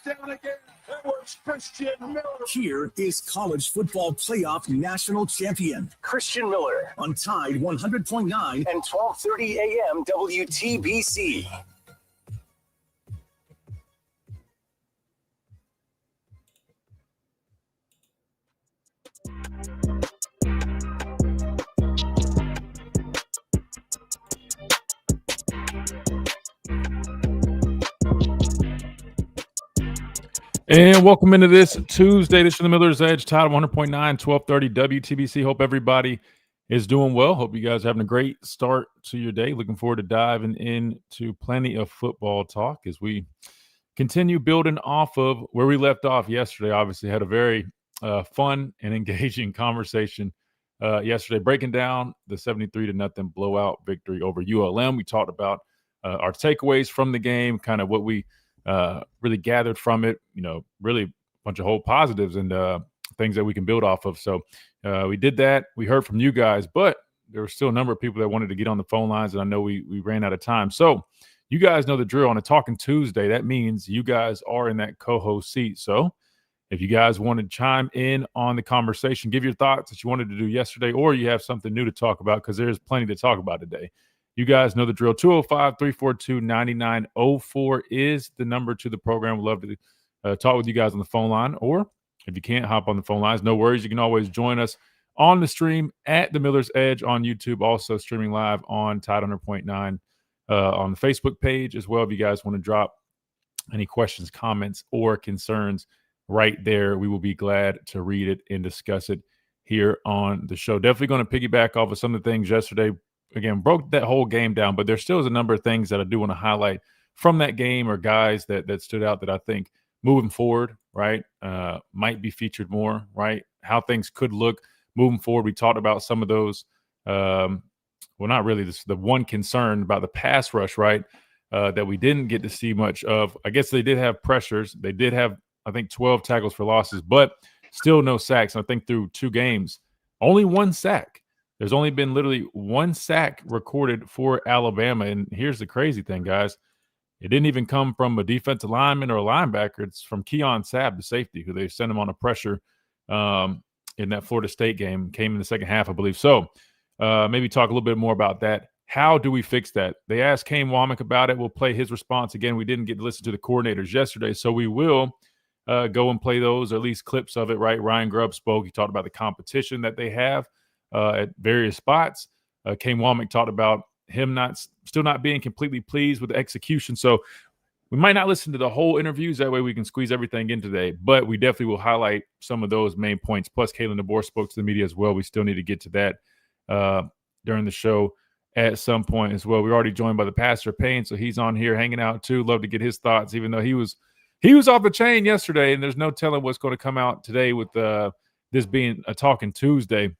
down again. That was Christian Miller. Here is college football playoff national champion Christian Miller on Tide 100.9 and 12:30 a.m. WTBC. And welcome into this Tuesday edition of the Miller's Edge, Tide 100.9, 1230 WTBC. Hope everybody is doing well. Hope you guys are having a great start to your day. Looking forward to diving into plenty of football talk as we continue building off of where we left off yesterday. Obviously had a very fun and engaging conversation yesterday, breaking down the 73-0 blowout victory over ULM. We talked about our takeaways from the game, kind of what we really gathered from it, really a bunch of whole positives and things that we can build off of. So we did that. We heard from you guys, but there were still a number of people that wanted to get on the phone lines, and I know we ran out of time. So you guys know the drill. On a Talking Tuesday, that means you guys are in that co-host seat. So if you guys want to chime in on the conversation, give your thoughts that you wanted to do yesterday, or you have something new to talk about, because there's plenty to talk about today. You guys know the drill. 205-342-9904 is the number to the program. We'd love to talk with you guys on the phone line, or if you can't hop on the phone lines, no worries. You can always join us on the stream at the Miller's Edge on YouTube, also streaming live on Tide 100.9 on the Facebook page as well. If you guys want to drop any questions, comments, or concerns right there, we will be glad to read it and discuss it here on the show. Definitely going to piggyback off of some of the things yesterday. Again, broke that whole game down, but there still is a number of things that I do want to highlight from that game, or guys that stood out that I think moving forward, right, might be featured more, right, how things could look moving forward. We talked about some of those, well, not really. This the one concern about the pass rush, right, that we didn't get to see much of. I guess they did have pressures. They did have, I think, 12 tackles for losses, but still no sacks. And I think through 2 games, only 1 sack. There's only been literally 1 sack recorded for Alabama. And here's the crazy thing, guys. It didn't even come from a defensive lineman or a linebacker. It's from Keon Sabb, the safety, who they sent him on a pressure in that Florida State game. Came in the second half, I believe. So maybe talk a little bit more about that. How do we fix that? They asked Kane Womack about it. We'll play his response. Again, we didn't get to listen to the coordinators yesterday, so we will go and play those, or at least clips of it, right? Ryan Grubb spoke. He talked about the competition that they have at various spots. Kane Womack talked about him still not being completely pleased with the execution. So we might not listen to the whole interviews. That way we can squeeze everything in today. But we definitely will highlight some of those main points. Plus, Kalen DeBoer spoke to the media as well. We still need to get to that during the show at some point as well. We're already joined by the Pastor Payne, so he's on here hanging out too. Love to get his thoughts, even though he was off the chain yesterday, and there's no telling what's going to come out today with this being a Talking Tuesday.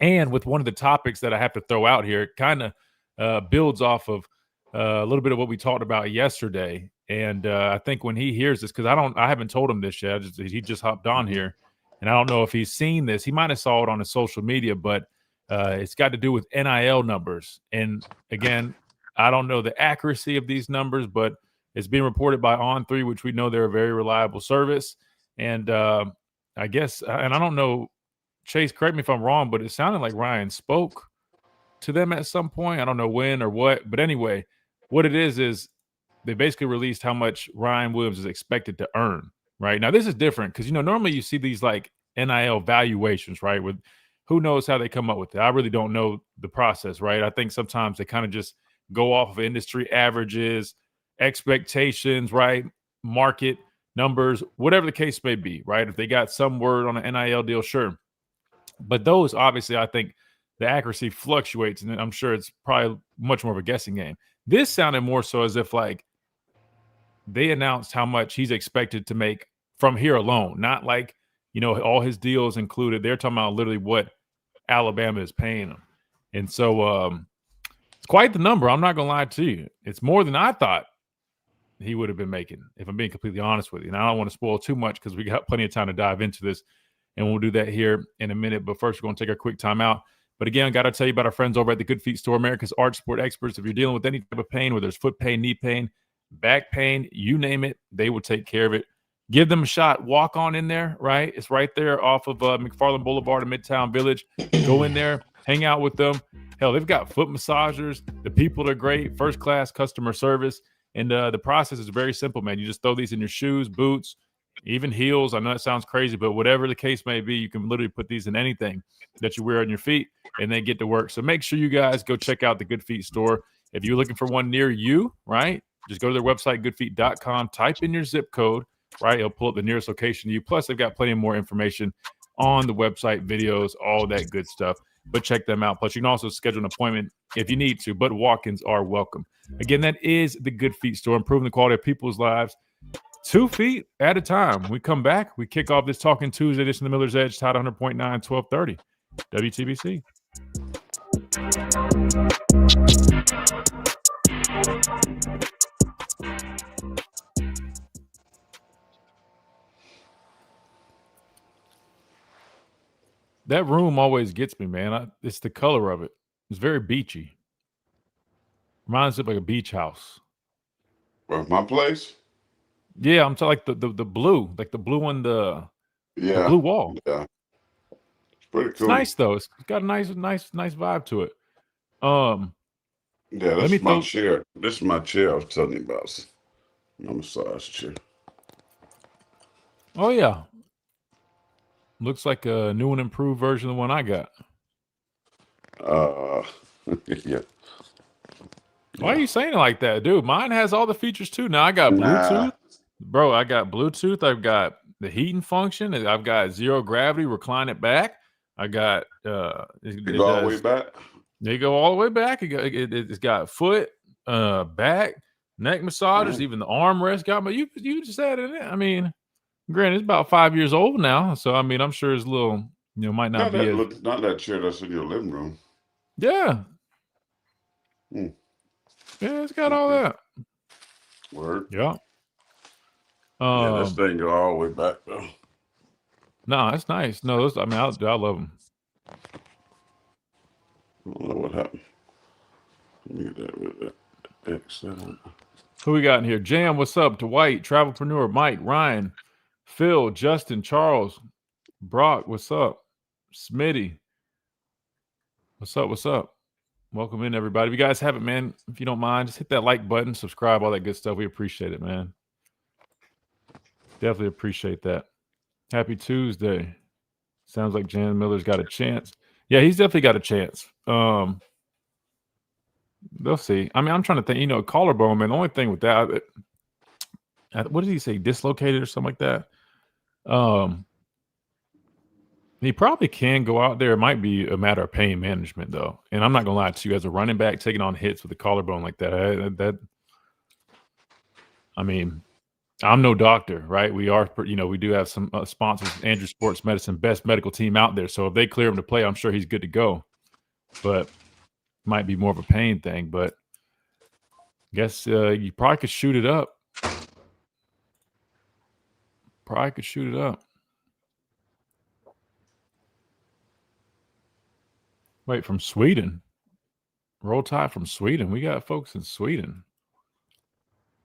And with one of the topics that I have to throw out here, it kind of builds off of a little bit of what we talked about yesterday. And I think when he hears this, because I haven't told him this yet. He just hopped on here, and I don't know if he's seen this. He might have saw it on his social media, but it's got to do with NIL numbers. And again, I don't know the accuracy of these numbers, but it's being reported by On3, which we know they're a very reliable service. And I guess, and I don't know, Chase, correct me if I'm wrong, but it sounded like Ryan spoke to them at some point. I don't know when or what, but anyway, what it is they basically released how much Ryan Williams is expected to earn, right? Now, this is different because, normally you see these like NIL valuations, right, with who knows how they come up with it. I really don't know the process, right? I think sometimes they kind of just go off of industry averages, expectations, right, market numbers, whatever the case may be, right? If they got some word on an NIL deal, sure. But those, obviously, I think the accuracy fluctuates, and I'm sure it's probably much more of a guessing game. This sounded more so as if, like, they announced how much he's expected to make from here alone, not like, all his deals included. They're talking about literally what Alabama is paying him. And so it's quite the number. I'm not going to lie to you. It's more than I thought he would have been making, if I'm being completely honest with you. And I don't want to spoil too much because we got plenty of time to dive into this. And we'll do that here in a minute. But first, we're going to take our quick time out. But again, got to tell you about our friends over at the Good Feet Store, America's Arch Sport Experts. If you're dealing with any type of pain, whether it's foot pain, knee pain, back pain, you name it, they will take care of it. Give them a shot. Walk on in there, right? It's right there off of McFarland Boulevard in Midtown Village. Go in there, hang out with them. Hell, they've got foot massagers. The people are great, first-class customer service. And the process is very simple, man. You just throw these in your shoes, boots, even heels. I know it sounds crazy, but whatever the case may be, you can literally put these in anything that you wear on your feet, and they get to work. So make sure you guys go check out the Good Feet store. If you're looking for one near you, right, just go to their website, goodfeet.com, type in your zip code, right? It'll pull up the nearest location to you. Plus, they've got plenty more information on the website, videos, all that good stuff. But check them out. Plus, you can also schedule an appointment if you need to, but walk-ins are welcome. Again, that is the Good Feet store, improving the quality of people's lives 2 feet at a time. We come back. We kick off this Talking Tuesday edition of the Miller's Edge, Tide 100.9, 1230, WTBC. That room always gets me, man. It's the color of it. It's very beachy. Reminds me of like a beach house. Well, my place? Yeah, I'm talking like the blue, like the blue on the blue wall. Yeah, it's pretty It's cool. nice though. It's got a nice vibe to it. Yeah, let this me is my throw- chair. This is my chair I was telling you about. My massage chair. Oh yeah, looks like a new and improved version of the one I got. Yeah. Why are you saying it like that, dude? Mine has all the features too. Now I got Bluetooth, bro. I got Bluetooth. I've got the heating function. I've got zero gravity. Recline it back. I got It go all the way back. They go all the way back. It's got foot, back, neck massages, even the armrest got. But you just added it. I mean, granted, it's about 5 years old now, so I mean, I'm sure it's a little, might not be. Not that chair that's in your living room. Yeah. Yeah, it's got all that. Word. Yeah. Yeah, this thing go all the way back though. No, it's nice. No, I love them. I don't know what happened. Let me get that with that X down. Who we got in here? Jam, what's up? Dwight, Travelpreneur, Mike, Ryan, Phil, Justin, Charles, Brock, what's up? Smitty, what's up? What's up? Welcome in, everybody. If you guys haven't, man, if you don't mind, just hit that like button, subscribe, all that good stuff. We appreciate it, man. Definitely appreciate that. Happy Tuesday. Sounds like Jan Miller's got a chance. Yeah, he's definitely got a chance. They'll see. I mean, I'm trying to think, collarbone, man. The only thing with that, what did he say? Dislocated or something like that? He probably can go out there. It might be a matter of pain management, though. And I'm not going to lie to you, as a running back, taking on hits with a collarbone like that, I mean, I'm no doctor, right? We are, we do have some sponsors, Andrew Sports Medicine, best medical team out there. So if they clear him to play, I'm sure he's good to go. But might be more of a pain thing. But I guess you probably could shoot it up. Wait, from Sweden. Roll Tide from Sweden. We got folks in Sweden.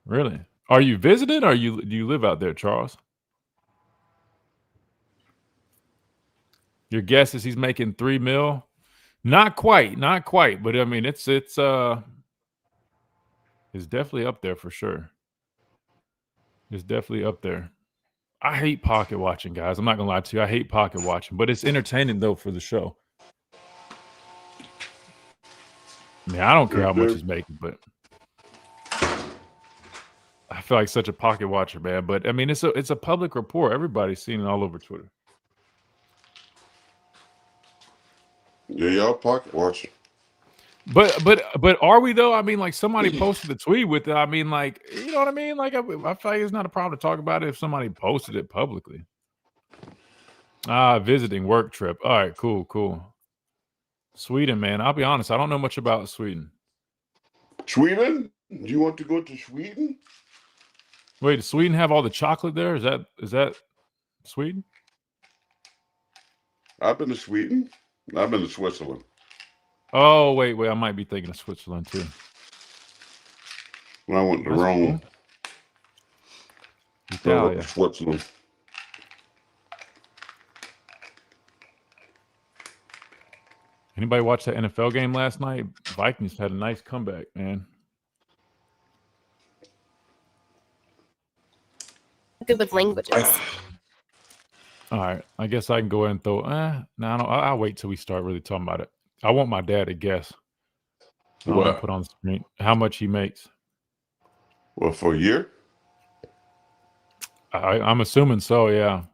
Really? Are you visiting or do you live out there, Charles? Your guess is he's making $3 million? Not quite. But I mean, it's definitely up there for sure. It's definitely up there. I hate pocket watching, guys. I'm not gonna lie to you. I hate pocket watching, but it's entertaining though for the show. I mean, I don't care how much he's making, but I feel like such a pocket watcher, man. But I mean, it's a public report. Everybody's seen it all over Twitter. Yeah, y'all pocket watching. But are we though? I mean, like somebody posted a tweet with it. I mean, like, you know what I mean? Like, I feel like it's not a problem to talk about it if somebody posted it publicly. Visiting work trip. All right, cool. Sweden, man. I'll be honest. I don't know much about Sweden. Sweden? Do you want to go to Sweden? Wait, does Sweden have all the chocolate there? Is that Sweden? I've been to Sweden. I've been to Switzerland. Oh, wait. I might be thinking of Switzerland too. When I went to Rome. Italia. Switzerland. Anybody watch that NFL game last night? Vikings had a nice comeback, man. Good with languages. All right, I guess I can go ahead and throw. No, I'll wait till we start really talking about it. I want my dad to guess. I want to What? put on the screen how much he makes. Well, for a year? I'm assuming so. Yeah,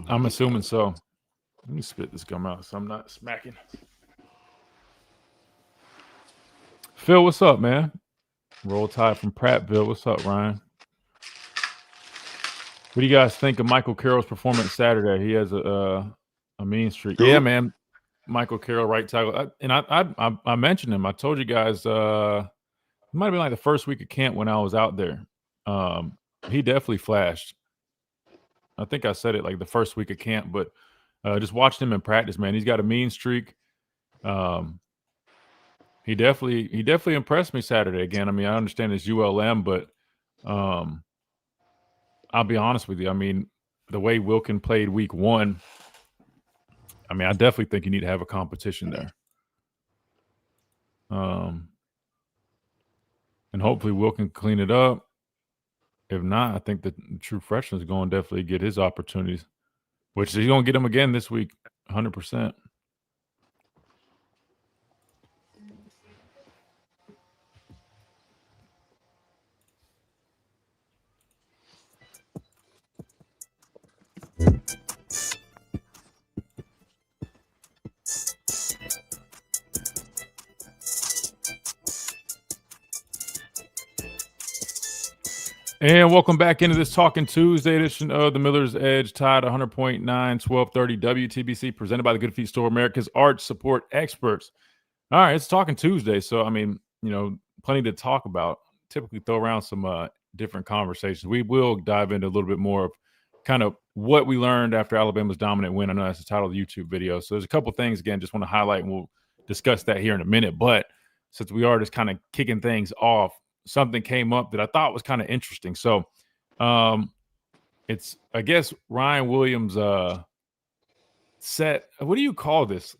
I'm assuming so. Let me spit this gum out so I'm not smacking. Phil, what's up, man? Roll Tide from Prattville. What's up, Ryan? What do you guys think of Michael Carroll's performance Saturday? He has a mean streak. Who? Yeah, man. Michael Carroll, right tackle. I mentioned him. I told you guys it might have been like the first week of camp when I was out there. He definitely flashed. I think I said it like the first week of camp, but just watched him in practice, man. He's got a mean streak. He definitely impressed me Saturday again. I mean, I understand it's ULM, but I'll be honest with you. I mean, the way Wilkin played week 1, I mean, I definitely think you need to have a competition there. And hopefully Wilkin clean it up. If not, I think the true freshman is going to definitely get his opportunities, which he's going to get them again this week, 100%. And welcome back into this Talking Tuesday edition of the Miller's Edge, tied 100.9, 1230 WTBC, presented by the Good Feet Store, America's arch support experts. All right, it's Talking Tuesday. So, I mean, you know, plenty to talk about. Typically throw around some different conversations. We will dive into a little bit more of kind of what we learned after Alabama's dominant win. I know that's the title of the YouTube video. So there's a couple things, again, just want to highlight, and we'll discuss that here in a minute. But since we are just kind of kicking things off, something came up that I thought was kind of interesting. So it's, I guess, Ryan Williams set, what do you call this?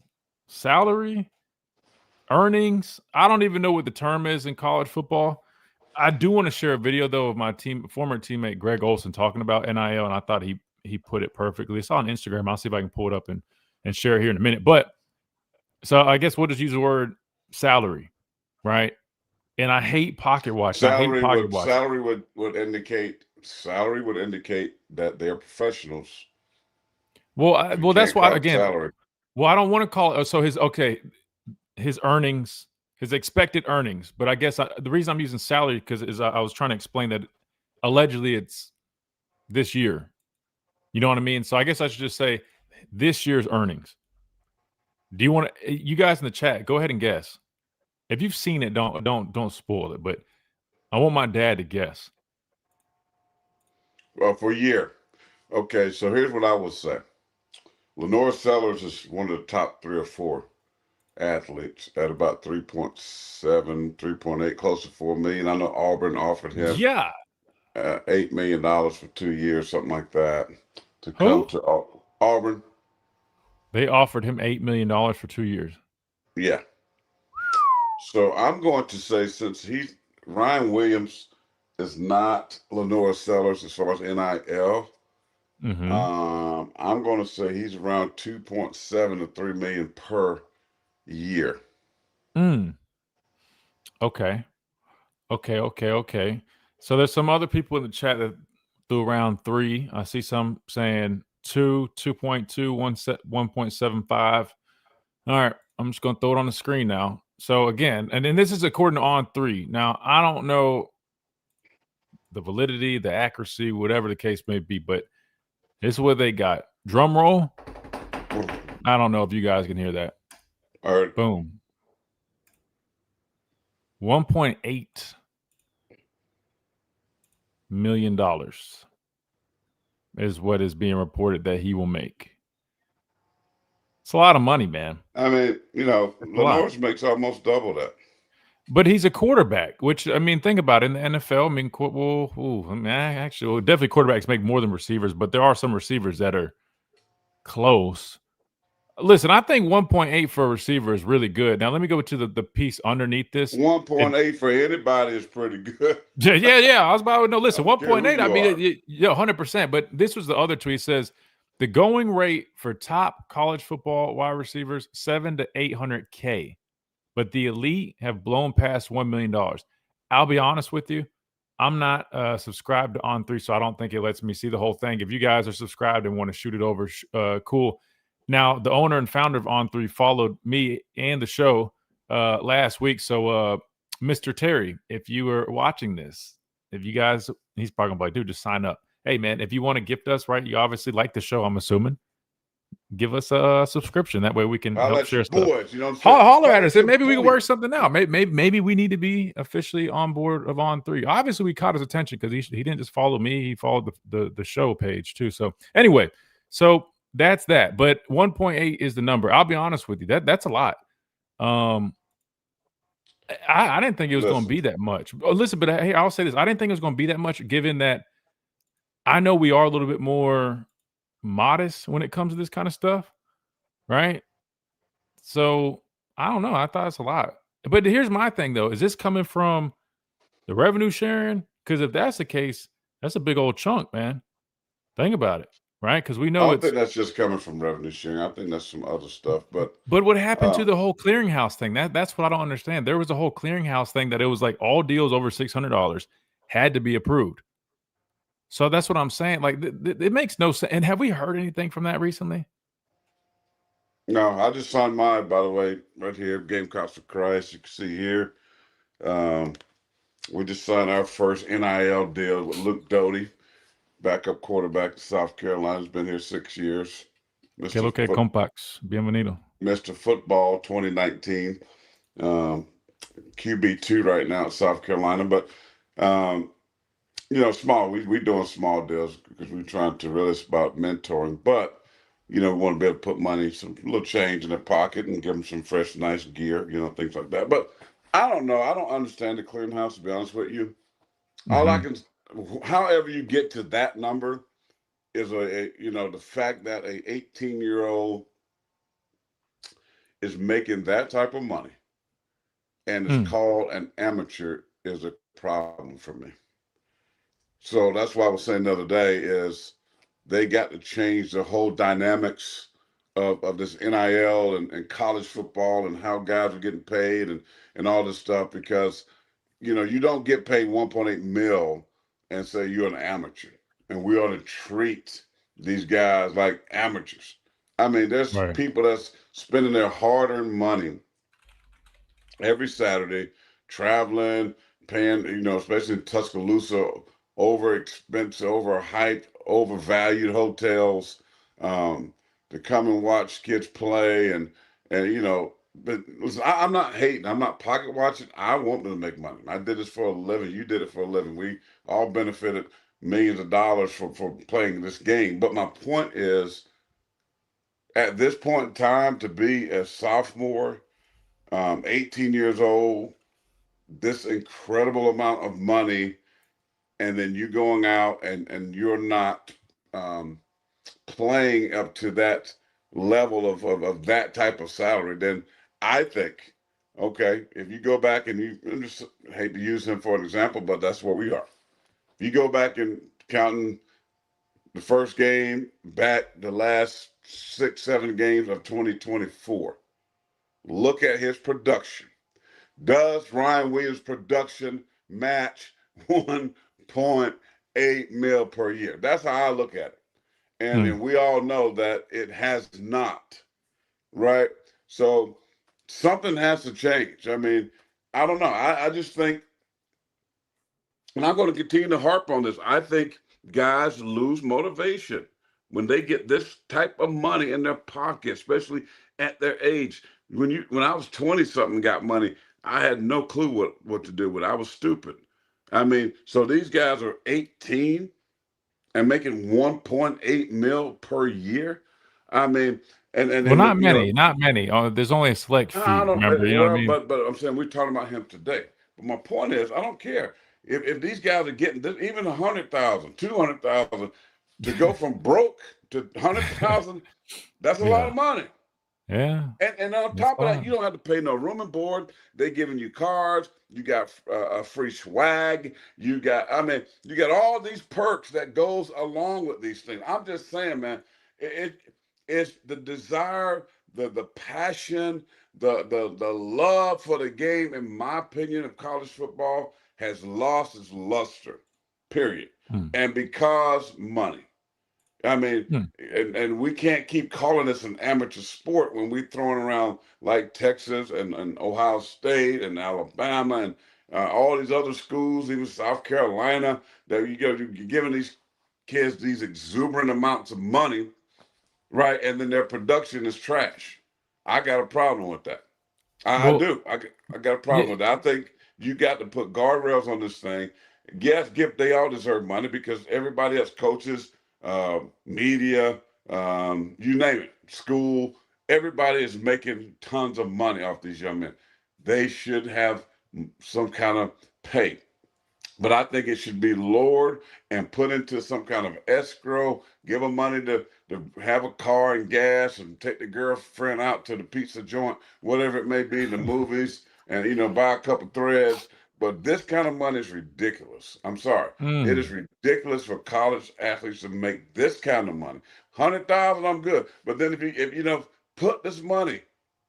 Salary? Earnings? I don't even know what the term is in college football. I do want to share a video, though, of my former teammate Greg Olson talking about NIL, and I thought he put it perfectly. It's on Instagram. I'll see if I can pull it up and share it here in a minute. But so I guess we'll just use the word salary, right? And I hate pocket watching. Salary would indicate that they're professionals. Well, that's why, again. Salary. Well, I don't want to call it. So his earnings, his expected earnings. But I guess the reason I'm using salary because I was trying to explain that allegedly it's this year. You know what I mean? So I guess I should just say this year's earnings. Do you want to? You guys in the chat, go ahead and guess. If you've seen it, don't spoil it. But I want my dad to guess. Well, for a year. Okay, so here's what I would say. Lenore Sellers is one of the top 3 or 4 athletes at about 3.7, 3.8, close to $4 million. I know Auburn offered him $8 million for 2 years, something like that, to come to Auburn. They offered him $8 million for 2 years. Yeah. So I'm going to say, since Ryan Williams is not Lenore Sellers as far as NIL, I'm going to say he's around 2.7 to 3 million per year. Okay. So there's some other people in the chat that threw around 3. I see some saying 2, 2.2, 1.75. All right, I'm just going to throw it on the screen now. So again, and then this is according to On3. Now, I don't know the validity, the accuracy, whatever the case may be, but this is what they got. Drum roll. I don't know if you guys can hear that. All right. Boom. $1.8 million is what is being reported that he will make. It's a lot of money, man. I mean, Lenore's makes almost double that. But he's a quarterback, which, I mean, think about it. In the NFL, I mean, actually, definitely quarterbacks make more than receivers, but there are some receivers that are close. Listen, I think 1.8 for a receiver is really good. Now, let me go to the piece underneath this. 1.8 for anybody is pretty good. Yeah. I was about to know. Listen, I don't care 1.8, who I you mean, yeah, 100%. But this was the other tweet. It says the going rate for top college football wide receivers, 7 to 800K. But the elite have blown past $1 million. I'll be honest with you. I'm not subscribed to On3, so I don't think it lets me see the whole thing. If you guys are subscribed and want to shoot it over, cool. Now, the owner and founder of On3 followed me and the show last week. So, Mr. Terry, if you were watching this, if you guys, he's probably going to be like, dude, just sign up. Hey, man, if you want to gift us, right, you obviously like the show, I'm assuming. Give us a subscription. That way we can help share stuff. Boys, you know what I'm saying? Holler at us, and maybe we can work something out. Maybe we need to be officially on board of On3. Obviously, we caught his attention because he didn't just follow me; he followed the show page too. So anyway, so that's that. But 1.8 is the number. I'll be honest with you. That's a lot. I didn't think it was going to be that much. Listen, but hey, I'll say this: I didn't think it was going to be that much, given that I know we are a little bit more modest when it comes to this kind of stuff, right? So I don't know. I thought it's a lot. But here's my thing, though: is this coming from the revenue sharing? Because if that's the case, that's a big old chunk, man. Think about it, right? Because we know I don't think that's just coming from revenue sharing. I think that's some other stuff. But what happened to the whole clearinghouse thing? That's what I don't understand. There was a whole clearinghouse thing that it was like all deals over $600 had to be approved. So that's what I'm saying. Like, it makes no sense. And have we heard anything from that recently? No, I just signed mine, by the way, right here. Gamecocks for Christ. You can see here. We just signed our first NIL deal with Luke Doty, backup quarterback of South Carolina. He's been here 6 years. Que lo que compacts. Bienvenido. Mr. Football 2019. QB2 right now at South Carolina. But, small. We're doing small deals because we're trying to really, it's about mentoring. But, we want to be able to put money, some little change in their pocket and give them some fresh, nice gear, things like that. But I don't know. I don't understand the clearinghouse, to be honest with you. However you get to that number is the fact that a 18-year-old is making that type of money and is called an amateur is a problem for me. So that's why I was saying the other day is they got to change the whole dynamics of this NIL and college football and how guys are getting paid and all this stuff, because, you don't get paid 1.8 mil and say you're an amateur. And we ought to treat these guys like amateurs. I mean, there's people that's spending their hard-earned money every Saturday, traveling, paying, especially in Tuscaloosa, over-expensive, overhyped, overvalued hotels to come and watch kids play. And but listen, I'm not hating. I'm not pocket watching. I want them to make money. I did this for a living. You did it for a living. We all benefited millions of dollars for playing this game. But my point is, at this point in time, to be a sophomore, 18 years old, this incredible amount of money, and then you going out and you're not playing up to that level of that type of salary, then I think, okay, if you go back and I just hate to use him for an example, but that's where we are. If you go back and counting the first game back the last 6-7 games of 2024, look at his production. Does Ryan Williams' production match 1.8 mil per year? That's how I look at it. And we all know that it has not, right? So something has to change. I mean, I don't know. I just think, and I'm going to continue to harp on this, I think guys lose motivation when they get this type of money in their pocket, especially at their age. When I was 20-something, got money, I had no clue what to do with it. I was stupid. I mean, so these guys are 18 and making 1.8 mil per year. I mean, Well, not many, not many. There's only a select few. I don't. Remember, you know what I mean? But I'm saying we're talking about him today. But my point is, I don't care if these guys are getting this, even 100,000, 200,000 to go from broke to 100,000. That's a lot of money. Yeah. And on top of that, you don't have to pay no room and board. They giving you cards. You got a free swag. You got all these perks that goes along with these things. I'm just saying, man, it's the desire, the passion, the love for the game, in my opinion, of college football has lost its luster, period. And because money. I mean, and we can't keep calling this an amateur sport when we're throwing around like Texas and Ohio State and Alabama and all these other schools, even South Carolina, that you're giving these kids these exuberant amounts of money, right? And then their production is trash. I got a problem with that. I do. I got a problem with that. I think you got to put guardrails on this thing. Yes, they all deserve money because everybody else, coaches, media, you name it, school, everybody is making tons of money off these young men. They should have some kind of pay. But I think it should be lowered and put into some kind of escrow, give them money to have a car and gas and take the girlfriend out to the pizza joint, whatever it may be, the movies, and, buy a couple threads. But this kind of money is ridiculous. I'm sorry. It is ridiculous for college athletes to make this kind of money. 100,000, I'm good. But then if put this money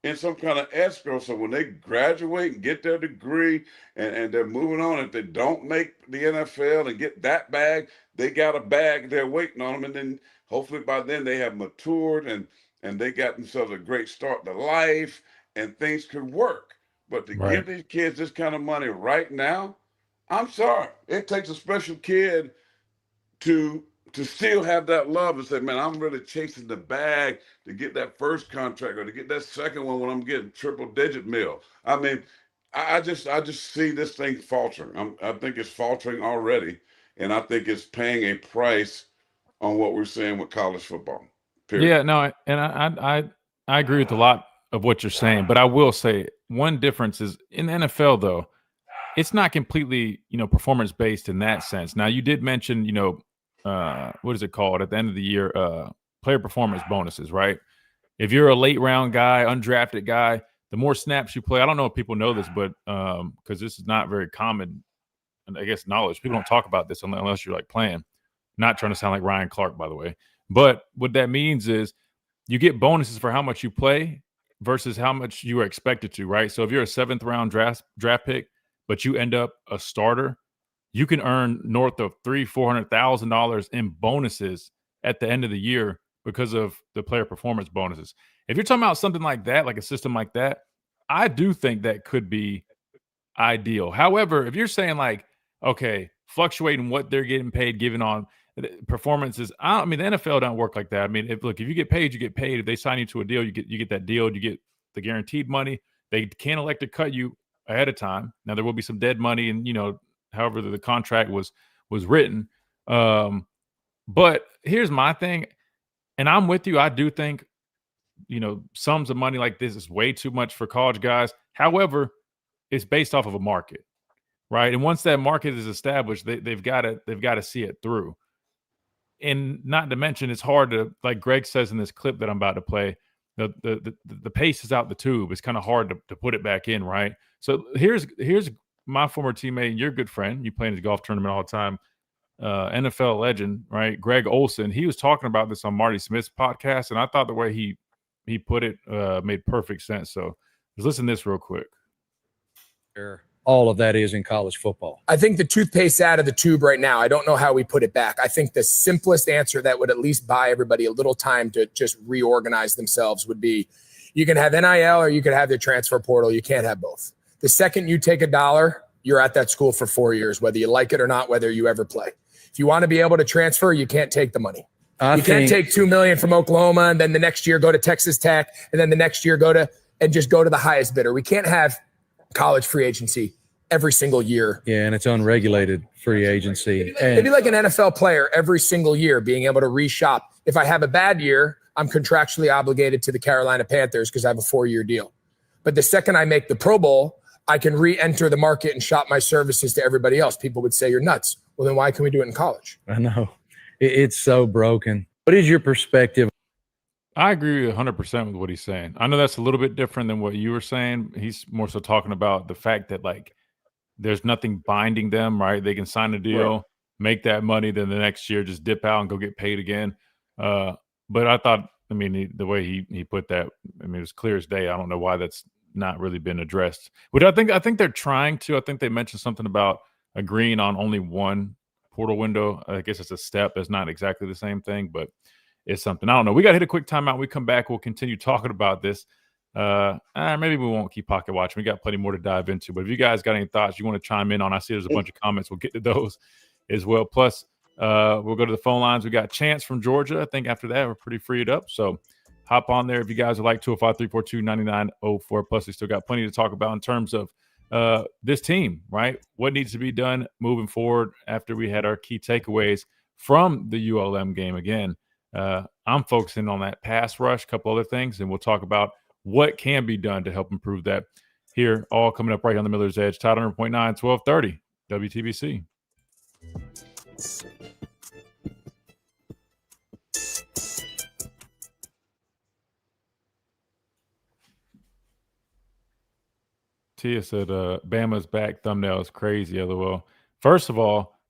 in some kind of escrow, so when they graduate and get their degree and they're moving on, if they don't make the NFL and get that bag, they got a bag there waiting on them. And then hopefully by then they have matured and they got themselves a great start to life and things could work. But to give these kids this kind of money right now, I'm sorry. It takes a special kid to still have that love and say, man, I'm really chasing the bag to get that first contract or to get that second one when I'm getting triple-digit mil. I mean, I just see this thing faltering. I think it's faltering already, and I think it's paying a price on what we're seeing with college football. Period. Yeah, no, and I agree with a lot of what you're saying, but I will say one difference is in the NFL, though, it's not completely, performance based in that sense. Now, you did mention, what is it called at the end of the year? Player performance bonuses, right? If you're a late round guy, undrafted guy, the more snaps you play, I don't know if people know this, but because this is not very common, I guess, knowledge. People don't talk about this unless you're like playing. Not trying to sound like Ryan Clark, by the way. But what that means is you get bonuses for how much you play versus how much you are expected to, right? So if you're a 7th round draft pick, but you end up a starter, you can earn north of $300,000-$400,000 in bonuses at the end of the year because of the player performance bonuses. If you're talking about something like that, like a system like that, I do think that could be ideal. However, if you're saying like, okay, fluctuating what they're getting paid, given on performances, the NFL don't work like that. I mean, if you get paid, you get paid. If they sign you to a deal, you get that deal. You get the guaranteed money. They can't elect to cut you ahead of time. Now there will be some dead money, and however the contract was written. But here's my thing, and I'm with you. I do think sums of money like this is way too much for college guys. However, it's based off of a market, right? And once that market is established, they've got to see it through. And not to mention, it's hard to, like Greg says in this clip that I'm about to play, the pace is out the tube. It's kind of hard to put it back in, right? So here's my former teammate and your good friend. You play in his golf tournament all the time, NFL legend, right? Greg Olson. He was talking about this on Marty Smith's podcast, and I thought the way he put it made perfect sense. So let's listen to this real quick. Sure. All of that is in college football. I think the toothpaste's out of the tube right now. I don't know how we put it back. I think the simplest answer that would at least buy everybody a little time to just reorganize themselves would be, you can have NIL or you can have the transfer portal. You can't have both. The second you take $1, you're at that school for 4 years, whether you like it or not, whether you ever play. If you want to be able to transfer, you can't take the money. You can't take $2 million from Oklahoma and then the next year go to Texas Tech and then the next year go to the highest bidder. We can't have college free agency every single year. Yeah, and it's unregulated free agency. It'd be like an NFL player every single year being able to reshop. If I have a bad year, I'm contractually obligated to the Carolina Panthers because I have a 4-year deal. But the second I make the Pro Bowl, I can re-enter the market and shop my services to everybody else. People would say you're nuts. Well, then why can we do it in college? I know. It's so broken. What is your perspective? I agree 100% with what he's saying. I know that's a little bit different than what you were saying. He's more so talking about the fact that, like, there's nothing binding them, right? They can sign a deal, make that money, then the next year just dip out and go get paid again. But I thought, I mean, the way he put that, I mean, it was clear as day. I don't know why that's not really been addressed. But I think they're trying to. I think they mentioned something about agreeing on only one portal window. I guess it's a step. It's not exactly the same thing, but it's something. I don't know. We got to hit a quick timeout. We come back. We'll continue talking about this. Maybe we won't keep pocket watching. We got plenty more to dive into. But if you guys got any thoughts you want to chime in on, I see there's a bunch of comments. We'll get to those as well. Plus, we'll go to the phone lines. We got Chance from Georgia. I think after that, we're pretty freed up. So hop on there if you guys would like. 205-342-9904. Plus, we still got plenty to talk about in terms of this team, right? What needs to be done moving forward after we had our key takeaways from the ULM game. Again, I'm focusing on that pass rush, a couple other things, and we'll talk about what can be done to help improve that here. All coming up right on the Miller's Edge. Tide 100.9, 1230, WTBC. Tia said, Bama's back thumbnail is crazy, LOL. First of all,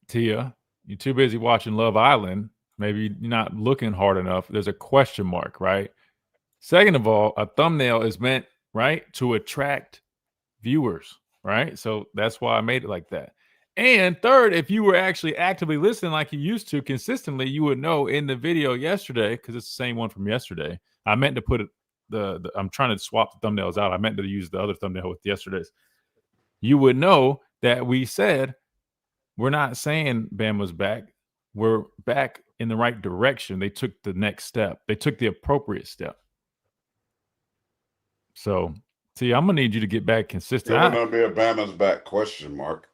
Tia, you're too busy watching Love Island. Maybe you're not looking hard enough. There's a question mark, right? Second of all, a thumbnail is meant, right, to attract viewers, right? So that's why I made it like that. And third, if you were actually actively listening like you used to consistently, you would know in the video yesterday, because it's the same one from yesterday, I meant to put it, I'm trying to swap the thumbnails out. I meant to use the other thumbnail with yesterday's. You would know that we said we're not saying Bama's back. We're back in the right direction. They took the next step. They took the appropriate step. So, see, I'm going to need you to get back consistent. It's going to be a Bama's back question mark.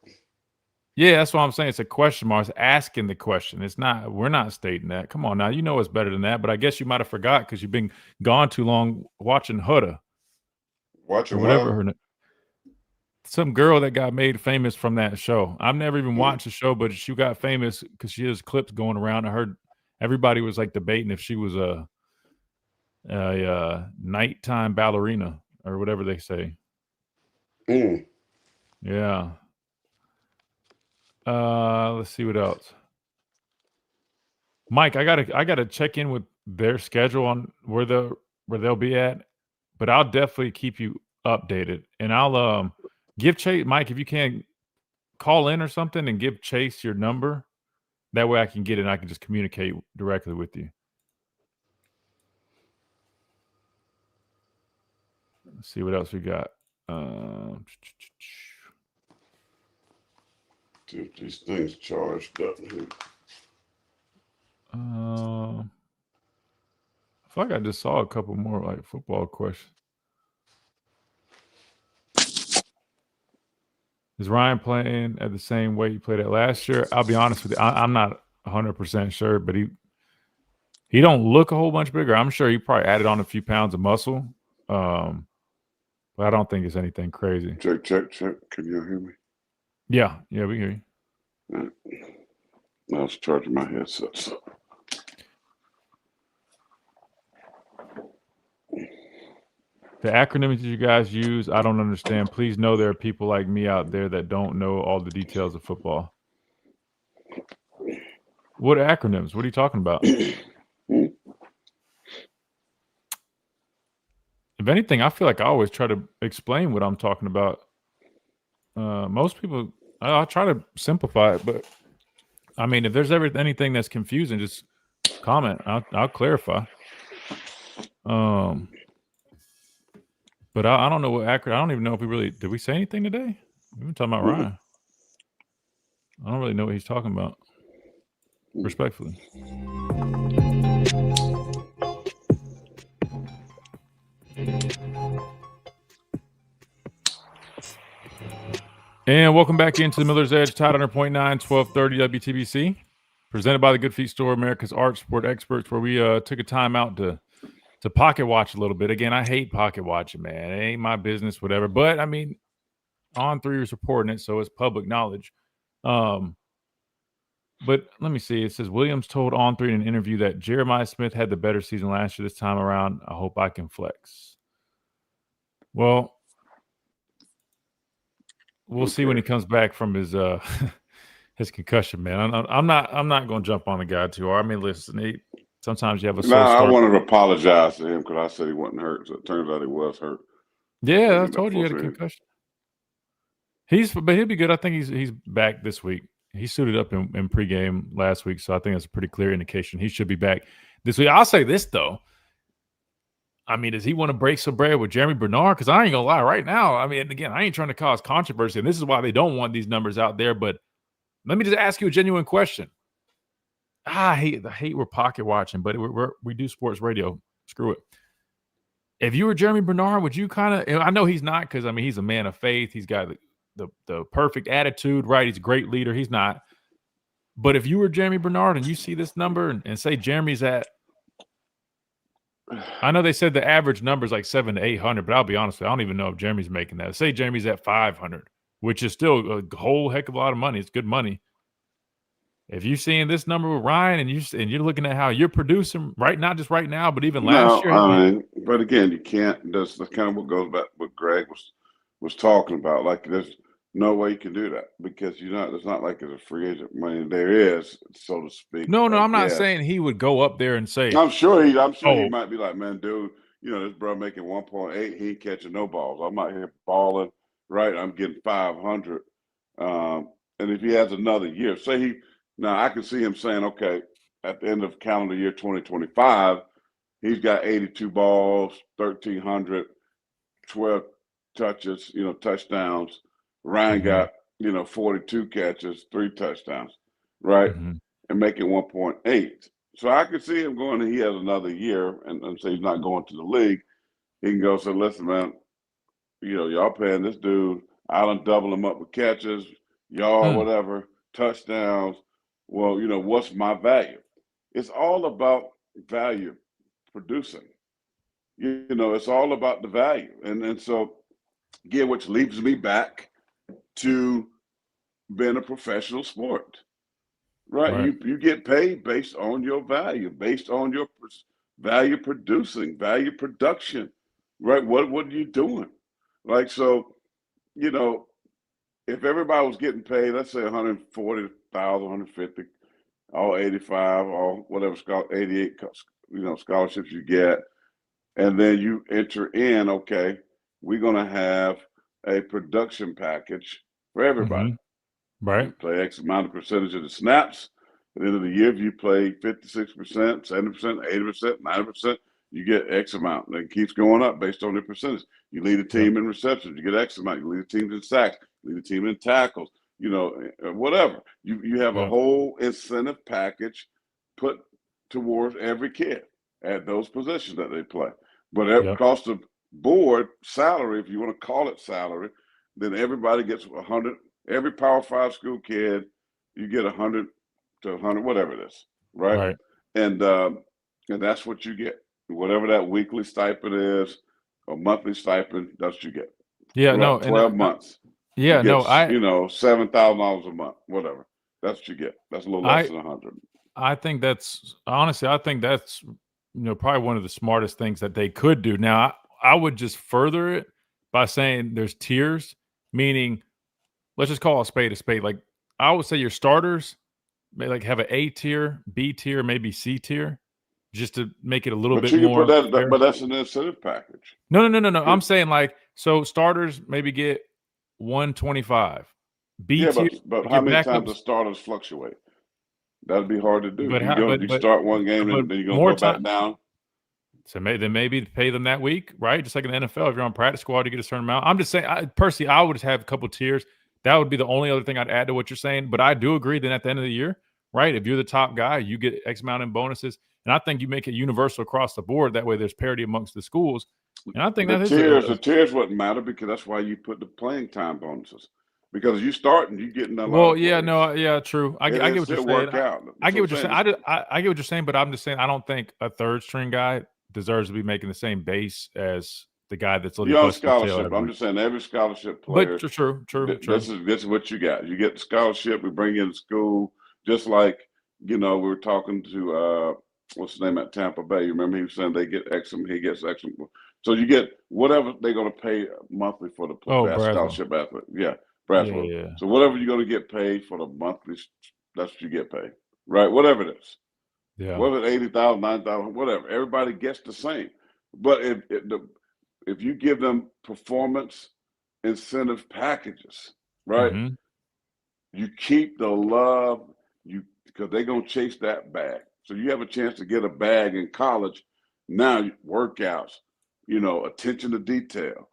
Yeah, that's what I'm saying. It's a question mark. It's asking the question. It's not, we're not stating that. Come on now. You know it's better than that, but I guess you might have forgot because you've been gone too long watching Huda. Watching whatever her name. Some girl that got made famous from that show. I've never even watched the show, but she got famous because she has clips going around. I heard everybody was like debating if she was a nighttime ballerina or whatever they say. Yeah. Let's see what else. Mike, I gotta check in with their schedule on where they'll be at, but I'll definitely keep you updated. And I'll give Chase, Mike, if you can call in or something and give Chase your number. That way I can get it and I can just communicate directly with you. Let's see what else we got. These things charged up. I feel like I just saw a couple more like football questions. Is Ryan playing at the same weight he played at last year? I'll be honest with you. I'm not 100% sure, but he don't look a whole bunch bigger. I'm sure he probably added on a few pounds of muscle. But I don't think it's anything crazy. Check. Can you hear me? Yeah, we can hear you. Right. I was charging my headset. So. The acronyms that you guys use, I don't understand. Please know there are people like me out there that don't know all the details of football. What acronyms? What are you talking about? If anything, I feel like I always try to explain what I'm talking about. Most people, I try to simplify it, but I mean, if there's ever anything that's confusing, just comment. I'll clarify. But I don't know what acronym. I don't even know if did we say anything today? We've been talking about Ryan. I don't really know what he's talking about. Respectfully. And welcome back into the Miller's Edge, Tide 100.9, 1230 WTBC. presented by the Good Feet Store, America's Art Sport Experts, where we took a time out to pocket watch a little bit. Again, I hate pocket watching, man. It ain't my business, whatever. But I mean, On3 is reporting it, so it's public knowledge. But let me see. It says Williams told On3 in an interview that Jeremiah Smith had the better season last year. This time around, I hope I can flex. Well, we'll see when he comes back from his his concussion, man. I'm not going to jump on the guy too hard. I mean, listen, sometimes you have a slow I start. wanted to apologize to him because I said he wasn't hurt. So it turns out he was hurt. Yeah, I told you he had a concussion. But he'll be good. I think he's back this week. He suited up in pregame last week, so I think that's a pretty clear indication he should be back this week. I'll say this though. I mean, does he want to break some bread with Jeremy Bernard? Because I ain't gonna lie, right now, I mean, again, I ain't trying to cause controversy, and this is why they don't want these numbers out there. But let me just ask you a genuine question. I hate we're pocket watching, but we do sports radio. Screw it. If you were Jeremy Bernard, would you kind of? I know he's not, because I mean he's a man of faith. He's got the perfect attitude, right? He's a great leader. He's not. But if you were Jeremy Bernard and you see this number and say Jeremy's at, I know they said the average number is like 700 to 800, but I'll be honest with you, I don't even know if Jeremy's making that. Say Jeremy's at 500, which is still a whole heck of a lot of money. It's good money. If you're seeing this number with Ryan and you're looking at how you're producing, right, not just right now, but even last year. I mean, but again, you can't. That's kind of what goes back what Greg was talking about. Like, there's no way you can do that because it's not like it's a free agent money. There is, so to speak. No, I'm not saying he would go up there and say. I'm sure he might be like, man, dude, this bro making 1.8, he ain't catching no balls. I'm out here balling, right? I'm getting 500. And if he has another year, now I can see him saying, okay, at the end of calendar year 2025, he's got 82 balls, 1,300, 12 touches, touchdowns. Ryan got, 42 catches, 3 touchdowns, right? And making 1.8. So I could see him going, and he has another year and say he's not going to the league. He can go say, listen, man, y'all paying this dude. I done double him up with catches, whatever, touchdowns. Well, what's my value? It's all about value producing. It's all about the value. And so, again, which leads me back to being a professional sport, right? You get paid based on your value, based on your value producing, value production, right? What are you doing? Like, so, if everybody was getting paid, let's say 140,000, 150, all 85, all whatever, 88, scholarships you get, and then you enter in, okay, we're going to have a production package for everybody. Right. You play X amount of percentage of the snaps. At the end of the year, if you play 56%, 70%, 80%, 90%, you get X amount. And it keeps going up based on the percentage. You lead a team in receptions, you get X amount. You lead a team in sacks, you lead a team in tackles, whatever. You have a whole incentive package put towards every kid at those positions that they play. But across the board, salary, if you want to call it salary, then everybody gets 100. Every Power 5 school kid, you get 100 to 100, whatever it is, right? And that's what you get. Whatever that weekly stipend is, or monthly stipend, that's what you get. 12 months. $7,000 a month, whatever. That's what you get. That's a little less than 100. I think that's probably one of the smartest things that they could do. Now, I would just further it by saying there's tiers, meaning let's just call a spade a spade. Like, I would say your starters may have an A tier, B tier, maybe C tier, just to make it a little bit more. But that's an incentive package. No. I'm saying so starters maybe get 125. B tier. But how many times the starters fluctuate? That'd be hard to do. You start one game and then you're going to go back down. So maybe pay them that week, right? Just like in the NFL, if you're on practice squad, you get a certain amount. I'm just saying, personally, I would just have a couple tiers. That would be the only other thing I'd add to what you're saying. But I do agree that at the end of the year, right, if you're the top guy, you get X amount in bonuses. And I think you make it universal across the board. That way there's parity amongst the schools. And I think the tiers wouldn't matter because that's why you put the playing time bonuses. because you starting, you getting a lot. Well, of yeah, plays. no, yeah, true. I get what you're It'll saying. work out. I get So what you're saying. I'm I get what you're saying, but I'm just saying I don't think a third string guy deserves to be making the same base as the guy that's literally You're on busting his tail scholarship. every I'm week. just saying every scholarship player. But true. This is what you got. You get the scholarship. We bring you in school, just like we were talking to what's his name at Tampa Bay. You remember he was saying they get X, he gets X. So you get whatever they're going to pay monthly for the scholarship athlete. Yeah, Braswell. Yeah. So whatever you're going to get paid for the monthly, that's what you get paid, right? Whatever it is. Yeah. Whether it's 80,000, 9,000, whatever. Everybody gets the same. But if you give them performance incentive packages, right? Mm-hmm. You keep the love, because they're gonna chase that bag. So you have a chance to get a bag in college. Now workouts, attention to detail,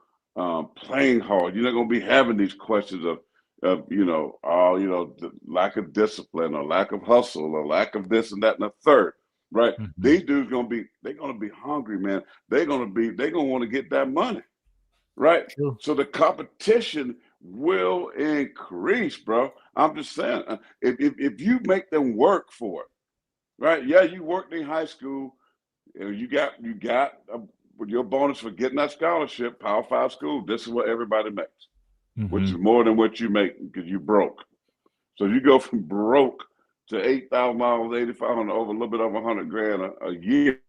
playing hard. You're not gonna be having these questions of the lack of discipline or lack of hustle or lack of this and that and the third. Right? Mm-hmm. These dudes they're gonna be hungry, man. They're gonna want to get that money. Right? True. So the competition will increase, bro. I'm just saying, if you make them work for it, right? Yeah, you worked in high school, and you got your bonus for getting that scholarship, Power 5 school. This is what everybody makes, which is more than what you make because you broke. So you go from broke to $8,000, $8,500, over a little bit over $100,000 a year.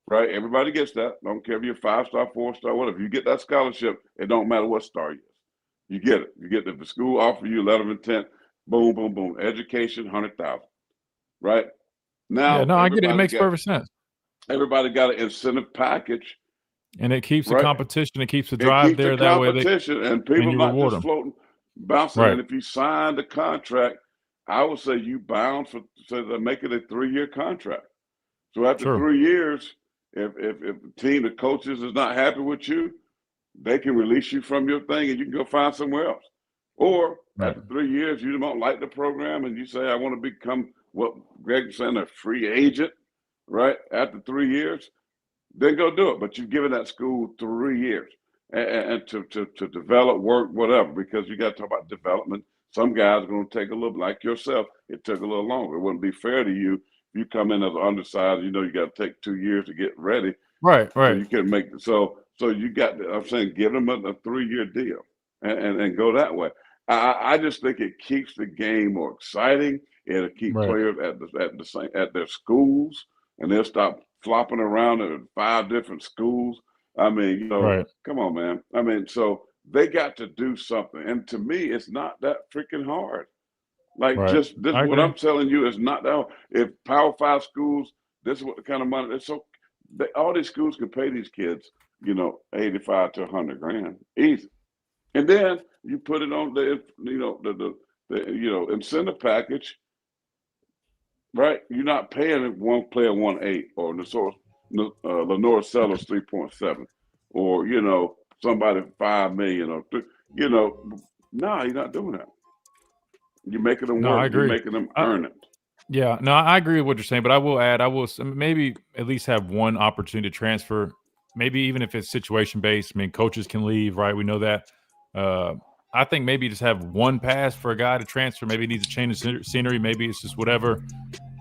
Right? Everybody gets that. Don't care if you're 5-star, 4-star, whatever. You get that scholarship, it don't matter what star you is. You get it. You get the school offer you letter of intent, boom, boom, boom. Education, $100,000. Right? Now, yeah, no, I get it. It makes perfect sense. Everybody got an incentive package. And it keeps the competition, it keeps the drive there. That way and people not just floating, bouncing. Right. And if you sign the contract, I would say you bound to make it a 3-year contract. So after 3 years, if the team, the coaches is not happy with you, they can release you from your thing and you can go find somewhere else. Or after 3 years, you don't like the program and you say, I want to become what Greg was saying, a free agent, right? After 3 years, then go do it. But you've given that school 3 years and to develop, work, whatever, because you got to talk about development. Some guys are going to take a little, like yourself, it took a little longer. It wouldn't be fair to you. You come in as an undersized, you got to take 2 years to get ready. Right. So you can make so you got. I'm saying give them a 3-year deal and go that way. I just think it keeps the game more exciting. It'll keep players at their schools, and they'll stop flopping around at 5 different schools. I mean, come on, man. I mean, so they got to do something, and to me, it's not that freaking hard. Like just this, what I'm telling you is not that. If Power 5 schools, this is what the kind of money. It's so all these schools can pay these kids, $85,000 to $100,000 easy, and then you put it on the incentive package, right? You're not paying one player 1.8 or Lenore Sellers 3.7, or somebody $5 million or no, you're not doing that. You're making them work. I agree. You're making them earn it. Yeah, no, I agree with what you're saying, but I will add, maybe at least have one opportunity to transfer, maybe even if it's situation-based. I mean, coaches can leave, right? We know that. I think maybe just have one pass for a guy to transfer. Maybe he needs to change the scenery. Maybe it's just whatever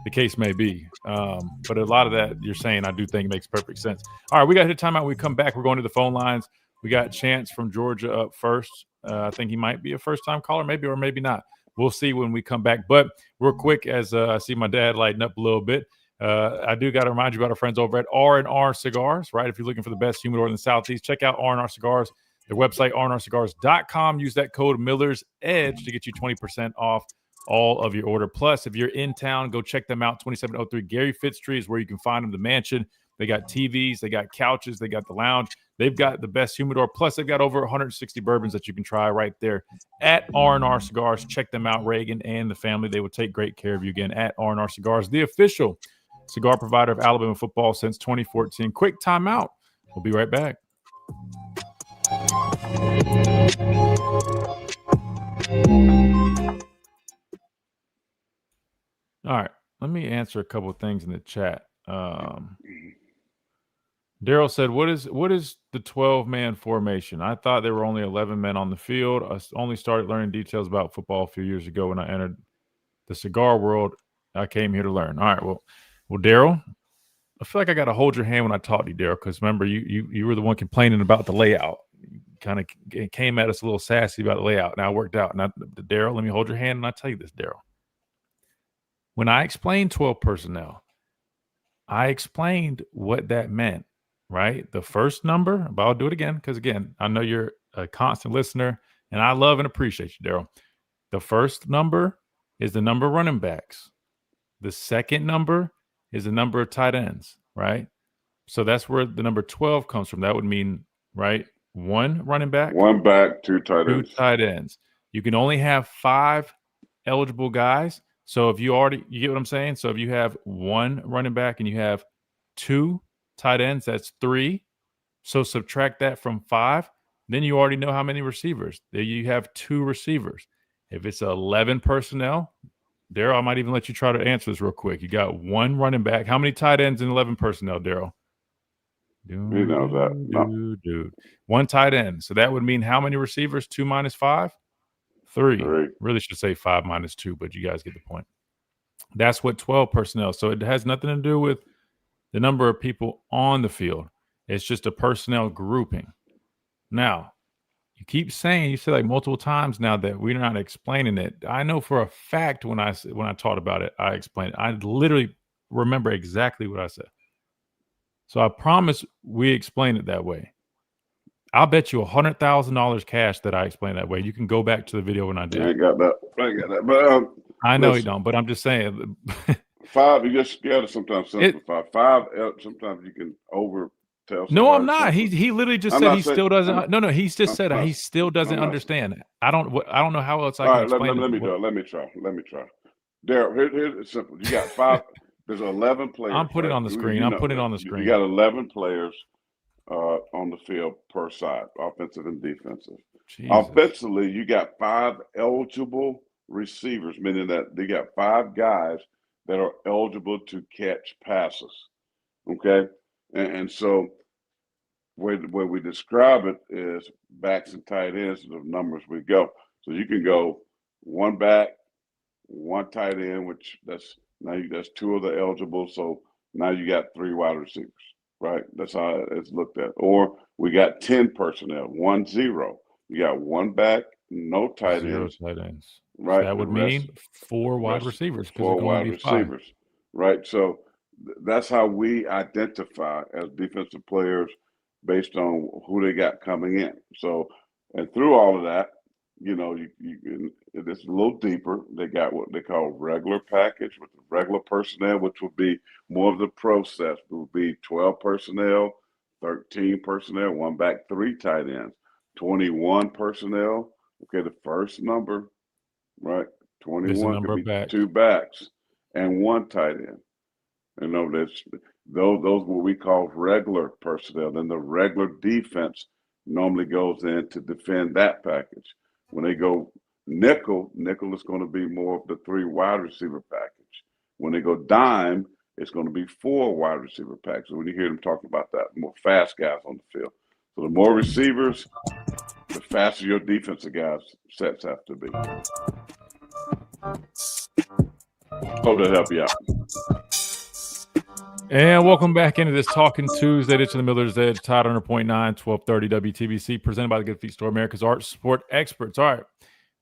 the case may be. But a lot of that you're saying, I do think makes perfect sense. All right, we got to hit timeout. When we come back, we're going to the phone lines. We got Chance from Georgia up first. I think he might be a first-time caller, maybe or maybe not. We'll see when we come back. But real quick, as I see my dad lighting up a little bit, I do got to remind you about our friends over at R&R Cigars, right? If you're looking for the best humidor in the Southeast, check out R&R Cigars. Their website, rnrcigars.com. Use that code Miller's Edge to get you 20% off all of your order. Plus, if you're in town, go check them out. 2703 Gary Fitz Street is where you can find them, the mansion. They got TVs, they got couches, they got the lounge. They've got the best humidor. Plus, they've got over 160 bourbons that you can try right there at R&R Cigars. Check them out, Reagan and the family. They will take great care of you again at R&R Cigars, the official cigar provider of Alabama football since 2014. Quick timeout. We'll be right back. All right. Let me answer a couple of things in the chat. Daryl said, what is the 12-man formation? I thought there were only 11 men on the field. I only started learning details about football a few years ago when I entered the cigar world. I came here to learn. All right, well, Daryl, I feel like I got to hold your hand when I talk to you, Daryl, because remember, you were the one complaining about the layout. You kind of came at us a little sassy about the layout. Now it worked out. Now, Daryl, let me hold your hand and I'll tell you this, Daryl. When I explained 12 personnel, I explained what that meant, right? The first number, but I'll do it again because, again, I know you're a constant listener, and I love and appreciate you, Daryl. The first number is the number of running backs. The second number is the number of tight ends, right? So that's where the number 12 comes from. That would mean, right, one running back, one back, two tight two ends. tight ends. You can only have 5 eligible guys. So if you get what I'm saying? So if you have one running back and you have 2 tight ends, that's 3. So subtract that from 5, then you already know how many receivers. There you have 2 receivers. If it's 11 personnel, Daryl, I might even let you try to answer this real quick. You got 1 running back. How many tight ends in 11 personnel, Daryl? You know that. No. 1 tight end. So that would mean how many receivers? 2 minus 5? 3. Really should say 5 minus 2, but you guys get the point. That's what 12 personnel. So it has nothing to do with the number of people on the field. It's just a personnel grouping. Now, you keep saying, you said like multiple times now that we're not explaining it. I know for a fact when I taught about it, I explained it. I literally remember exactly what I said. So I promise we explain it that way. I'll bet you $100,000 cash that I explained that way. You can go back to the video when I did. I ain't got that. But I know you don't, but I'm just saying. 5, you just got to sometimes simplify. 5, sometimes you can over tell. No, I'm not. He literally just said he still doesn't. No, he's just said he still doesn't understand it. I don't know how else I can explain it. Let me do it. Let me try. Daryl, here's simple. You got 5. There's 11 players. I'm putting it on the screen. I'm putting it on the screen. You got 11 players on the field per side, offensive and defensive. Jesus. Offensively, you got 5 eligible receivers, meaning that they got 5 guys that are eligible to catch passes. Okay, and so where we describe it is backs and tight ends, the numbers we go. So you can go 1 back, 1 tight end, which that's 2 of the eligible. So now you got 3 wide receivers. Right, that's how it's looked at. Or we got 10 personnel, 1-0. You got 1 back, no tight ends. 0 tight ends. Right, So that would mean 4 wide receivers. 4 wide receivers. 5. Right, so that's how we identify as defensive players based on who they got coming in. So, and through all of that, you know, it's a little deeper. They got what they call regular package with the regular personnel, which would be more of the process. It would be 12 personnel, 13 personnel, 1 back, 3 tight ends, 21 personnel. Okay, the first number, right? 21 could be 2 backs and 1 tight end. You know, those what we call regular personnel. Then the regular defense normally goes in to defend that package. When they go nickel is going to be more of the 3 wide receiver package. When they go dime, it's going to be 4 wide receiver package. So when you hear them talking about that, more fast guys on the field. So the more receivers, the faster your defensive guys sets have to be. Hope that help you out. And welcome back into this Talking Tuesday. It's the Miller's Edge, Tide 100.9, 1230 WTBC, presented by the Good Feet Store, America's Art Sport Experts. All right,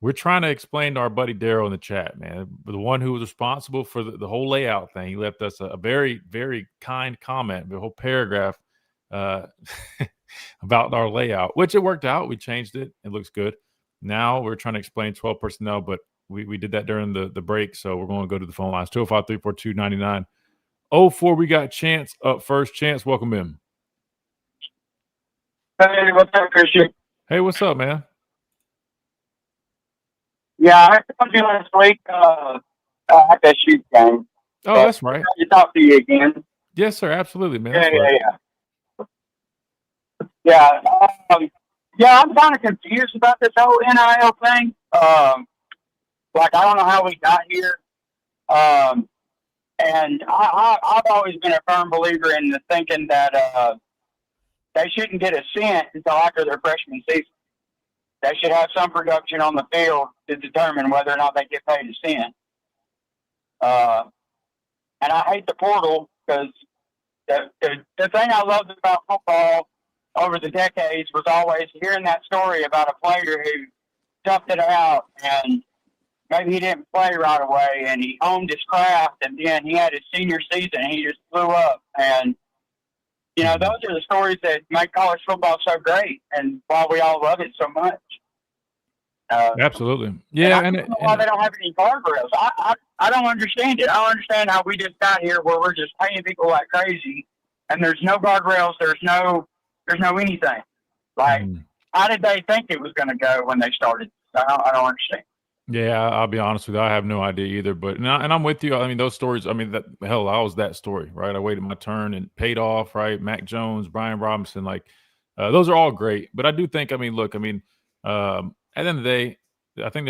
we're trying to explain to our buddy Daryl in the chat, man, the one who was responsible for the whole layout thing. He left us a very, very kind comment, the whole paragraph about our layout, which it worked out. We changed it. It looks good. Now we're trying to explain 12 personnel, but we did that during the break, so we're going to go to the phone lines, 205-342-99. 04, we got Chance up first. Chance, welcome in. Hey, what's up, Christian? Hey, what's up, man? Yeah, I told you last week at that shoot game. Oh, that's right. To talk to you again. Yes, sir. Absolutely, man. Yeah. I'm kind of confused about this whole NIL thing. Like, I don't know how we got here. And I've always been a firm believer in the thinking that they shouldn't get a cent until after their freshman season. They should have some production on the field to determine whether or not they get paid a cent. And I hate the portal because the thing I loved about football over the decades was always hearing that story about a player who toughed it out and maybe he didn't play right away and he honed his craft and then he had his senior season and he just blew up. And, you know, those are the stories that make college football so great and why we all love it so much. Absolutely. Yeah. And I don't know why they don't have any guardrails. I don't understand it. I don't understand how we just got here where we're just paying people like crazy and there's no guardrails. There's no anything. Like, how did they think it was going to go when they started? I don't understand. Yeah, I'll be honest with you. I have no idea either. But and I'm with you. I mean, those stories. I mean, I was that story, right? I waited my turn and paid off, right? Mac Jones, Brian Robinson, like those are all great. But I do think, I mean, look, I mean, at the end of the day, I think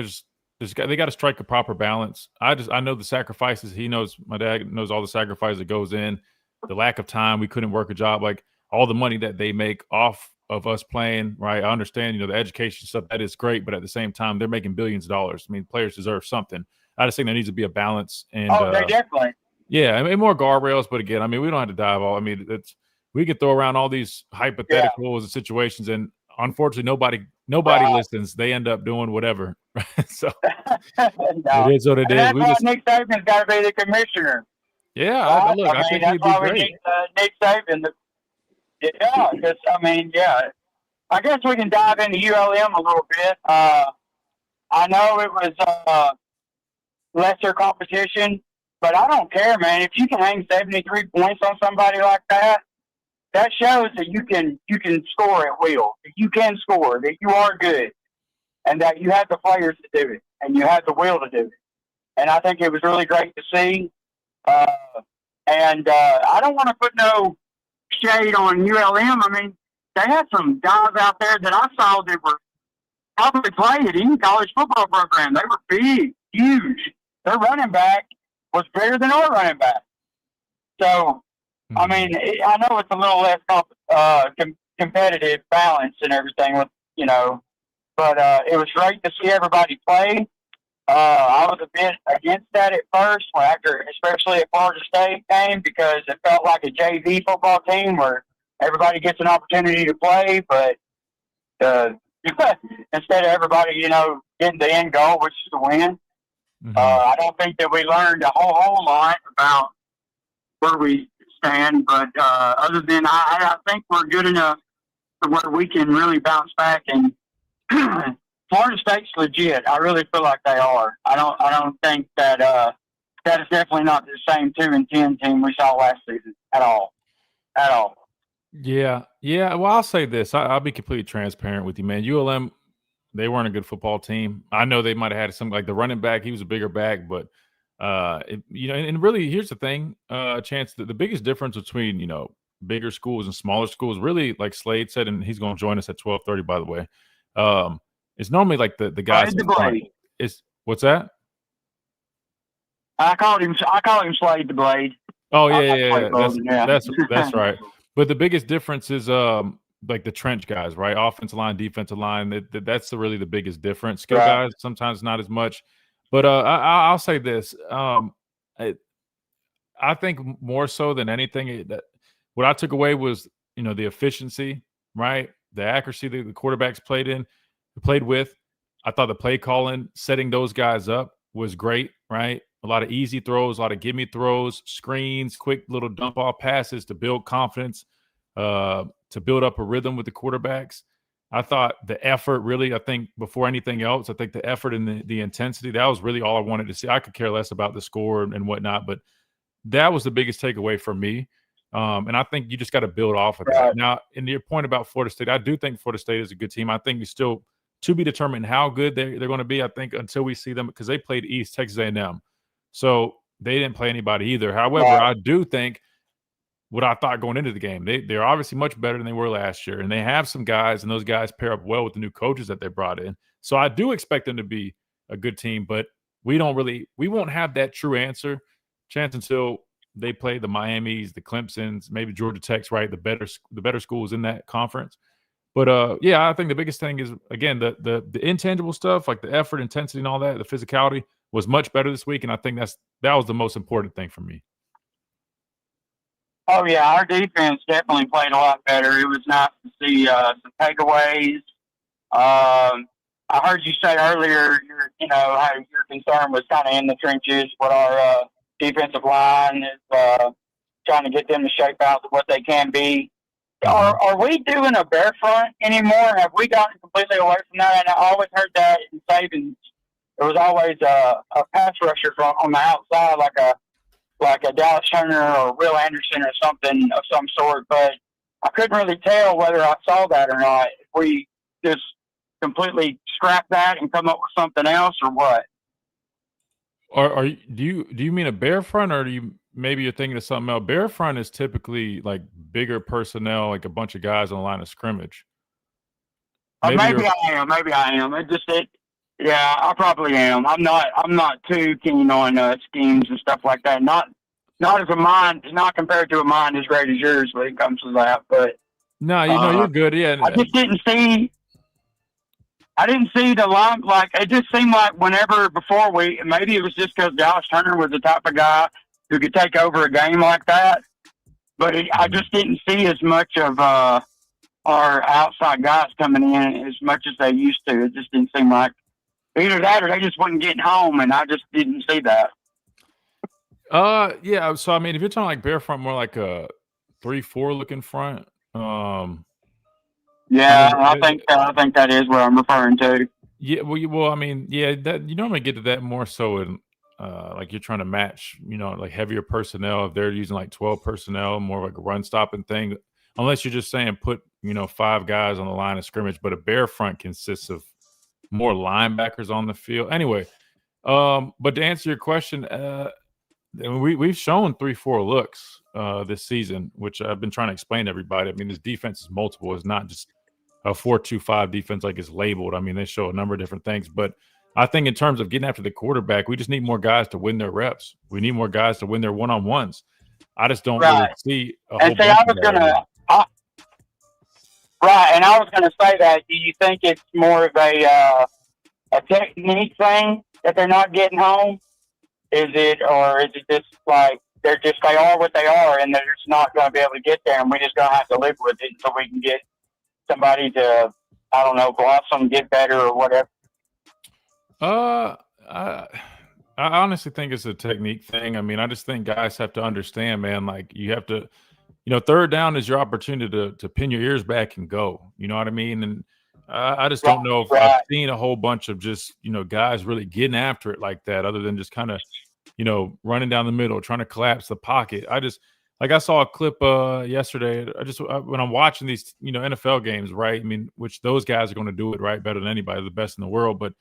they got to strike a proper balance. I know the sacrifices. He knows, my dad knows all the sacrifices that goes in. The lack of time, we couldn't work a job, like all the money that they make off of us playing, right? I understand, you know, the education stuff, that is great, but at the same time, they're making billions of dollars. I mean, players deserve something. I just think there needs to be a balance. And they definitely. Yeah, I mean, more guardrails, but again, I mean, we don't have to dive all. I mean, we could throw around all these hypotheticals and situations, and unfortunately, nobody listens. They end up doing whatever. So it is what it is. That's why Nick Saban's got to be the commissioner. Yeah, right? look, I think he'd be why great. We need, Nick Saban. Yeah, because I guess we can dive into ULM a little bit. I know it was lesser competition, but I don't care, man. If you can hang 73 points on somebody like that, that shows that you can score at will. That you can score. That you are good, and that you have the players to do it, and you have the will to do it. And I think it was really great to see. I don't want to put no shade on ULM. I mean, they had some guys out there that I saw that were probably played at any college football program. They were big, huge. Their running back was bigger than our running back. So, I mean, I know it's a little less competitive balance and everything with, you know, but it was great to see everybody play. I was a bit against that at first, especially at Florida State game, because it felt like a JV football team where everybody gets an opportunity to play, but instead of everybody, you know, getting the end goal, which is to win. I don't think that we learned a whole lot about where we stand, but other than I think we're good enough to where we can really bounce back. And Florida State's legit. I really feel like they are. I don't think that that is definitely not the same 2-10 team we saw last season at all. Yeah. Well, I'll say this. I'll be completely transparent with you, man. ULM, they weren't a good football team. I know they might have had something like the running back. He was a bigger back, but you know, and really, here's the thing, Chance. The biggest difference between, you know, bigger schools and smaller schools, really, like Slade said, and he's going to join us at 12:30, by the way. It's normally like the guys. It's what's that? I called him Slade the Blade. Oh yeah. That's right. But the biggest difference is like the trench guys, right? Offensive line, defensive line. That's really the biggest difference. Skill guys sometimes not as much. But I'll say this. I think more so than anything, what I took away was, you know, the efficiency, right? The accuracy that the quarterbacks played with. I thought the play calling, setting those guys up was great, right? A lot of easy throws, a lot of gimme throws, screens, quick little dump off passes to build confidence, to build up a rhythm with the quarterbacks. I thought the effort really, I think before anything else, I think the effort and the intensity, that was really all I wanted to see. I could care less about the score and whatnot, but that was the biggest takeaway for me. And I think you just got to build off of that. Now, in your point about Florida State, I do think Florida State is a good team. I think it's still to be determined how good they're going to be, I think, until we see them, because they played East Texas A&M. So they didn't play anybody either. However, I do think what I thought going into the game, they're obviously much better than they were last year. And they have some guys, and those guys pair up well with the new coaches that they brought in. So I do expect them to be a good team, but we won't have that true answer, Chance, until they play the Miamis, the Clemsons, maybe Georgia Tech's right, the better schools in that conference. But yeah, I think the biggest thing is, again, the intangible stuff, like the effort, intensity, and all that, the physicality was much better this week, and I think that was the most important thing for me. Oh yeah, our defense definitely played a lot better. It was nice to see some takeaways. I heard you say earlier, how your concern was kind of in the trenches. What our defensive line is trying to get them to shape out what they can be. Are we doing a bear front anymore? Have we gotten completely away from that? And I always heard that in Saban's. There was always a pass rusher on the outside, like a Dallas Turner or Will Anderson or something of some sort. But I couldn't really tell whether I saw that or not. If we just completely scrap that and come up with something else, or what? Do you mean a bear front, or maybe you're thinking of something else? Bear front is typically like bigger personnel, like a bunch of guys on the line of scrimmage. Maybe I am. Yeah, I probably am. I'm not too keen on schemes and stuff like that. Not as a mind, not compared to a mind as great as yours when it comes to that. But no, you're good. Yeah, I just didn't see. I didn't see the line. Like, it just seemed like whenever before maybe it was just because Dallas Turner was the type of guy who could take over a game like that. But I just didn't see as much of our outside guys coming in as much as they used to. It just didn't seem like either that or they just wasn't getting home, and I just didn't see that. Yeah. So I mean, if you're talking like bear front, more like a 3-4 looking front. Yeah, I think that is what I'm referring to. Yeah, well, I mean, yeah, that you normally get to that more so in like you're trying to match, like heavier personnel. If they're using like 12 personnel, more like a run stopping thing. Unless you're just saying put 5 guys on the line of scrimmage, but a bear front consists of more linebackers on the field. Anyway, but to answer your question, we've shown 3-4 looks this season, which I've been trying to explain to everybody. I mean, this defense is multiple. It's not just a 4-2-5 defense like it's labeled. I mean, they show a number of different things. But I think in terms of getting after the quarterback, we just need more guys to win their reps. We need more guys to win their one-on-ones. I just don't really see a whole bunch of that. Right, and I was going to say that. Do you think it's more of a technique thing that they're not getting home? Is it just like they are what they are, and they're just not going to be able to get there, and we're just going to have to live with it until we can get somebody to, I don't know, blossom, get better, or whatever? I honestly think it's a technique thing. I mean, I just think guys have to understand, man. Like you have to. Third down is your opportunity to pin your ears back and go. You know what I mean? And I just don't know if I've seen a whole bunch of just, guys really getting after it like that, other than just kind of, running down the middle, trying to collapse the pocket. I saw a clip yesterday. When I'm watching these, NFL games, right? I mean, which those guys are going to do it right better than anybody, the best in the world. But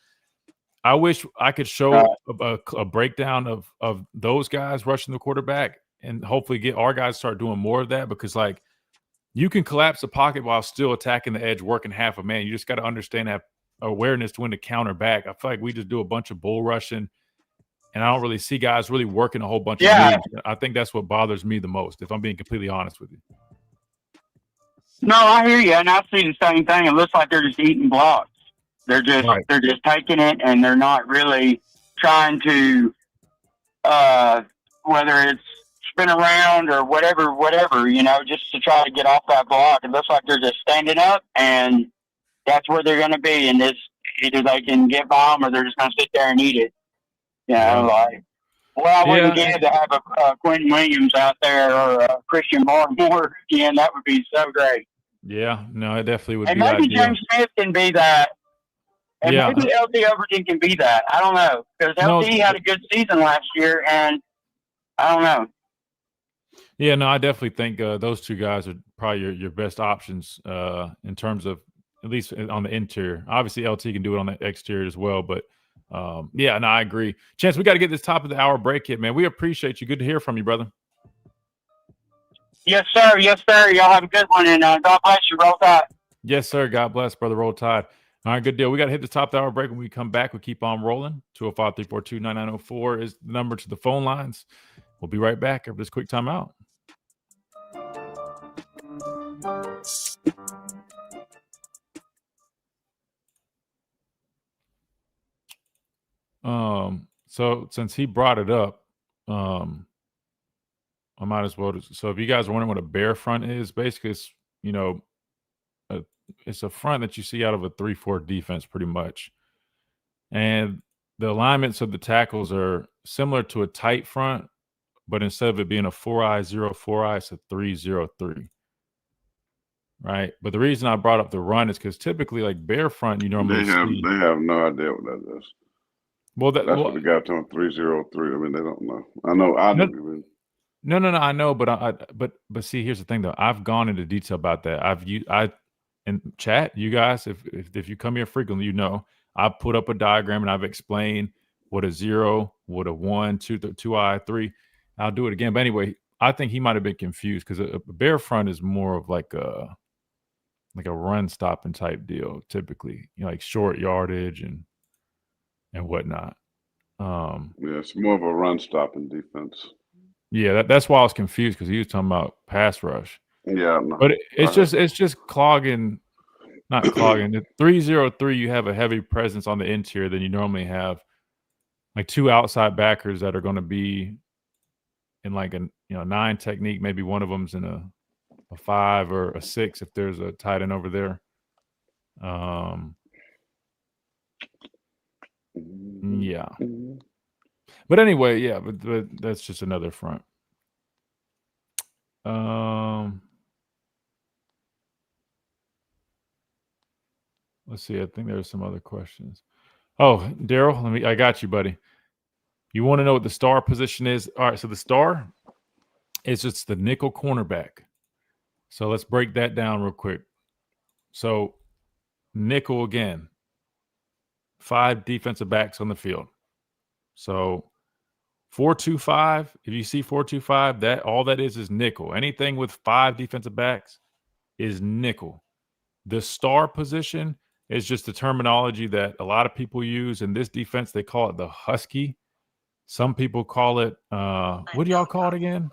I wish I could show a breakdown of those guys rushing the quarterback. And hopefully get our guys to start doing more of that, because like you can collapse the pocket while still attacking the edge, working half a man. You just got to understand, have awareness to when to counter back. I feel like we just do a bunch of bull rushing, and I don't really see guys really working a whole bunch of moves. I think that's what bothers me the most, if I'm being completely honest with you. No, I hear you, and I see the same thing. It looks like they're just eating blocks. They're just taking it, and they're not really trying to, whether it's spin around or whatever, just to try to get off that block. It looks like they're just standing up, and that's where they're going to be. And either they can get by them, or they're just going to sit there and eat it. I wouldn't give to have a Quentin Williams out there or a Christian Barmore again. That would be so great. Yeah, no, it definitely would and be. And maybe ideal. James Smith can be that. And maybe LT Overton can be that. I don't know. Because LT had a good season last year, and I don't know. Yeah, no, I definitely think those two guys are probably your best options in terms of, at least on the interior. Obviously, LT can do it on the exterior as well. But, I agree. Chance, we got to get this top of the hour break hit, man. We appreciate you. Good to hear from you, brother. Yes, sir. Yes, sir. Y'all have a good one, and God bless you. Roll Tide. Yes, sir. God bless, brother. Roll Tide. All right, good deal. We got to hit the top of the hour break. When we come back, we keep on rolling. 205-342-9904 is the number to the phone lines. We'll be right back after this quick timeout. So since he brought it up, I might as well. So if you guys are wondering what a bear front is, basically it's, it's a front that you see out of a 3-4 defense pretty much. And the alignments of the tackles are similar to a tight front, but instead of it being a 4-eye, 0-4-eye, it's a 3-0-3. Right. But the reason I brought up the run is because typically, like bear front, you normally they have no idea what that is. Well, that's what the guy told 3-0-3. I mean, they don't know. I know. I don't even. No. I know, but see, here's the thing though. I've gone into detail about that. In chat, you guys, if you come here frequently, I've put up a diagram and I've explained what a 0, what a 1, 2-eye, 3. I'll do it again. But anyway, I think he might have been confused because a bear front is more of like a run stopping type deal, typically, like short yardage and whatnot. Yeah, it's more of a run stopping defense. Yeah, that's why I was confused because he was talking about pass rush. Yeah, no. But it's just clogging, not clogging. The 3-0-3, you have a heavy presence on the interior than you normally have, like 2 outside backers that are going to be in like a 9 technique. Maybe one of them's in a 5 or a 6 if there's a tight end over there. Yeah. But anyway, yeah, but that's just another front. Let's see. I think there's some other questions. Oh, Daryl, I got you, buddy. You want to know what the star position is? All right, so the star is just the nickel cornerback. So let's break that down real quick. So nickel again, 5 defensive backs on the field. So 4-2-5, if you see 4-2-5, that all that is nickel. Anything with 5 defensive backs is nickel. The star position is just the terminology that a lot of people use in this defense. They call it the husky. Some people call it what do y'all call it again?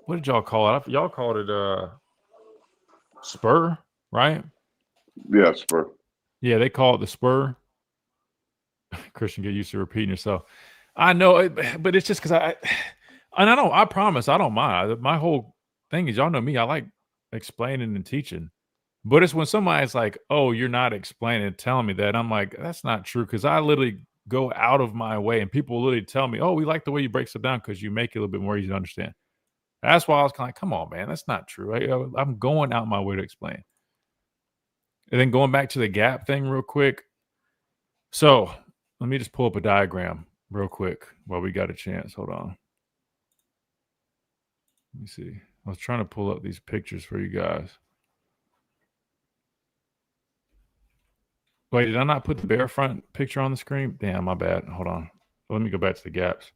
What did y'all call it? Y'all called it spur, right? Yeah, spur. Yeah, they call it the spur. Christian, get used to repeating yourself. I know, but it's just because I promise I don't mind. My whole thing is, y'all know me, I like explaining and teaching. But it's when somebody's like, oh, you're not explaining, telling me that. I'm like, that's not true, because I literally go out of my way and people literally tell me, oh, we like the way you break stuff down because you make it a little bit more easy to understand. That's why I was kind of like, come on, man, that's not true. I'm going out my way to explain. And then going back to the gap thing real quick. So let me just pull up a diagram real quick while we got a chance. Hold on. Let me see. I was trying to pull up these pictures for you guys. Wait, did I not put the bear front picture on the screen? Damn, my bad. Hold on. Let me go back to the gaps.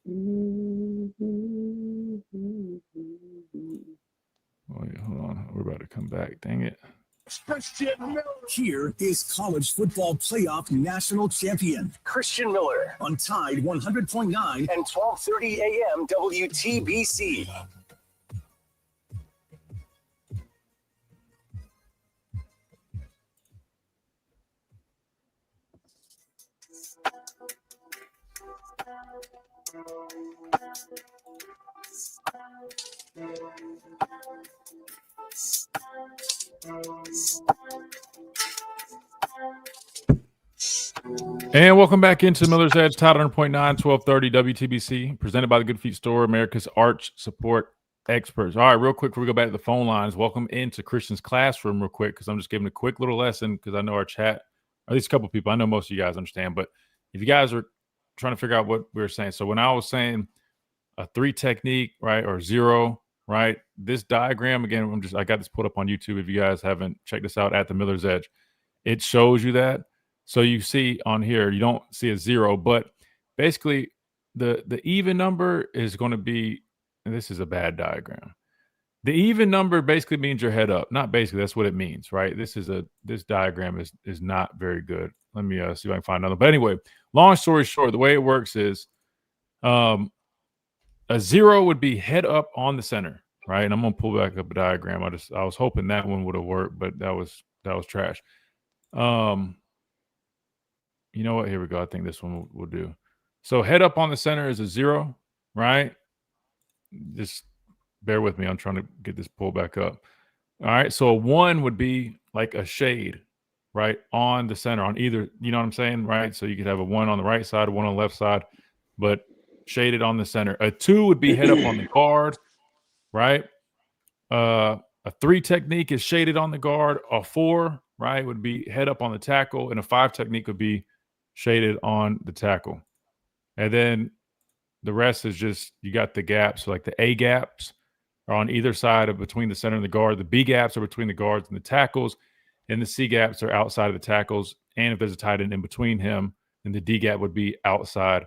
Wait, hold on. We're about to come back. Dang it. Christian Miller. Here is college football playoff national champion Christian Miller on Tide 100.9 and 12:30 a.m. WTBC. And welcome back into Miller's Edge, Tide 100.9, 1230 WTBC, presented by the Good Feet Store, America's arch support experts. All right, real quick before we go back to the phone lines, welcome into Christian's classroom real quick, because I'm just giving a quick little lesson, because I know our chat, or at least a couple people, I know most of you guys understand, but if you guys are trying to figure out what we were saying, so when I was saying a 3 technique, right, or 0, right, this diagram, again, I got this put up on YouTube if you guys haven't checked this out at the Miller's Edge. It shows you that. So you see on here, you don't see a 0, but basically the even number is going to be, and this is a bad diagram. The even number basically means you're head up. Not basically, that's what it means, right? This diagram is not very good. Let me see if I can find another. But anyway, long story short, the way it works is a 0 would be head up on the center, right? And I'm gonna pull back up a diagram. I was hoping that one would have worked, but that was trash. You know what? Here we go. I think this one will do. So head up on the center is a 0, right? Just bear with me. I'm trying to get this pulled back up. All right. So a 1 would be like a shade, right? On the center, on either, you know what I'm saying? Right. So you could have a 1 on the right side, 1 on the left side, but shaded on the center. A 2 would be head up on the guard, right? A 3 technique is shaded on the guard. A 4, right, would be head up on the tackle. And a 5 technique would be shaded on the tackle. And then the rest is just, you got the gaps. So like the A gaps are on either side of between the center and the guard. The B gaps are between the guards and the tackles. And the C gaps are outside of the tackles. And if there's a tight end in between him, then the D gap would be outside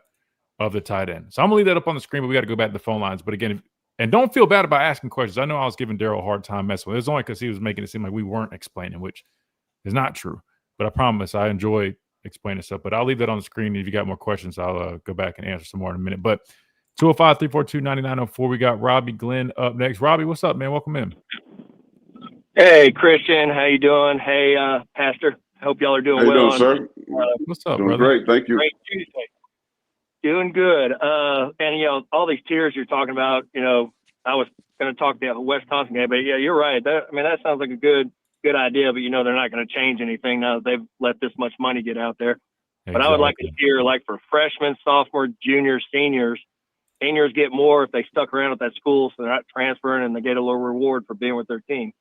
of the tight end. So I'm going to leave that up on the screen, but we got to go back to the phone lines. But again, and don't feel bad about asking questions. I know I was giving Daryl a hard time messing with it. It's only because he was making it seem like we weren't explaining, which is not true. But I promise I enjoy explaining stuff. But I'll leave that on the screen. If you got more questions, I'll go back and answer some more in a minute. But 205-342-9904. We got Robbie Glenn up next. Robbie, what's up, man? Welcome in. Hey, Christian. How you doing? Hey, Pastor. Hope y'all are doing well. How you doing, sir? What's up, doing brother? Great. Thank you. Great Tuesday. Doing good. And, you know, all these tiers you're talking about, you know, I was going to talk the Wisconsin game, but yeah, you're right. That sounds like a good idea, but you know, they're not going to change anything now that they've let this much money get out there. Exactly. But I would like to hear, like, for freshmen, sophomore, juniors, seniors get more if they stuck around at that school, so they're not transferring and they get a little reward for being with their team.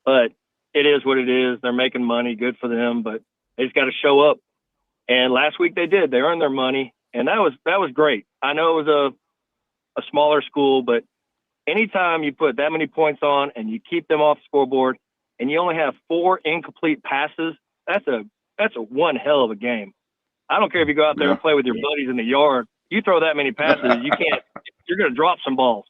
But it is what it is. They're making money. Good for them, but they just got to show up. And last week they did. They earned their money, and that was great. I know it was a smaller school, but anytime you put that many points on and you keep them off the scoreboard and you only have 4 incomplete passes, that's a one hell of a game. I don't care if you go out there and play with your buddies in the yard. You throw that many passes, you're going to drop some balls.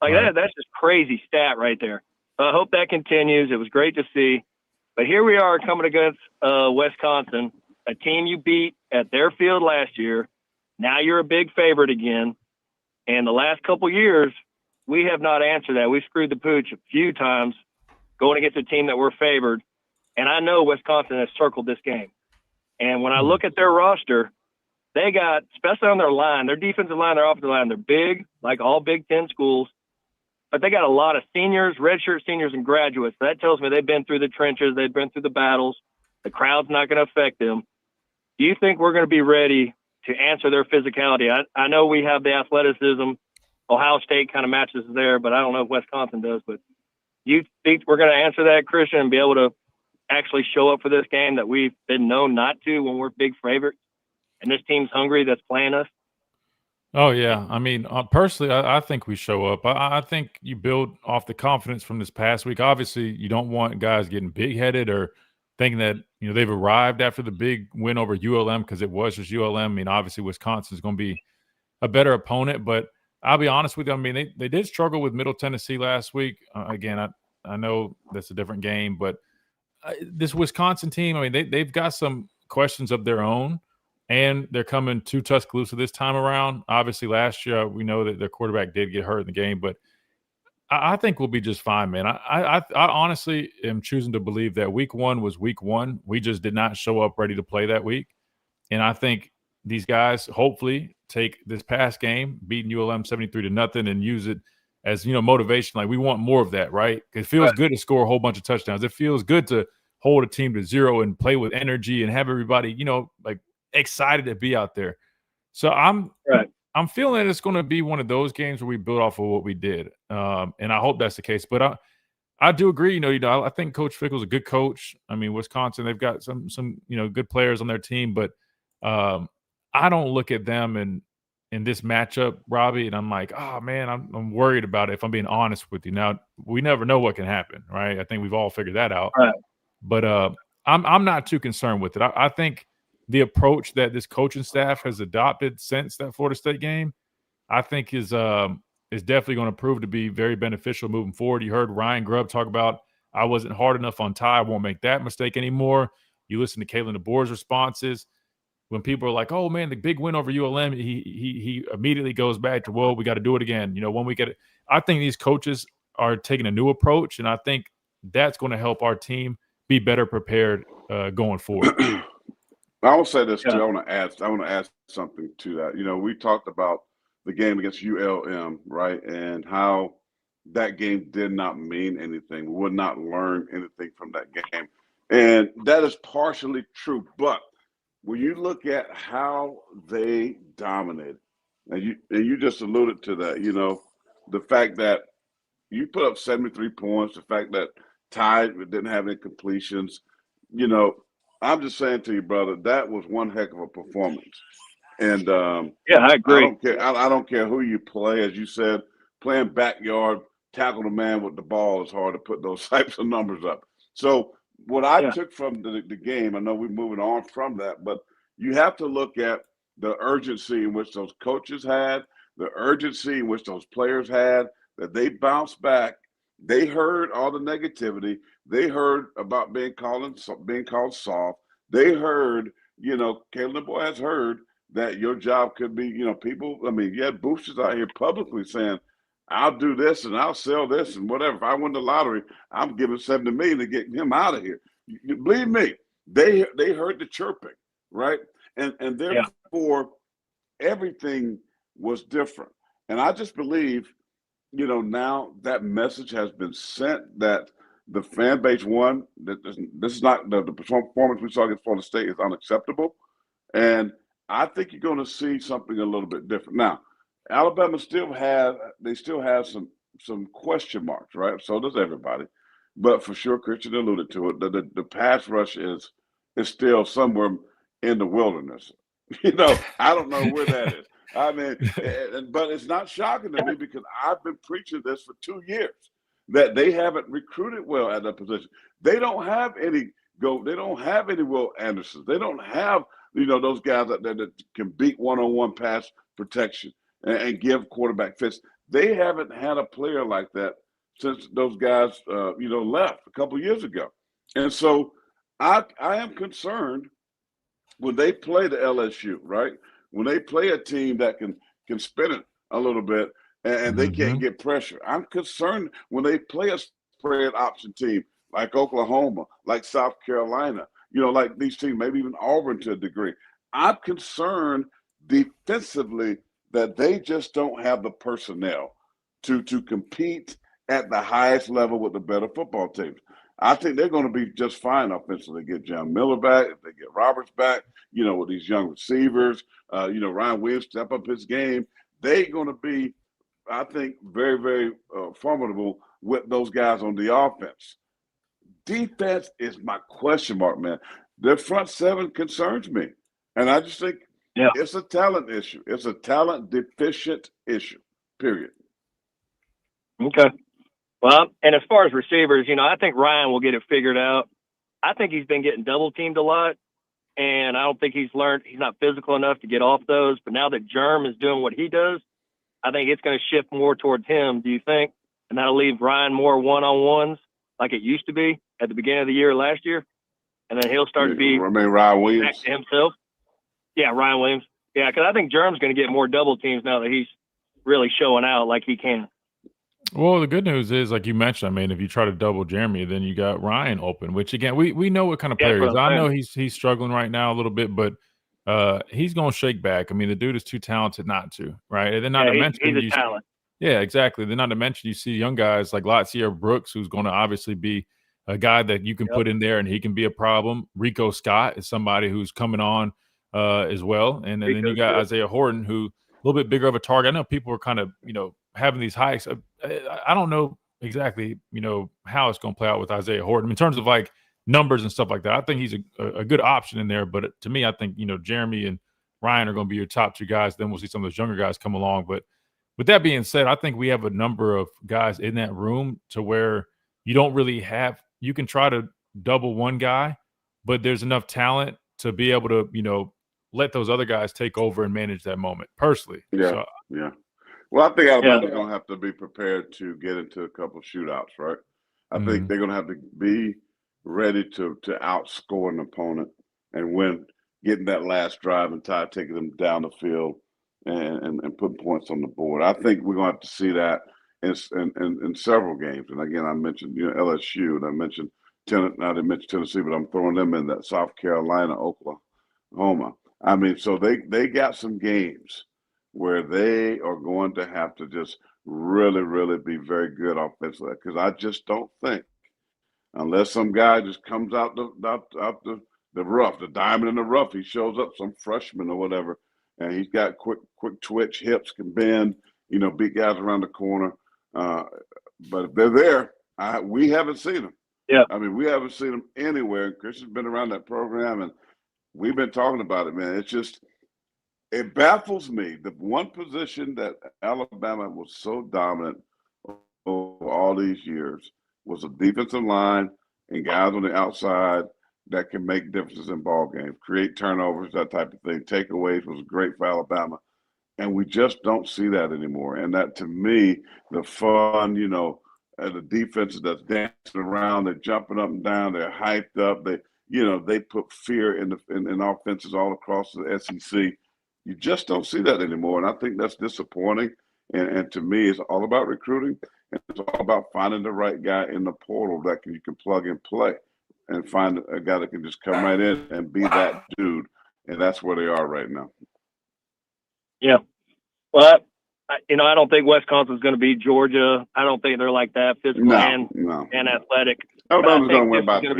Like right. That's just crazy stat right there. So I hope that continues. It was great to see. But here we are coming against Wisconsin, a team you beat at their field last year. Now you're a big favorite again. And the last couple years, we have not answered that. We screwed the pooch a few times going against a team that we're favored. And I know Wisconsin has circled this game. And when I look at their roster, they got, especially on their line, their defensive line, their offensive line, they're big, like all Big Ten schools. But they got a lot of seniors, redshirt seniors, and graduates. So that tells me they've been through the trenches. They've been through the battles. The crowd's not going to affect them. Do you think we're going to be ready to answer their physicality? I know we have the athleticism. Ohio State kind of matches there, but I don't know if Wisconsin does. But you think we're going to answer that, Christian, and be able to actually show up for this game that we've been known not to when we're big favorites? And this team's hungry that's playing us? Oh, yeah. I mean, personally, I think we show up. I think you build off the confidence from this past week. Obviously, you don't want guys getting big-headed or thinking that, you know, they've arrived after the big win over ULM because it was just ULM. I mean, obviously, Wisconsin is going to be a better opponent. But I'll be honest with you. I mean, they did struggle with Middle Tennessee last week. Again, I know that's a different game. But this Wisconsin team, I mean, they've got some questions of their own. And they're coming to Tuscaloosa this time around. Obviously, last year, we know that their quarterback did get hurt in the game, but I think we'll be just fine, man. I honestly am choosing to believe that week 1 was week 1. We just did not show up ready to play that week. And I think these guys hopefully take this past game, beating ULM 73-0, and use it as, you know, motivation. Like, we want more of that, right? It feels good to score a whole bunch of touchdowns. It feels good to hold a team to 0 and play with energy and have everybody, you know, like, excited to be out there. So I'm feeling it's going to be one of those games where we build off of what we did. And I hope that's the case. But I do agree, you know, I think Coach Fickle's a good coach. I mean, Wisconsin, they've got some you know, good players on their team, but I don't look at them in this matchup, Robbie, and I'm like, oh man, I'm worried about it, if I'm being honest with you. Now, we never know what can happen, right? I think we've all figured that out. Right. But I'm not too concerned with it. I think the approach that this coaching staff has adopted since that Florida State game, I think is is definitely going to prove to be very beneficial moving forward. You heard Ryan Grubb talk about, I wasn't hard enough on Ty. I won't make that mistake anymore. You listen to Kalen DeBoer's responses. When people are like, oh, man, the big win over ULM, he immediately goes back to, well, we got to do it again. When we get it. I think these coaches are taking a new approach, and I think that's going to help our team be better prepared going forward. I will say this, too. I want to add something to that. We talked about the game against ULM, right, and how that game did not mean anything. We would not learn anything from that game. And that is partially true, but when you look at how they dominated, and you just alluded to that, the fact that you put up 73 points, the fact that Ty didn't have any completions, I'm just saying to you, brother, that was one heck of a performance. And I agree. I don't care who you play, as you said, playing backyard, tackle the man with the ball is hard to put those types of numbers up. So what I took from the game, I know we're moving on from that, but you have to look at the urgency in which those coaches had, the urgency in which those players had, that they bounced back. They heard all the negativity. They heard about being called soft. They heard, Caleb DeBoer has heard that your job could be, people. I mean, you had boosters out here publicly saying, I'll do this and I'll sell this and whatever. If I win the lottery, I'm giving $70 million to get him out of here. Believe me, they heard the chirping, right? And therefore, everything was different. And I just believe, now that message has been sent that the fan base won. That this is not the performance we saw against Florida State is unacceptable, and I think you're going to see something a little bit different now. Alabama still have some question marks, right? So does everybody. But for sure, Christian alluded to it, the pass rush is still somewhere in the wilderness. I don't know where that is. I mean, but it's not shocking to me because I've been preaching this for 2 years, that they haven't recruited well at that position. They don't have any Will Andersons. They don't have, those guys out there that can beat one-on-one pass protection and give quarterback fits. They haven't had a player like that since those guys, left a couple of years ago. And so I am concerned when they play the LSU, right? When they play a team that can spin it a little bit and they can't get pressure. I'm concerned when they play a spread option team like Oklahoma, like South Carolina, like these teams, maybe even Auburn to a degree. I'm concerned defensively that they just don't have the personnel to compete at the highest level with the better football teams. I think they're going to be just fine offensively. Get John Miller back, if they get Roberts back, with these young receivers, Ryan Williams step up his game. They're going to be, I think, very, very formidable with those guys on the offense. Defense is my question mark, man. Their front seven concerns me. And I just think it's a talent issue. It's a talent deficient issue, period. Okay. Well, and as far as receivers, I think Ryan will get it figured out. I think he's been getting double teamed a lot, and I don't think he's not physical enough to get off those. But now that Germ is doing what he does, I think it's going to shift more towards him, do you think? And that'll leave Ryan more one-on-ones like it used to be at the beginning of the year last year. And then he'll start to be Ryan Williams back to himself. Yeah, Ryan Williams. Yeah, because I think Germ's going to get more double teams now that he's really showing out like he can. Well, the good news is, like you mentioned, I mean, if you try to double Jeremy, then you got Ryan open, which, again, we know what kind of player he is. I know he's struggling right now a little bit, but he's going to shake back. I mean, the dude is too talented not to, right? And then not to mention he's a talent. Yeah, exactly. Then not to mention you see young guys like Latsier Brooks, who's going to obviously be a guy that you can put in there and he can be a problem. Rico Scott is somebody who's coming on as well. And then you got Isaiah Horton, who a little bit bigger of a target. I know people are kind of, having these hikes. I don't know exactly, how it's going to play out with Isaiah Horton in terms of like numbers and stuff like that. I think he's a good option in there. But to me, I think, Jeremy and Ryan are going to be your top two guys. Then we'll see some of those younger guys come along. But with that being said, I think we have a number of guys in that room to where you don't really have – you can try to double one guy, but there's enough talent to be able to, let those other guys take over and manage that moment personally. Yeah, yeah. Well, I think Alabama's going to have to be prepared to get into a couple of shootouts, right? I think they're going to have to be ready to outscore an opponent and win, getting that last drive and taking them down the field and putting points on the board. I think we're going to have to see that in several games. And again, I mentioned LSU, and I mentioned I didn't mention Tennessee, but I'm throwing them in that South Carolina, Oklahoma. I mean, so they got some games where they are going to have to just really, really be very good offensively. Because I just don't think, unless some guy just comes out the rough, the diamond in the rough, he shows up, some freshman or whatever, and he's got quick twitch, hips can bend, beat guys around the corner. But if they're there, we haven't seen them. Yeah. I mean, we haven't seen them anywhere. Chris has been around that program, and we've been talking about it, man. It baffles me. The one position that Alabama was so dominant over all these years was a defensive line and guys on the outside that can make differences in ball games, create turnovers, that type of thing. Takeaways was great for Alabama. And we just don't see that anymore. And that, to me, the fun, the defenses that's dancing around, they're jumping up and down, they're hyped up, they put fear in offenses all across the SEC. You just don't see that anymore, and I think that's disappointing. And to me, it's all about recruiting, and it's all about finding the right guy in the portal that you can plug and play, and find a guy that can just come right in and be that dude. And that's where they are right now. Yeah. Well, I don't think Wisconsin's going to beat Georgia. I don't think they're like that physical and athletic. Alabama's going to win by This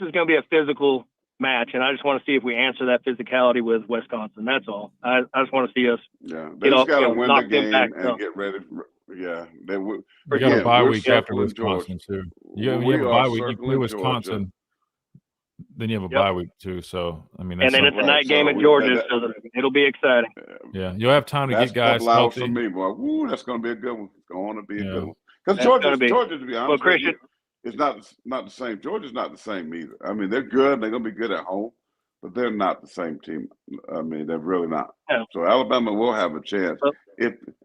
is going to be a physical match, and I just want to see if we answer that physicality with Wisconsin. That's all. I just want to see us. Yeah, they just got to win the game and get ready. They would. We got a bye week after Wisconsin too. You have a bye week. You play Wisconsin, then you have a bye week too. So I mean, and then it's a night game in Georgia, so it'll be exciting. Yeah, you'll have time to get guys healthy. For me, boy. Woo, that's going to be a good one. It's going to be a good one. Because Georgia, to be honest, Christian, it's not the same. Georgia's not the same either. I mean, they're good. They're going to be good at home, but they're not the same team. I mean, they're really not. Yeah. So Alabama will have a chance.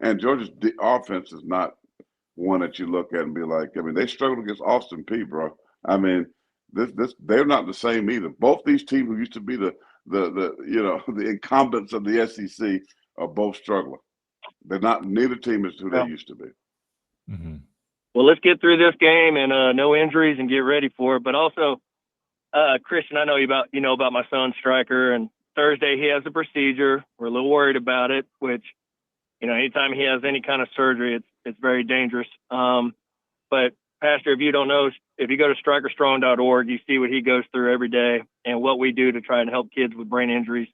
And Georgia's offense is not one that you look at and be like, I mean, they struggled against Austin Peay, bro. I mean, they're not the same either. Both these teams who used to be the incumbents of the SEC are both struggling. They're not. Neither team is who they used to be. Mm-hmm. Well, let's get through this game and no injuries and get ready for it. But also, Christian, I know about my son Stryker, and Thursday he has a procedure. We're a little worried about it, which, anytime he has any kind of surgery, it's very dangerous. But Pastor, if you don't know, if you go to strikerstrong.org, you see what he goes through every day and what we do to try and help kids with brain injuries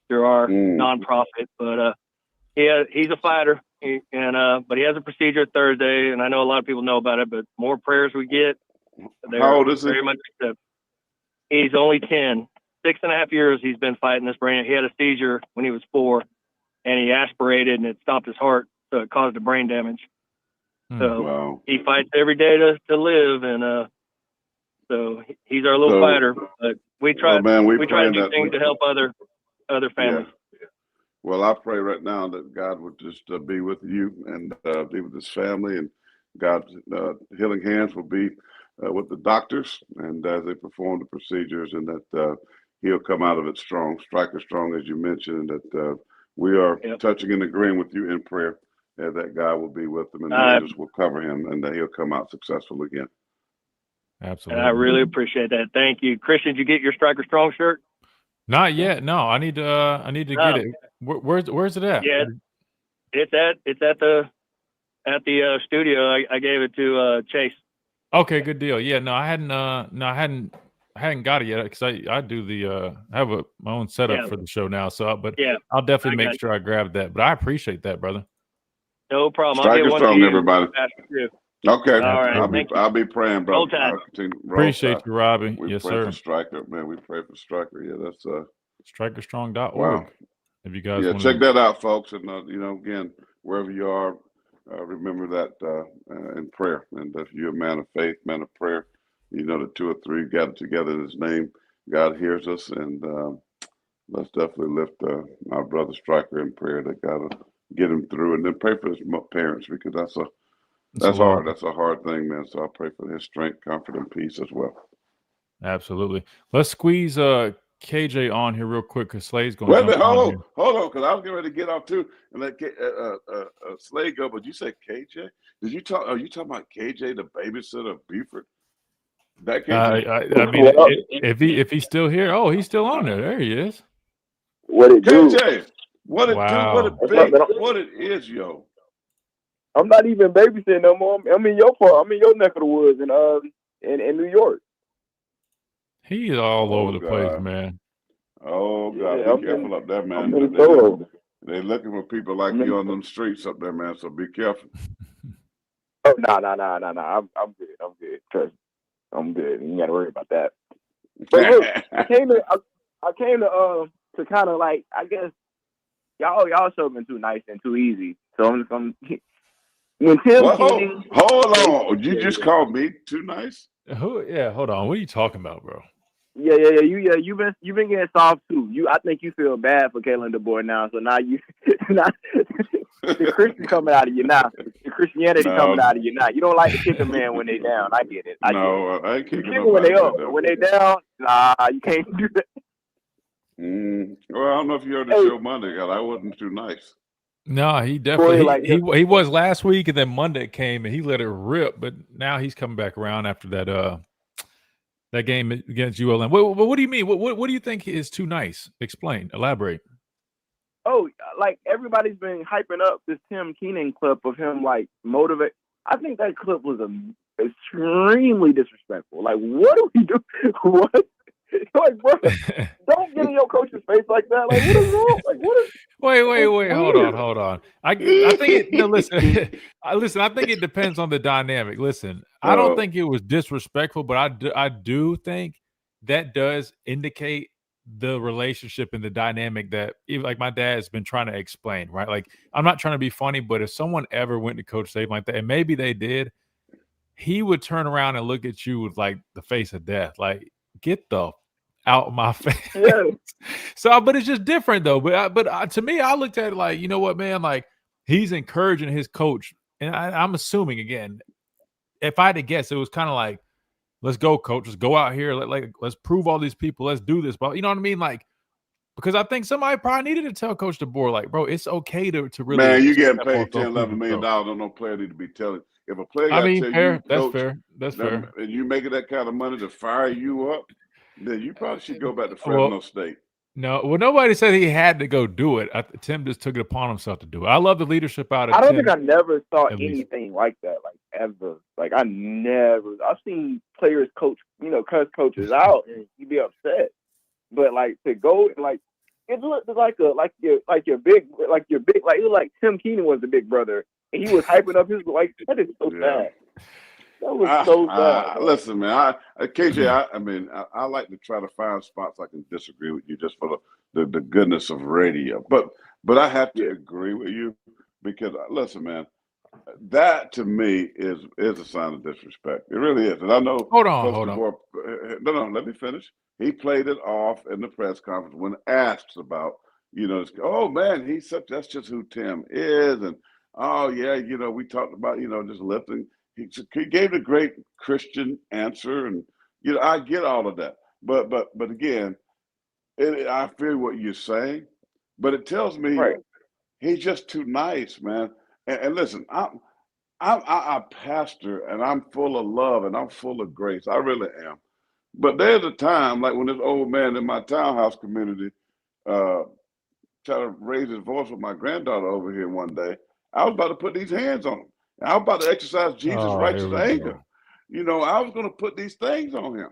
through our nonprofit. But he's a fighter. But he has a procedure Thursday, and I know a lot of people know about it, but more prayers we get, how old is he? Very much accepted. He's only 10. 6.5 years he's been fighting this brain. He had a seizure when he was 4, and he aspirated, and it stopped his heart, so it caused a brain damage. So he fights every day to live, and so he's our little fighter. But we try to do things to help other families. Yeah. Well, I pray right now that God would just be with you and be with his family, and God's healing hands will be with the doctors and as they perform the procedures, and that he'll come out of it strong, Stryker strong, as you mentioned, and that we are touching and agreeing with you in prayer that God will be with him and the angels will cover him and that he'll come out successful again. Absolutely. And I really appreciate that. Thank you. Christian, did you get your Stryker Strong shirt? Not yet. No, I need to get it. Where's it at? Yeah, it's at the studio. I gave it to Chase. Okay, good deal. Yeah, no, I hadn't got it yet because I do I have my own setup for the show now. So, I'll definitely make sure I grab that. But I appreciate that, brother. No problem. Stryker strong, everybody. Okay. All right. I'll be praying, bro. Appreciate you, Robbie. We yes, pray sir. For Stryker, man. We pray for Stryker. Yeah, that's strikerstrong.org. Wow. If you guys check that out, folks. And again, wherever you are, remember that in prayer. And if you're a man of faith, man of prayer, the 2 or 3 gathered together in his name, God hears us. And let's definitely lift our brother Stryker in prayer that God will get him through, and then pray for his parents because that's It's hard. That's a hard thing, man. So I pray for his strength, comfort, and peace as well. Absolutely. Let's squeeze KJ on here real quick because Slade's going Wait to a minute, jump on here. hold on, because I was getting ready to get off too and let Slade go. But you said KJ? Did you talk? Are you talking about KJ, the babysitter of Beaufort? That KJ? I mean, if he's still here, oh, he's still on there. There he is. What it do? KJ, what it do? Wow. What it is, yo? I'm not even babysitting no more. I'm in your part. I'm in your neck of the woods in New York. He's all over the God. place, man. Oh God, Yeah, be careful up there, man. They're looking for people like you on them streets up there, man. So be careful. Oh no. I'm good. Trust me. I'm good. You ain't gotta worry about that. But look, I came to kind of like, I guess y'all show been too nice and too easy. So I'm when Tim Keating, hold on. You just called me too nice? Yeah, hold on. What are you talking about, bro? Yeah. You've been getting soft too. I think you feel bad for Kalen DeBoer now. So now the Christian coming out of you now. The Christianity coming out of you now. You don't like to kick a man when they down. I get it. I ain't kicking them when they up. When they down, you can't do that. Well, I don't know if you heard the show Monday, God. I wasn't too nice. No, he definitely he was last week, and then Monday came and he let it rip. But now he's coming back around after that game against ULM. What do you mean? What do you think is too nice? Explain. Elaborate. Oh, like everybody's been hyping up this Tim Keating clip of him like motivate. I think that clip was extremely disrespectful. Like, what do we do? What? Like, bro, don't get in your coach's face like that. Like, what is wrong? Like, what is? Wait. Hold on. I think listen. I think it depends on the dynamic. Listen, I don't think it was disrespectful, but I do think that does indicate the relationship and the dynamic that even like my dad's been trying to explain, right? Like, I'm not trying to be funny, but if someone ever went to Coach Saban like that, and maybe they did, he would turn around and look at you with like the face of death, like, get the out of my face. Yeah. So, but it's just different though. But to me, I looked at it like, you know what, man? Like, he's encouraging his coach, and I'm assuming again, if I had to guess, it was kind of like, let's go, coach. Let's go out here. Let's prove all these people. Let's do this. But you know what I mean? Like, because I think somebody probably needed to tell Coach DeBoer, like, bro, it's okay to really. Man, you getting paid $10, $11 million on no player need to be telling. If a player got to tell fair. you, That's coach, fair. That's fair. And you making that kind of money to fire you up, then you probably should go back to Fresno State. No, well, nobody said he had to go do it. Tim just took it upon himself to do it. I love the leadership out of Tim. I don't think I never saw anything like that, like ever. Like I've seen players coach, cuss coaches out and you be upset. But like to go and like it looked like your big it was like Tim Keating was the big brother and he was hyping up his like that is so bad. That was so bad. Listen, man, KJ, I like to try to find spots I can disagree with you just for the goodness of radio. But I have to agree with you because, listen, man, that to me is a sign of disrespect. It really is. And I know. Hold on. No, let me finish. He played it off in the press conference when asked about, oh, man, that's just who Tim is. And, oh, yeah, we talked about, just lifting. He gave a great Christian answer, and I get all of that. But again, I feel what you're saying, but it tells me he's just too nice, man. And listen, I'm a pastor, and I'm full of love, and I'm full of grace. I really am. But there's a time, like when this old man in my townhouse community tried to raise his voice with my granddaughter over here one day, I was about to put these hands on him. I was about to exercise Jesus' righteous anger. I was going to put these things on him.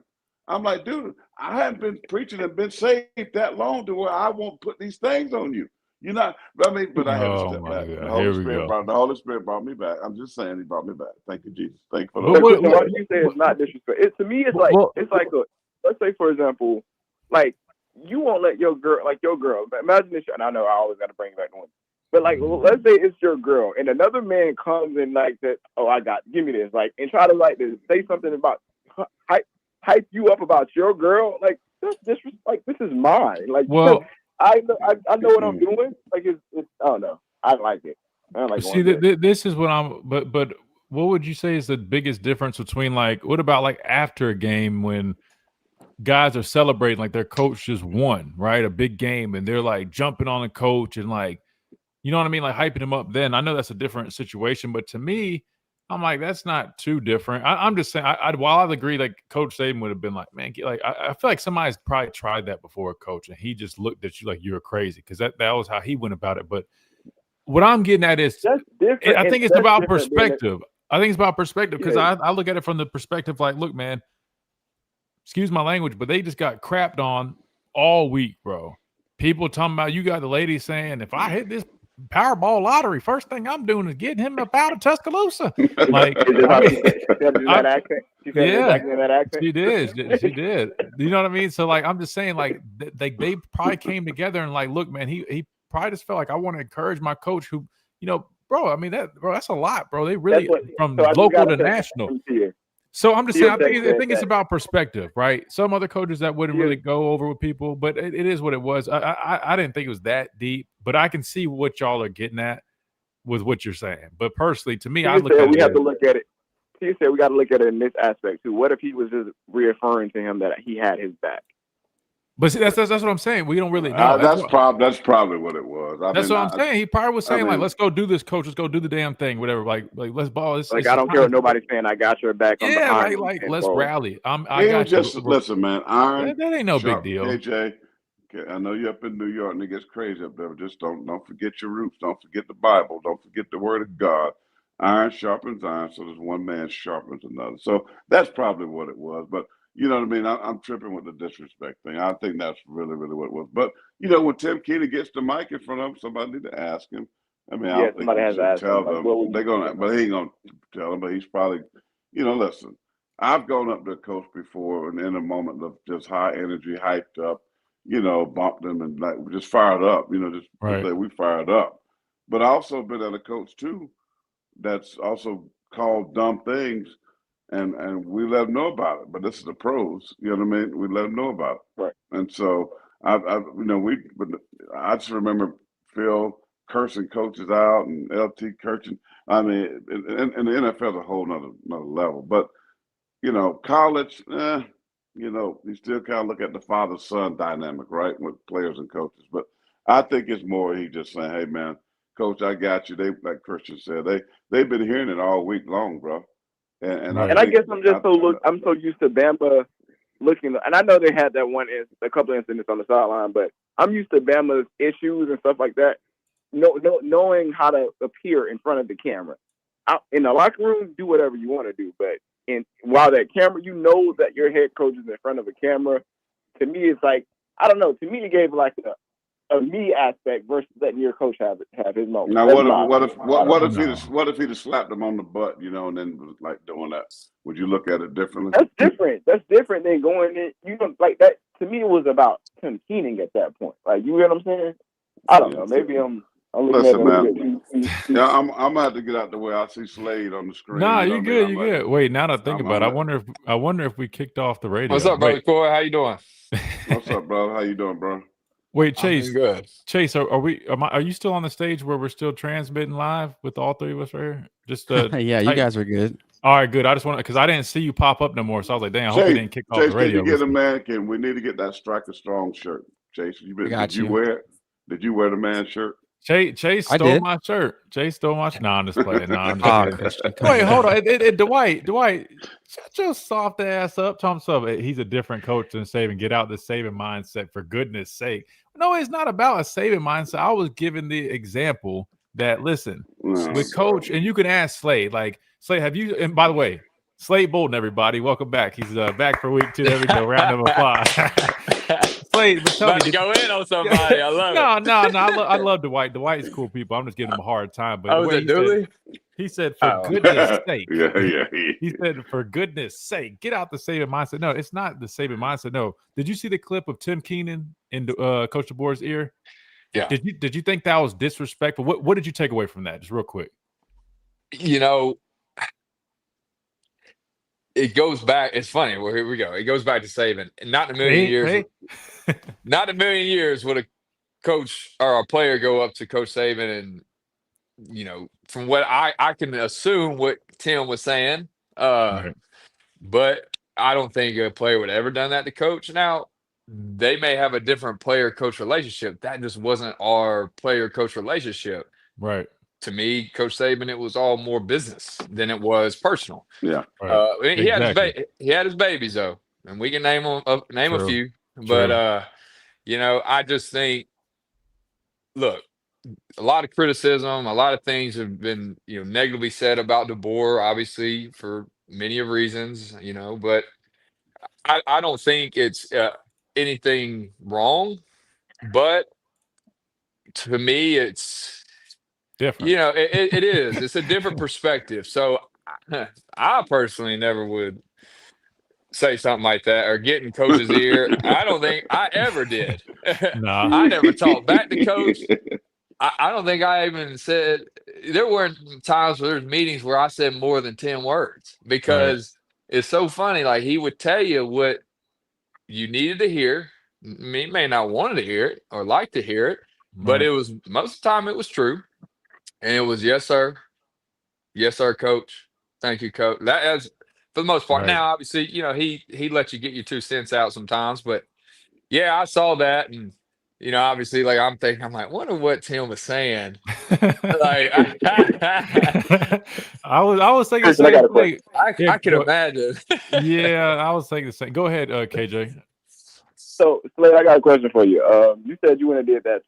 I'm like, dude, I haven't been preaching and been saved that long to where I won't put these things on you. But I had to step back. The Holy Spirit brought me back. I'm just saying, he brought me back. Thank you, Jesus. Thank you for that. What you say is not disrespect. To me, it's like let's say, for example, like you won't let your girl. Imagine this, and I know I always got to bring it back to one. But like, let's say it's your girl, and another man comes and like that. Oh, give me this, like, and try to like to say something about hype you up about your girl. Like this is mine. Like, well, I know what I'm doing. Like it's I don't know. I like it. I like See, going there. this is what I'm. But what would you say is the biggest difference between like what about like after a game when guys are celebrating like their coach just won, right? A big game, and they're like jumping on the coach and like, you know what I mean, like hyping him up. Then I know that's a different situation, but to me, I'm like that's not too different. I'm just saying. While I agree, like Coach Saban would have been like, man, like I feel like somebody's probably tried that before, Coach, and he just looked at you like you're crazy because that was how he went about it. But what I'm getting at is, That's different. I think it's about different than perspective. I think it's about perspective because Yeah. I look at it from the perspective like, look, man, excuse my language, but they just got crapped on all week, bro. People talking about you got the lady saying, if I hit this Powerball lottery, first thing I'm doing is getting him up out of Tuscaloosa. Like, Is this how she said it in that accent? She said it yeah, exactly in that accent? she did. She did. You know what I mean? So, like, I'm just saying, like, they probably came together and, like, look, man, he probably just felt like I want to encourage my coach who, you know, bro, I mean, that's a lot, bro. They really, from so I just local gotta to say national. something to you. So I'm just Theo saying, I said think it's that- about perspective, right? Some other coaches that wouldn't really go over with people, but it is what it was. I didn't think it was that deep, but I can see what y'all are getting at with what you're saying. But personally, to me, I look at we it. have to look at it. He said we got to look at it in this aspect too. What if he was just reaffirming to him that he had his back? But see, that's what I'm saying. We don't really know. That's probably what it was. That's what I'm saying. He probably was saying, like, let's go do this, coach. Let's go do the damn thing, whatever. Like let's ball. It's I don't care what nobody's saying. I got your back. I'm yeah, behind like you, let's bro. rally. I got just you. listen, man. Iron. That ain't no sharp, big deal. KJ, I know you're up in New York and it gets crazy up there. But just don't forget your roots. Don't forget the Bible. Don't forget the Word of God. Iron sharpens iron, so there's one man sharpens another. So that's probably what it was. But you know what I mean? I'm tripping with the disrespect thing. I think that's really, really what it was. But, you know, when Tim Keeney gets the mic in front of him, somebody need to ask him. I mean, I don't think somebody he has to should ask tell him, like, them. what would They're going to, but he ain't going to tell them. But he's probably, you know, listen, I've gone up to a coach before and in a moment of just high energy, hyped up, you know, bumped them and like just fired up, you know, just Right. we fired up. But I also been at a coach, too, that's also called dumb things. And we let them know about it, but this is the pros. You know what I mean? We let them know about it, right? And so I just remember Phil cursing coaches out and LT cursing. I mean, and the NFL is a whole nother level. But you know, college, you know, you still kind of look at the father-son dynamic, right, with players and coaches. But I think it's more he just saying, "Hey, man, coach, I got you." They, like Christian said, they've been hearing it all week long, bro. And I guess I'm just I'm so used to Bama looking, and I know they had that a couple of incidents on the sideline, but I'm used to Bama's issues and stuff like that. Knowing how to appear in front of the camera. Out in the locker room, do whatever you want to do, but while that camera, you know that your head coach is in front of a camera. To me, it's like, I don't know. To me, it gave like a me aspect versus letting your coach have his moment. Now, what if he'd have slapped him on the butt, you know, and then was like doing that? Would you look at it differently? That's different. That's different than going in. You know, like that. To me, it was about Tim Keening at that point. Like, you get what I'm saying? I don't know. Maybe I'm listen, man. Yeah, I'm gonna have to get out the way. I see Slade on the screen. Nah, you know you what good. I mean? You good. Wait, now that I think about it, I wonder if we kicked off the radio. What's up, brother Corey? How you doing? What's up, brother? How you doing, bro? Wait, Chase. Good. Chase, are you still on the stage where we're still transmitting live with all three of us right here? Just yeah, you guys are good. All right, good. I just want because I didn't see you pop up no more, so I was like, "Dang, I hope he didn't kick off the radio." Can you get a man? We need to get that Striker Strong shirt, Chase. Did you wear it? Did you wear the man shirt? Chase stole my shirt. Chase stole my shirt. No, I'm just playing. No, I'm just kidding. Wait, hold on. Dwight, shut your soft ass up. Tom Sub, he's a different coach than Saban. Get out the Saban mindset, for goodness sake. No, it's not about a Saban mindset. I was given the example that, listen, with coach, and you can ask Slade, like, Slade, have you, and by the way, Slade Bolden, everybody, welcome back. He's back for week 2. There we go. Round of applause. Slade, but tell me, go in on somebody. I love it. No. I love Dwight. Dwight is cool people. I'm just giving him a hard time. But was it Dooley? He said, for goodness sake. Yeah. He said, for goodness sake, get out the Saban mindset. No, it's not the Saban mindset. No. Did you see the clip of Tim Keenan in Coach DeBoer's ear? Yeah. Did you think that was disrespectful? What did you take away from that? Just real quick. You know, it goes back. It's funny. Well, here we go. It goes back to Saban. Not in a million years. Not in a million years would a coach or a player go up to Coach Saban and from what I can assume what Tim was saying. Right. But I don't think a player would ever done that to coach. Now, they may have a different player-coach relationship. That just wasn't our player-coach relationship. Right. To me, Coach Saban, it was all more business than it was personal. Yeah. Right. He Exactly. he had his babies though, and we can name a True. few. True. But I just think, look, a lot of criticism, a lot of things have been negatively said about DeBoer, obviously for many of reasons, but I don't think it's anything wrong. But to me, it's Different. it is. It's a different perspective. So I personally never would say something like that or get in coach's ear. I don't think I ever did. Nah. I never talked back to coach. I don't think I even said. There weren't times where there's meetings where I said more than 10 words because it's so funny. Like, he would tell you what you needed to hear. He may not wanted to hear it or like to hear it, but it was most of the time it was true. And it was, yes, sir. Yes, sir, coach. Thank you, coach. That is for the most part. Right. Now, obviously, he let you get your 2 cents out sometimes, but yeah, I saw that. And, obviously, like, I'm wonder what Tim was saying. Like, I was thinking the Chris, I got same a question. thing. I can imagine. Yeah, I was thinking the same. Go ahead, KJ. So, Slade, I got a question for you. You said you wouldn't have did that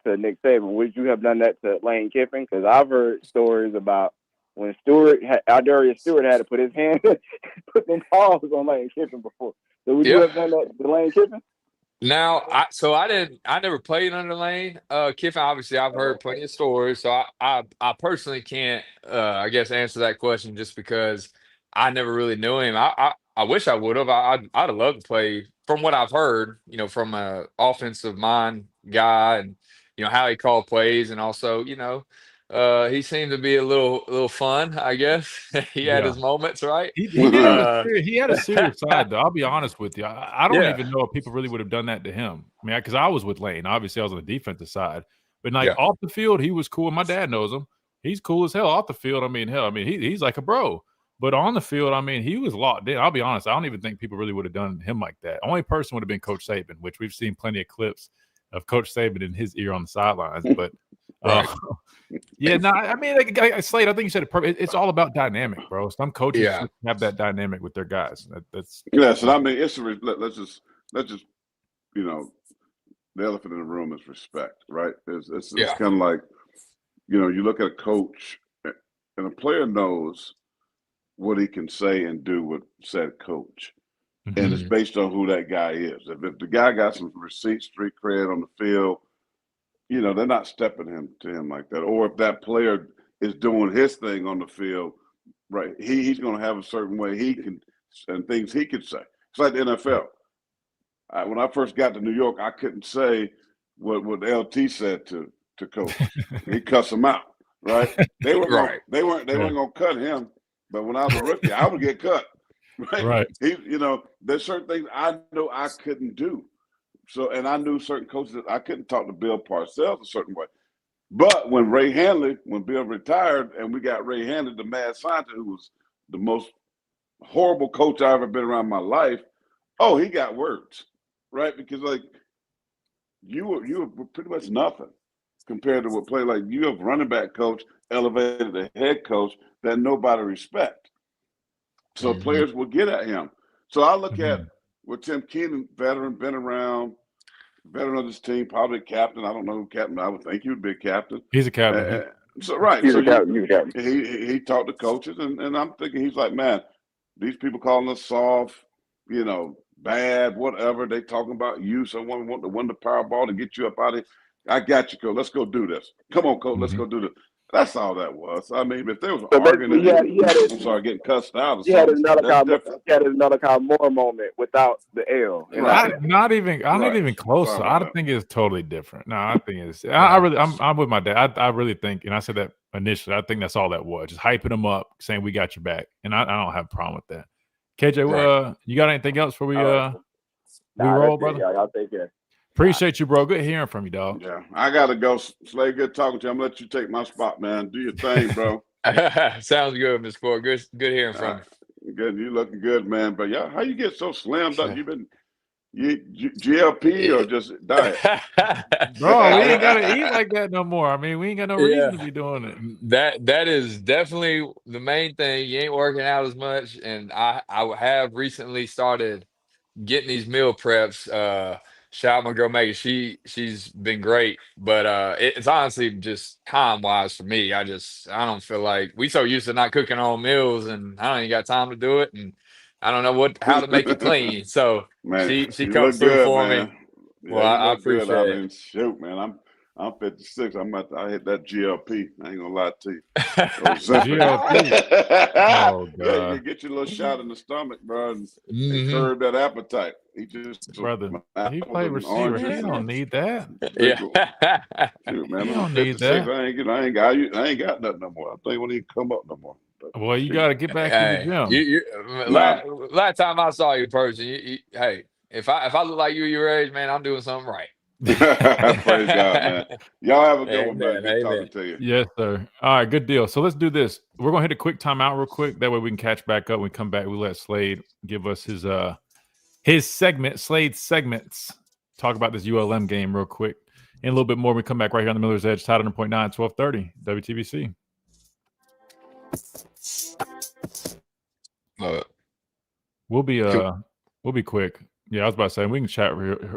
to Nick Saban. Would you have done that to Lane Kiffin? Because I've heard stories about when Darius Stewart had to put his hand, put them paws on Lane Kiffin before. So would you have done that to Lane Kiffin? Now, I never played under Lane Kiffin. Obviously, I've heard plenty of stories, so I personally can't, I guess, answer that question just because I never really knew him. I wish I would have. I'd have loved to play. From what I've heard, from a offensive mind guy, and how he called plays, and also, he seemed to be a little fun, I guess. He had his moments, right? He had a serious side, though. I'll be honest with you. I don't even know if people really would have done that to him. I mean, because I was with Lane. Obviously, I was on the defensive side. But, off the field, he was cool. My dad knows him. He's cool as hell. Off the field, he's like a bro. But on the field, he was locked in. I'll be honest. I don't even think people really would have done him like that. Only person would have been Coach Saban, which we've seen plenty of clips of Coach Saban in his ear on the sidelines. But Slade, I think you said it perfect. It's all about dynamic, bro. Some coaches have that dynamic with their guys. That's yes, and it's let's just the elephant in the room is respect, right? It's kind of like you look at a coach and a player knows what he can say and do with said coach. Mm-hmm. And it's based on who that guy is. If the guy got some receipts, street cred on the field, they're not stepping to him like that. Or if that player is doing his thing on the field, right, he's going to have a certain way he can and things he could say. It's like the NFL. When I first got to New York, I couldn't say what LT said to coach. He cussed him out, right? They weren't going to cut him. But when I was a rookie, I would get cut. Right. There's certain things I know I couldn't do. So, and I knew certain coaches that I couldn't talk to Bill Parcells a certain way. But when Bill retired and we got Ray Handley, the mad scientist, who was the most horrible coach I've ever been around in my life, he got words, right? Because you were pretty much nothing compared to what play like you have running back coach elevated the head coach that nobody respect. So players will get at him. So I look at with Tim Keenan, veteran, been around, veteran of this team, probably captain. I don't know who captain. I would think he would be a captain. He's a captain. He's a captain. He talked to coaches, and I'm thinking he's like, man, these people calling us soft, bad, whatever. They talking about you. Someone want to win the Powerball to get you up out of here. I got you, coach. Let's go do this. Come on, coach. Let's go do this. That's all that was. If there was an argument, getting cussed out or something. He had his Malachi Moore moment without the L. Not even close. I think it's totally different. No, I think it's. I'm with my dad. I really think, and I said that initially. I think that's all that was. Just hyping them up, saying we got your back, and I don't have a problem with that. KJ, you got anything else before we roll, brother? Y'all take care. Appreciate you, bro. Good hearing from you, dog. Yeah, I gotta go. Slade, good talking to you. I'm gonna let you take my spot, man. Do your thing, bro. Sounds good, Mr. Ford. Good hearing from you. Good, you looking good, man. But yeah, how you get so slammed up? You been GLP or just diet? Bro, we ain't gotta eat like that no more. I mean, we ain't got no reason to be doing it. That is definitely the main thing. You ain't working out as much, and I have recently started getting these meal preps. Shout out my girl Megan. She's been great, but it's honestly just time wise for me. I don't feel like we so used to not cooking our own meals, and I don't even got time to do it, and I don't know how to make it clean. So Man, she you comes look through good, for man. me. Yeah, Well, I appreciate appreciate it. I it. mean, shoot, man. I'm 56. I hit that GLP. I ain't gonna lie to you. GLP. Oh Yeah, you God. can get your little shot in the stomach, bro, and Mhm. curb that appetite. He just Brother, he apples played and receiver. He oranges. don't need that. Yeah. Shoot, man, He I'm don't need 56. that. I ain't got nothing no more. I think when he come up no more. But, Well, you shoot. got to get back in the Hey, gym. last time I saw you in person, hey, if I look like you your age, man, I'm doing something right. Praise God, man. Y'all have a good one, man. Amen, Good talking amen. to you. Yes, sir. All right, good deal. So let's do this. We're gonna hit a quick timeout real quick. That way we can catch back up. When we come back, we let Slade give us his segment, Slade's segments. Talk about this ULM game real quick. And a little bit more. We come back right here on the Miller's Edge, Tide 100.9, 1230, WTBC. We'll be quick. Yeah, I was about to say we can chat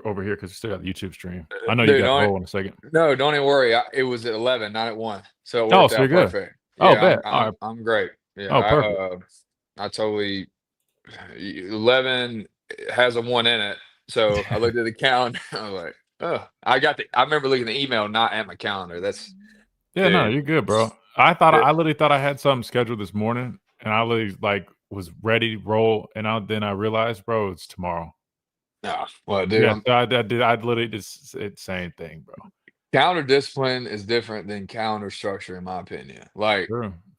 over here because we still got the YouTube stream. I know you got to roll in a second. No, don't even worry. It was at 11, not at 1. So it Oh, worked so out you're good. perfect. Oh, Yeah, bet. All right. I'm great. Yeah, Oh, perfect. I totally 11 has a 1 in it. So I looked at the calendar. I was like, oh, I remember looking at the email, not at my calendar. Yeah, no, you're good, bro. I literally thought I had something scheduled this morning, and I literally was ready to roll, and then I realized, bro, it's tomorrow. No, well, dude, yeah, I did. I literally just said same thing, bro. Counter discipline is different than counter structure, in my opinion. Like,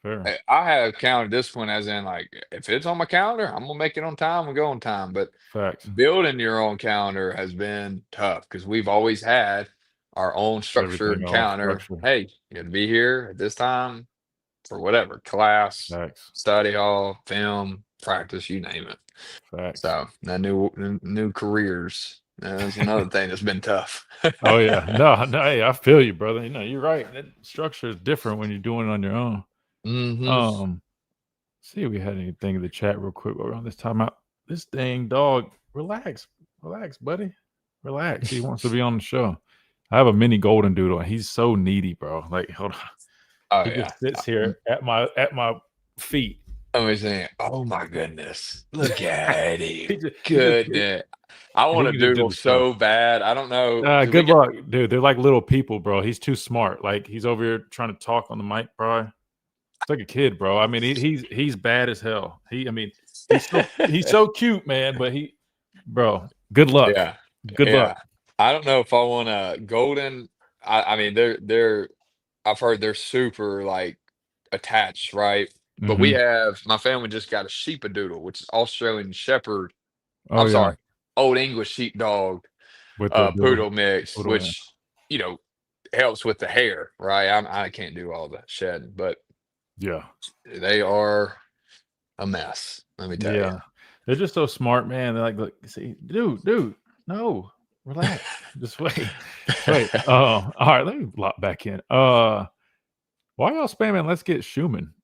fair. I have counter discipline as in, like, if it's on my calendar, I'm gonna make it on time and go on time. But facts. Building your own calendar has been tough because we've always had our own structured calendar. Hey, you got to be here at this time for whatever class, study hall, film, practice, you name it. Facts. So that new careers. That's another thing that's been tough. Oh yeah, no, hey, I feel you, brother. You know, you're right. That structure is different when you're doing it on your own. See if we had anything in the chat real quick while we're on this timeout. This dang dog, relax, buddy, relax. He wants to be on the show. I have a mini golden doodle, and he's so needy, bro. Like, hold on, he just sits here at my feet. I was saying, oh my goodness, look at him. Goodness. I want to doodle so bad. I don't know. Good luck, dude. They're like little people, bro. He's too smart. Like, he's over here trying to talk on the mic, bro. It's like a kid, bro. I mean, he's bad as hell. He's so cute, man. But bro, good luck. Yeah, good luck. I don't know if I want a golden. I mean, they're. I've heard they're super like attached, right? But we have my family just got a sheepadoodle, which is Australian Shepherd. I'm sorry, Old English Sheepdog with poodle mix, which helps with the hair, right? I can't do all the shedding, but yeah, they are a mess. Let me tell you. They're just so smart, man. They're like, look, see, dude, no, relax, just wait. All right, let me lock back in. Why y'all spamming? Let's get Schumann.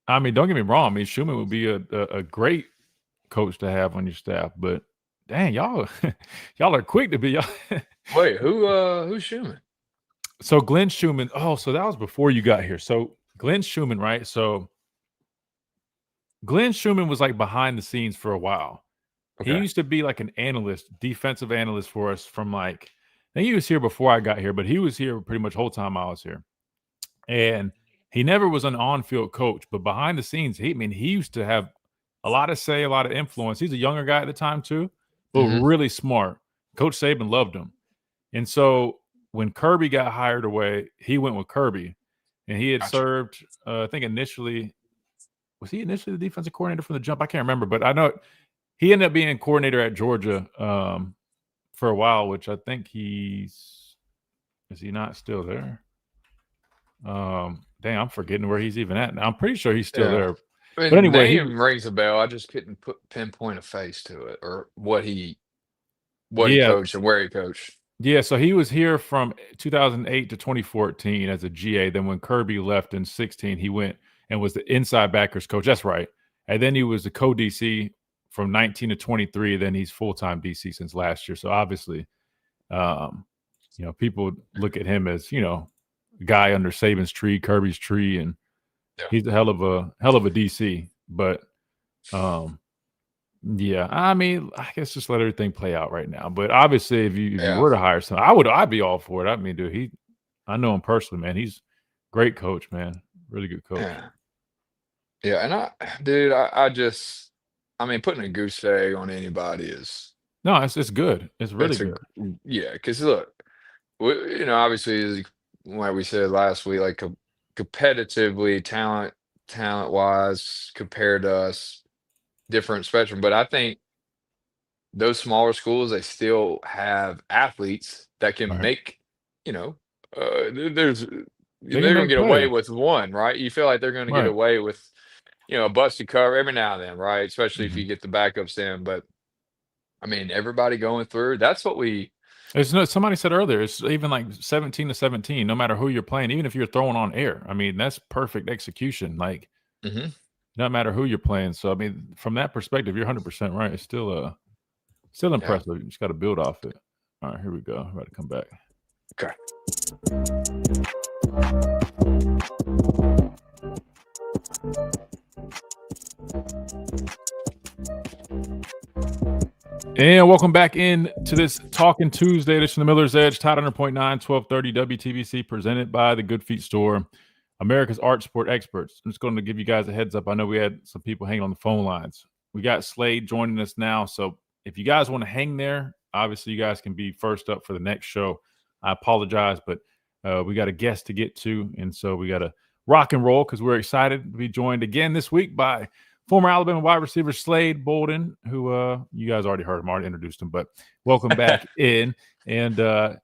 I mean, don't get me wrong. I mean, Schumann would be a great coach to have on your staff, but dang, y'all are quick to be. Wait, who's Schumann? So Glenn Schumann. Oh, so that was before you got here. So Glenn Schumann, right? So Glenn Schumann was like behind the scenes for a while. Okay. He used to be like an analyst, defensive analyst for us from I think he was here before I got here, but he was here pretty much the whole time I was here. And he never was an on-field coach, but behind the scenes, he used to have a lot of say, a lot of influence. He's a younger guy at the time too, but really smart. Coach Saban loved him. And so when Kirby got hired away, he went with Kirby. And he had served, I think was he initially the defensive coordinator from the jump? I can't remember, but I know he ended up being coordinator at Georgia for a while, which I think is he not still there? Dang, I'm forgetting where he's even at now. I'm pretty sure he's still there. I But mean, anyway, name rings a bell. I just couldn't pinpoint a face to it or what he Yeah. coached and where he coached. Yeah, so he was here from 2008 to 2014 as a GA. Then when Kirby left in 16, he went and was the inside backers coach. That's right. And then he was the co-DC from 19 to 23. Then he's full-time DC since last year. So obviously, people look at him as, guy under Saban's tree, Kirby's tree, and he's a hell of a DC. But yeah, I mean, I guess just let everything play out right now. But obviously, if you were to hire someone, I'd be all for it. I mean, dude, I know him personally, man. He's great coach, man. Really good coach. Yeah, and I mean, putting a goose egg on anybody is no, it's good. It's really good. Yeah, because look, obviously, like we said last week, like competitively, talent wise, compared to us, different spectrum. But I think those smaller schools, they still have athletes that can make, they're going to get away with one, right? You feel like they're going to get away with, a busted cover every now and then, right? Especially if you get the backups in. But I mean, everybody going through, that's what somebody said earlier, it's even like 17 to 17, no matter who you're playing, even if you're throwing on air. I mean, that's perfect execution. Like, no matter who you're playing. So, I mean, from that perspective, you're 100% right. It's still impressive. You just got to build off it. All right, here we go. I'm about to come back. Okay. And welcome back in to this Talking Tuesday edition of Miller's Edge, Tide 100.9, 1230 WTBC, presented by the Good Feet Store, America's art sport experts. I'm just going to give you guys a heads up. I know we had some people hanging on the phone lines. We got Slade joining us now. So if you guys want to hang there, obviously you guys can be first up for the next show. I apologize, but we got a guest to get to. And so we got to rock and roll because we're excited to be joined again this week by former Alabama wide receiver Slade Bolden, who you guys already heard him, already introduced him, but welcome back in. And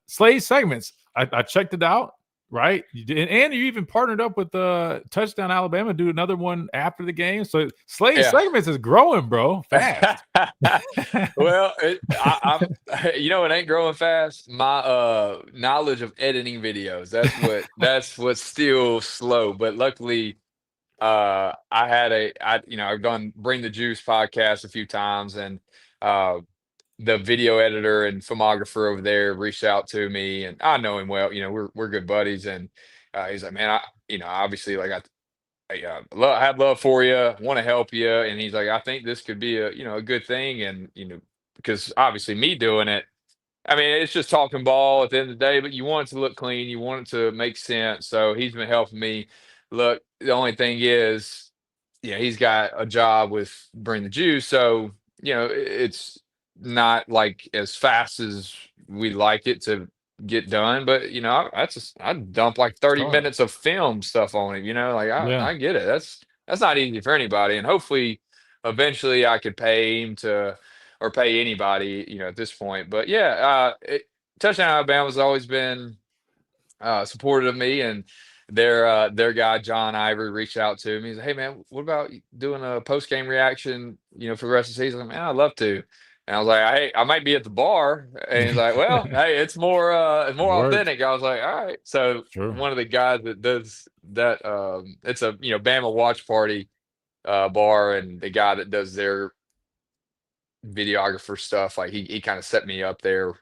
Slade segments, I checked it out, right? You did, and you even partnered up with Touchdown Alabama, do another one after the game. So Slade segments is growing, bro, fast. Well, it ain't growing fast. My knowledge of editing videos, that's what's still slow. But luckily, I've done Bring the Juice podcast a few times, and the video editor and filmographer over there reached out to me, and I know him well. We're good buddies, and he's like, man, obviously, like I have love for you, want to help you, and he's like, I think this could be a good thing, and because obviously me doing it, I mean, it's just talking ball at the end of the day, but you want it to look clean, you want it to make sense. So he's been helping me. Look, the only thing is, he's got a job with Bring the Juice, so it's not like as fast as we like it to get done. But I dump like 30 minutes of film stuff on him. I get it. That's not easy for anybody, and hopefully, eventually, I could pay him or pay anybody, at this point. But Touchdown Alabama has always been supportive of me, and their guy John Ivory reached out to me. He's like, "Hey man, what about doing a post game reaction? For the rest of the season." I'm like, "Man, I'd love to." And I was like, "Hey, I might be at the bar." And he's like, "Well, hey, it's more authentic." I was like, "All right." So one of the guys that does that, it's a Bama watch party bar, and the guy that does their videographer stuff, like he kind of set me up there.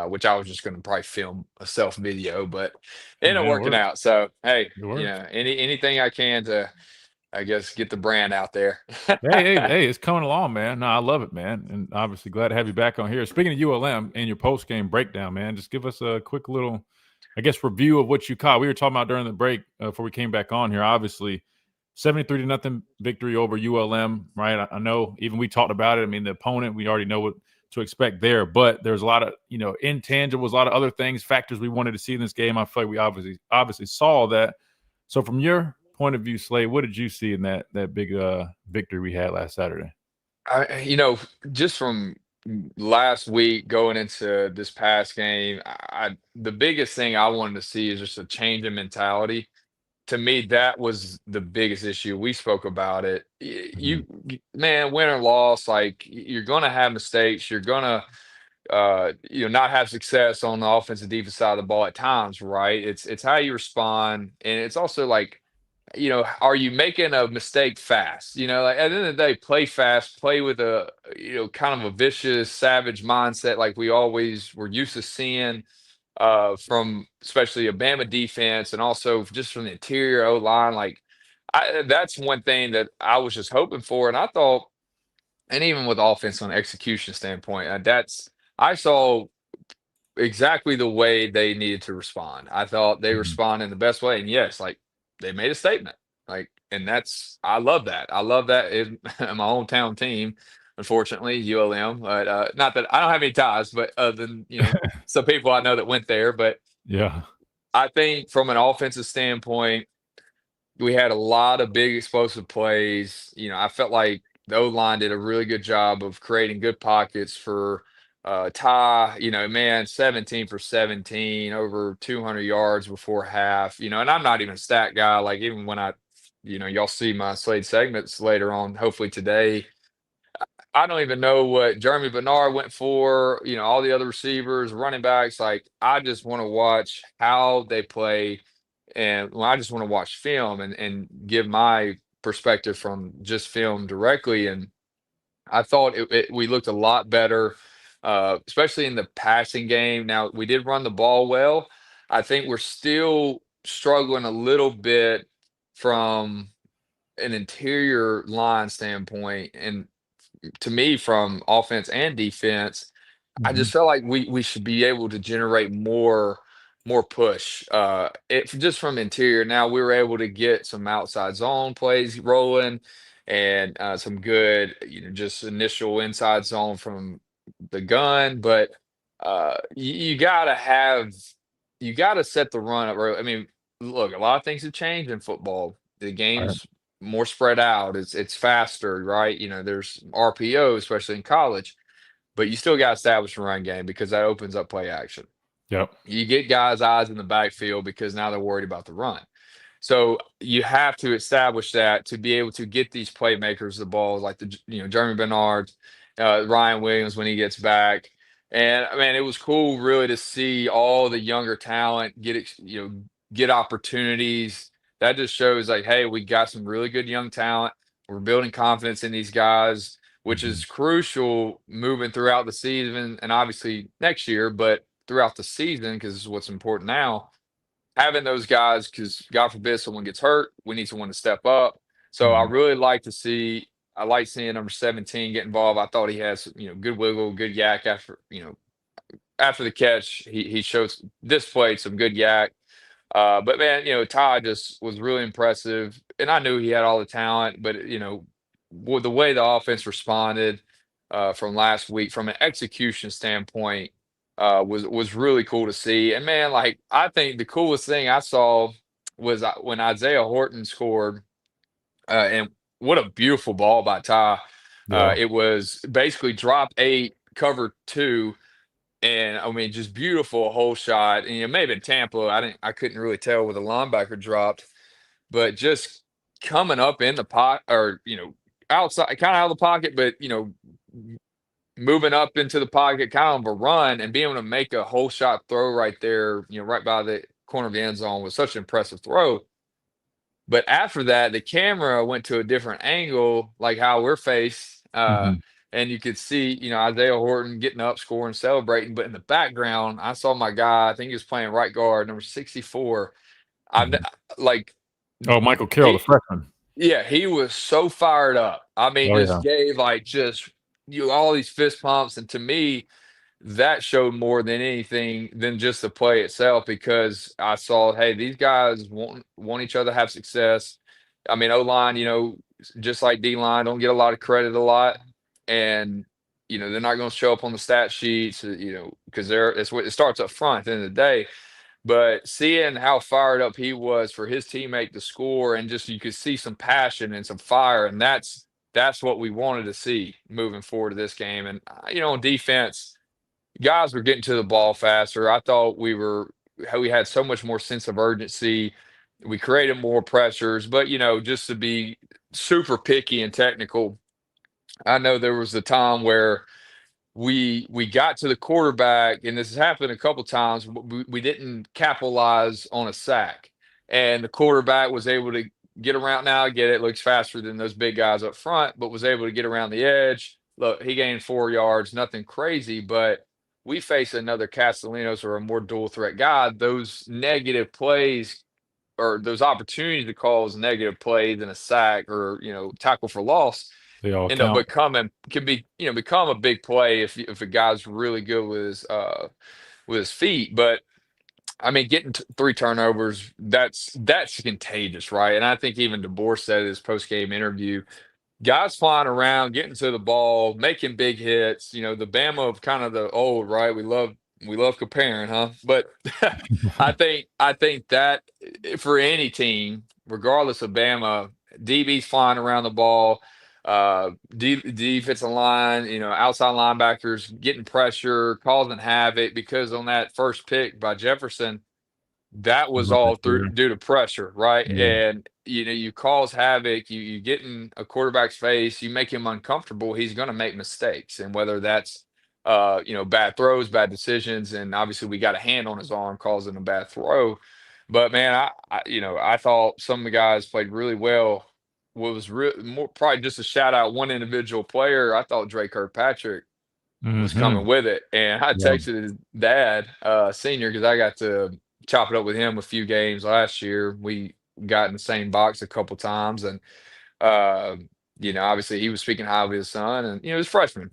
Which I was just going to probably film a self video, but it ended up working out. So, hey, anything I can to, I guess, get the brand out there. hey, it's coming along, man. No, I love it, man. And obviously glad to have you back on here. Speaking of ULM and your post-game breakdown, man, just give us a quick little, I guess, review of what you caught. We were talking about during the break before we came back on here, obviously, 73-0 victory over ULM, right? I know even we talked about it. I mean, the opponent, we already know what to expect there, but there's a lot of intangibles, a lot of other things, factors we wanted to see in this game. I feel like we obviously saw that. So from your point of view, Slade, what did you see in that big victory we had last Saturday? Just from last week going into this past game, the biggest thing I wanted to see is just a change in mentality. To me, that was the biggest issue. We spoke about it. Man, win or loss, like you're gonna have mistakes. You're gonna not have success on the offensive defense side of the ball at times, right? It's how you respond, and it's also like, are you making a mistake fast? Like at the end of the day, play fast, play with a kind of a vicious, savage mindset, like we always were used to seeing from especially a Bama defense, and also just from the interior O line. Like that's one thing that I was just hoping for, and I thought, and even with offense on execution standpoint, I saw exactly the way they needed to respond. I thought they responded in the best way. And yes, like they made a statement. Like, and I love that. I love that in my hometown team, unfortunately, ULM. But not that I don't have any ties, but other than, some people I know that went there. But Yeah. I think from an offensive standpoint, we had a lot of big explosive plays. I felt like the O-line did a really good job of creating good pockets for Ty. Man, 17 for 17, over 200 yards before half. And I'm not even a stat guy. Like even when y'all see my Slade segments later on, hopefully today, I don't even know what Jeremy Bernard went for, all the other receivers, running backs. Like, I just want to watch how they play. And I just want to watch film and give my perspective from just film directly. And I thought we looked a lot better, especially in the passing game. Now, we did run the ball well. I think we're still struggling a little bit from an interior line standpoint. And to me, from offense and defense, I just felt like we should be able to generate more push. It just from interior. Now we were able to get some outside zone plays rolling, and some good, just initial inside zone from the gun. But you gotta set the run up early. I mean, look, a lot of things have changed in football. The Right. game's more spread out. It's faster, right? There's RPO, especially in college, but you still got to establish a run game because that opens up play action. Yep. You get guys' eyes in the backfield because now they're worried about the run. So you have to establish that to be able to get these playmakers the ball, like Jeremy Bernard, Ryan Williams when he gets back. And I mean, it was cool really to see all the younger talent get opportunities. That just shows like, hey, we got some really good young talent. We're building confidence in these guys, which is crucial moving throughout the season and obviously next year, but throughout the season, because this is what's important now, having those guys, because God forbid someone gets hurt, we need someone to step up. So I really I like seeing number 17 get involved. I thought he has, good wiggle, good yak after the catch. He displayed some good yak. But man, Ty just was really impressive, and I knew he had all the talent. But with the way the offense responded from last week, from an execution standpoint, was really cool to see. And man, like I think the coolest thing I saw was when Isaiah Horton scored, and what a beautiful ball by Ty. Yeah. It was basically drop 8, cover 2. And I mean, just beautiful whole shot. And it may have been Tampa. I couldn't really tell where the linebacker dropped, but just coming up in the pot, or outside, kind of out of the pocket, but moving up into the pocket, kind of a run, and being able to make a whole shot throw right there, right by the corner of the end zone was such an impressive throw. But after that, the camera went to a different angle, like how we're faced. And you could see, Isaiah Horton getting up, scoring, celebrating. But in the background, I saw my guy, I think he was playing right guard, number 64. I'm like, Oh, Michael Carroll, the freshman. yeah, he was so fired up. I mean, Oh, just yeah. gave like just all these fist pumps. And to me, that showed more than anything than just the play itself, because I saw, hey, these guys want each other to have success. I mean, O-line, just like D-line, don't get a lot of credit a lot. And, they're not going to show up on the stat sheets, because it starts up front at the end of the day. But seeing how fired up he was for his teammate to score, and just you could see some passion and some fire, and that's that's what we wanted to see moving forward to this game. And on defense, guys were getting to the ball faster. I thought we had so much more sense of urgency. We created more pressures, but just to be super picky and technical, I know there was a time where we got to the quarterback, and this has happened a couple times. We didn't capitalize on a sack, and the quarterback was able to get around. Now I get it, looks faster than those big guys up front, but was able to get around the edge. Look, he gained 4 yards, nothing crazy, but we face another Castellanos or a more dual threat guy. Those negative plays or those opportunities to cause negative plays in a sack or tackle for loss They all end up count. become a big play if a guy's really good with his feet. But I mean, getting 3 turnovers, that's contagious, right? And I think even DeBoer said in his post game interview, guys flying around, getting to the ball, making big hits. The Bama of kind of the old, right? We love comparing, huh? But I think that for any team, regardless of Bama, DB's flying around the ball, defensive line, outside linebackers getting pressure, causing havoc, because on that first pick by Jefferson, that was all due to pressure, right? Yeah. And you cause havoc, you get in a quarterback's face, you make him uncomfortable, he's going to make mistakes, and whether that's bad throws, bad decisions, and obviously we got a hand on his arm causing a bad throw. But man, I thought some of the guys played really well. What was more probably just a shout out one individual player. I thought Dre Kirkpatrick was coming with it, and I texted his dad, senior, because I got to chop it up with him a few games last year. We got in the same box a couple times, and obviously he was speaking highly of his son, and he was a freshman.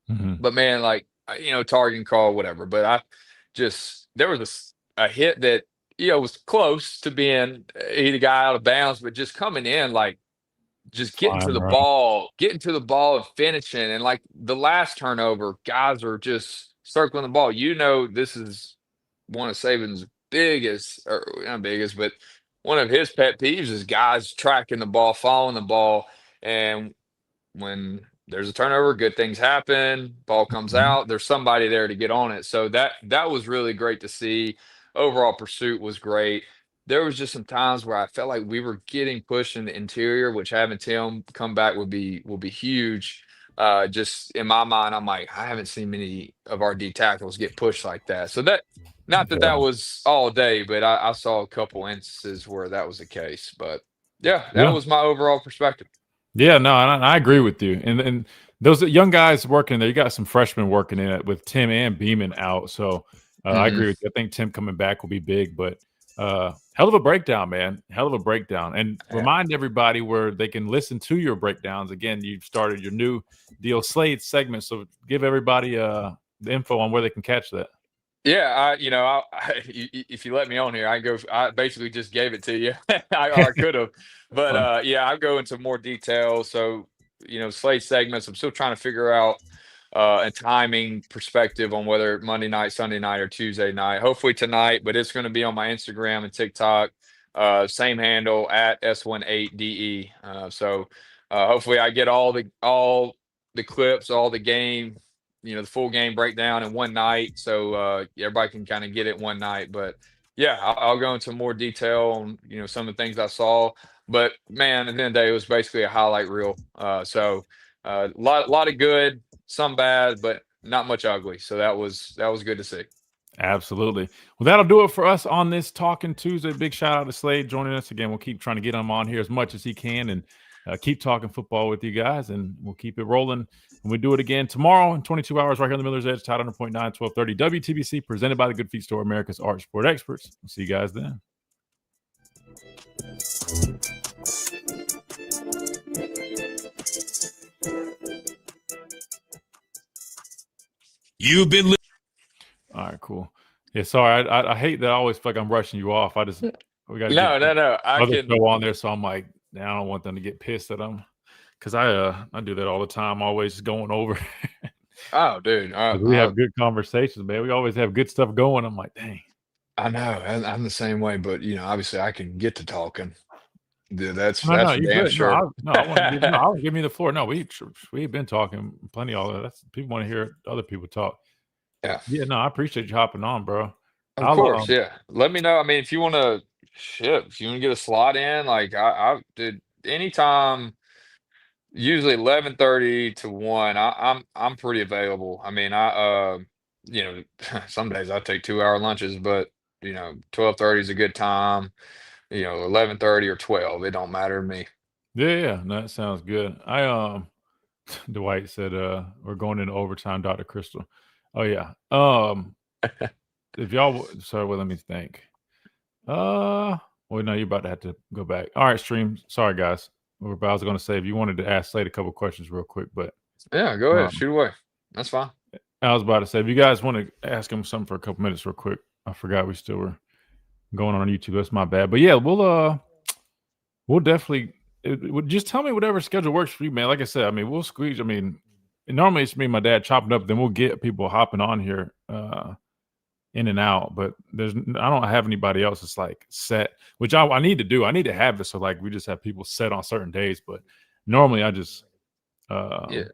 But man, targeting call, whatever. But there was a hit that was close to being the guy out of bounds, but just coming in just getting to the ball and finishing. And the last turnover, guys are just circling the ball. This is one of Saban's biggest, or not biggest, but one of his pet peeves is guys tracking the ball, following the ball. And when there's a turnover, good things happen, ball comes out, there's somebody there to get on it. So that was really great to see. Overall pursuit was great. There was just some times where I felt like we were getting pushed in the interior, which having Tim come back will be huge. Just in my mind, I'm like, I haven't seen many of our D tackles get pushed like that. So that was all day, but I saw a couple instances where that was the case. But that was my overall perspective. Yeah, no, I agree with you. And those young guys working there, you got some freshmen working in it with Tim and Beeman out. So I agree with you. I think Tim coming back will be big, but hell of a breakdown, man. Hell of a breakdown. And remind everybody where they can listen to your breakdowns. Again, you've started your new deal, Slade segment. So give everybody the info on where they can catch that. Yeah, if you let me on here, I basically just gave it to you. I could have, but I'll go into more detail. So, Slade segments, I'm still trying to figure out a timing perspective on whether Monday night, Sunday night, or Tuesday night. Hopefully tonight, but it's going to be on my Instagram and TikTok. Same handle at S18DE. So hopefully I get all the clips, all the game, the full game breakdown in one night, so everybody can kind of get it one night. But I'll go into more detail on some of the things I saw. But man, at the end of the day, it was basically a highlight reel. So a lot of good, some bad, but not much ugly. So that was good to see. Absolutely. Well, that'll do it for us on this Talking Tuesday. Big shout out to Slade joining us again. We'll keep trying to get him on here as much as he can and keep talking football with you guys, and we'll keep it rolling. And we do it again tomorrow in 22 hours right here on the Miller's Edge, Tide 100.9, 1230 WTBC, presented by the Good Feet Store, America's Art Sport Experts. We'll see you guys then. You've been all right, cool. Yeah, sorry. I hate that I always feel like I'm rushing you off. We got to no. I can go on there, so I'm like, now I don't want them to get pissed at them because I do that all the time, always going over. Oh, dude, we have good conversations, man. We always have good stuff going. I'm like, dang. I know. I'm the same way, but obviously I can get to talking. Yeah, that's No, for you damn good. sure. I want to give, no, I want to give me the floor. No, we've been talking plenty all that. That's people want to hear other people talk. Yeah. Yeah, no, I appreciate you hopping on, bro. Of I'll course, yeah. Let me know. I mean, if you want to, shit, if you want to get a slot in, like I did anytime, usually 11:30 to 1. I'm pretty available. I mean, you know, some days I take 2 hour lunches, but 12:30 is a good time. 11:30 or 12, it don't matter to me. yeah, no, that sounds good. Dwight said, we're going into overtime, Dr. Crystal. Oh yeah. If y'all sorry, well, let me think. Well, no, you're about to have to go back. All right, stream. Sorry, guys. I was going to say if you wanted to ask Slade a couple questions real quick, but Yeah, go ahead, shoot away. That's fine. I was about to say if you guys want to ask him something for a couple minutes, real quick. I forgot we still were going on YouTube. That's my bad. But yeah, we'll definitely just tell me whatever schedule works for you, man. Like I said, I mean, we'll squeeze. I mean, normally it's me and my dad chopping up, then we'll get people hopping on here in and out. But I don't have anybody else that's like set, which I need to do. I need to have it so like we just have people set on certain days. But normally I just Yeah.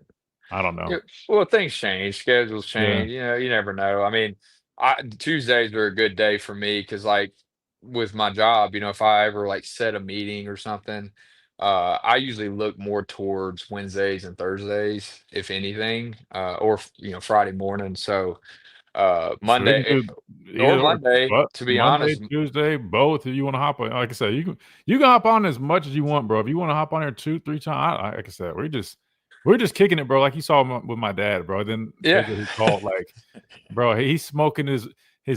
I don't know. Yeah, well, things change, schedules change. You never know. I mean, Tuesdays are a good day for me because, like, with my job, if I ever like set a meeting or something, I usually look more towards Wednesdays and Thursdays, if anything, or Friday morning. So So we Monday can do or either or, Monday, but to be Monday, honest. Tuesday, both. If you want to hop on, like I said, you can hop on as much as you want, bro. If you want to hop on here 2-3 times, like I said, we're just kicking it, bro. Like you saw with my dad, bro. Then Yeah. he called, like, bro, he's smoking his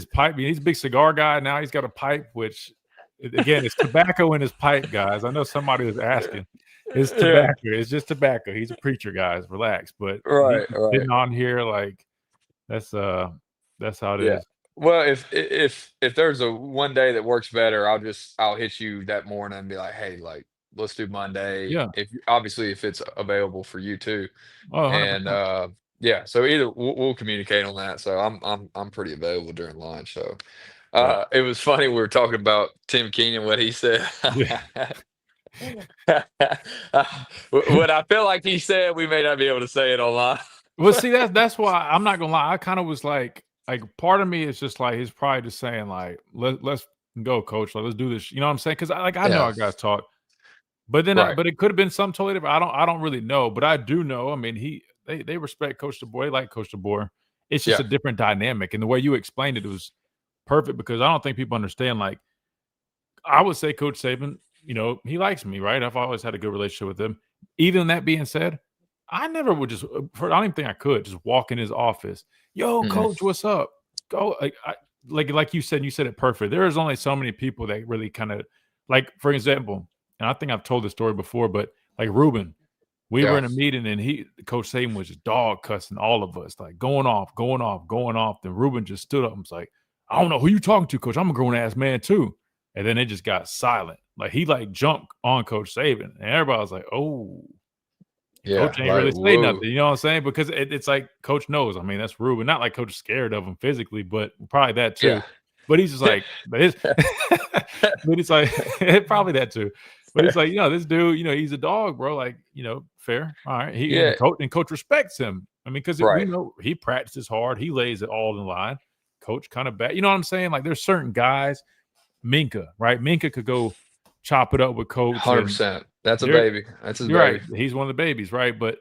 pipe. He's a big cigar guy. Now he's got a pipe, which again, it's tobacco in his pipe, guys. I know somebody was asking. It's tobacco. Yeah. It's just tobacco. He's a preacher, guys. Relax. But Right, he's right. sitting on here like that's how it Yeah. is. Well, if there's a one day that works better, I'll hit you that morning and be like, hey, like, let's do Monday. Yeah. Obviously if it's available for you too. Oh, 100%. And yeah, so either we'll communicate on that. So I'm pretty available during lunch. So Yeah. it was funny we were talking about Tim Keenan, what he said. Yeah. What I feel like he said, we may not be able to say it online. Well, see, that's why I'm not gonna lie. I kind of was like part of me is just like he's probably just saying like let's go, coach. Like let's do this. You know what I'm saying? Because I know Yeah. our guys talk, but then Right. but it could have been some totally different. I don't really know, but I do know. I mean, they respect Coach DeBoer. They like Coach DeBoer. It's just Yeah. a different dynamic, and the way you explained it was perfect because I don't think people understand. Like I would say, Coach Saban, he likes me, right? I've always had a good relationship with him. Even that being said, I never would just. I don't even think I could just walk in his office. Yo, coach, what's up? Go like you said. You said it perfect. There is only so many people that really kind of like, for example, and I think I've told this story before, but like Ruben, we were in a meeting and Coach Saban was just dog cussing all of us, like going off. Then Ruben just stood up and was like, I don't know who you talking to, coach. I'm a grown ass man too. And then it just got silent. Like he like jumped on Coach Saban, and everybody was like, "Oh, Yeah, Coach ain't like, really say whoa. nothing." You know what I'm saying? Because it's like Coach knows. I mean, that's Ruben. Not like Coach is scared of him physically, but probably that too. Yeah. But he's just like, but it's like probably that too. But it's like, this dude, he's a dog, bro. Like, fair. All right. Yeah. And coach respects him. I mean, because we know he practices hard. He lays it all in line. Coach kind of bad. You know what I'm saying? Like, there's certain guys. Minka, right? Minka could go chop it up with Coach. 100%. That's a baby. That's his baby. Right. He's one of the babies, right? But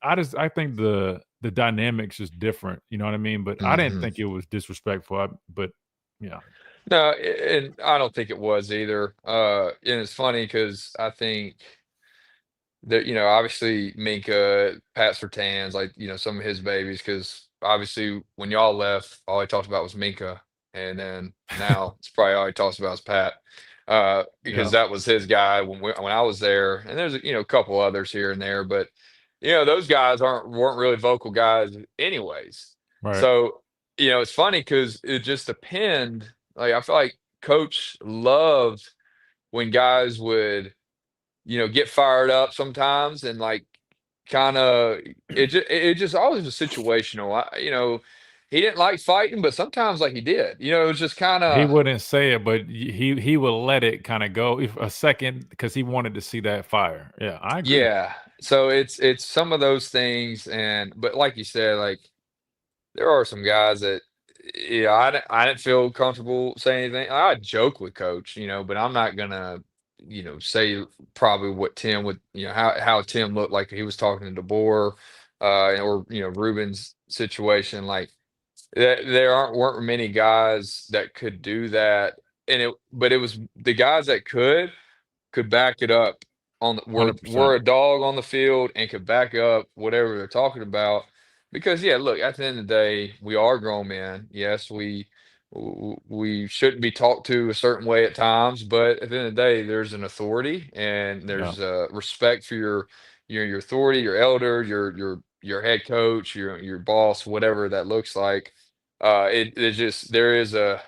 I think the dynamics is different. You know what I mean? But I didn't think it was disrespectful. But yeah. No, and I don't think it was either. And it's funny because I think that, obviously Minka, Pat Surtain's like, some of his babies, because obviously when y'all left, all he talked about was Minka. And then now it's probably all he talks about is Pat, because that was his guy when I was there. And there's a couple others here and there, but those guys weren't really vocal guys, anyways. Right. So it's funny because it just depend. Like I feel like Coach loved when guys would get fired up sometimes, and like kind of it just always was situational. he didn't like fighting, but sometimes like he did. You know, it was just kind He of wouldn't say it, but he will let it kind of go if a second because he wanted to see that fire. Yeah, I agree. yeah. So it's some of those things, but like you said, like there are some guys that I didn't feel comfortable saying anything. I joke with coach, but I'm not gonna say probably what Tim would how Tim looked like he was talking to DeBoer or Ruben's situation. Like there weren't many guys that could do that, but it was the guys that could back it up were 100%. a dog on the field and could back up whatever they're talking about. Because yeah, look, at the end of the day, we are grown men. Yes, we shouldn't be talked to a certain way at times, but at the end of the day, there's an authority and Yeah. there's respect for your authority, your elder, your head coach, your boss, whatever that looks like. It's just there is a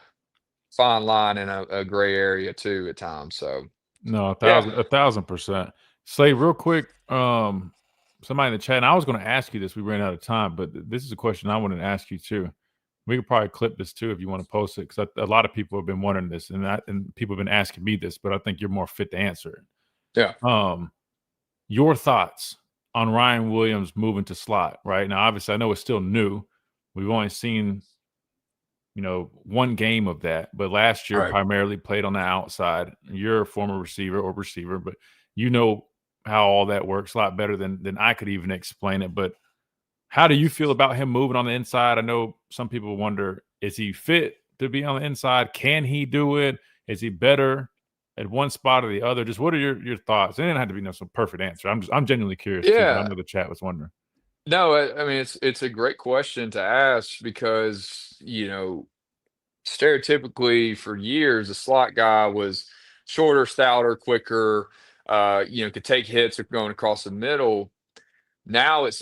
fine line and a gray area too at times. So No, yeah. 1,000%. Slade, real quick, somebody in the chat, and I was going to ask you this. We ran out of time, but this is a question I wanted to ask you too. We could probably clip this too if you want to post it, because a lot of people have been wondering this, and people have been asking me this, but I think you're more fit to answer it. Yeah. Your thoughts on Ryan Williams moving to slot right now? Obviously, I know it's still new. We've only seen one game of that, but last year primarily played on the outside. You're a former receiver, but you know how all that works a lot better than I could even explain it. But how do you feel about him moving on the inside? I know some people wonder, is he fit to be on the inside? Can he do it? Is he better at one spot or the other? Just what are your thoughts? It didn't have to be some perfect answer. I'm genuinely curious too, but I know the chat was wondering. No, I mean it's a great question to ask because stereotypically for years the slot guy was shorter, stouter, quicker, could take hits going across the middle. Now it's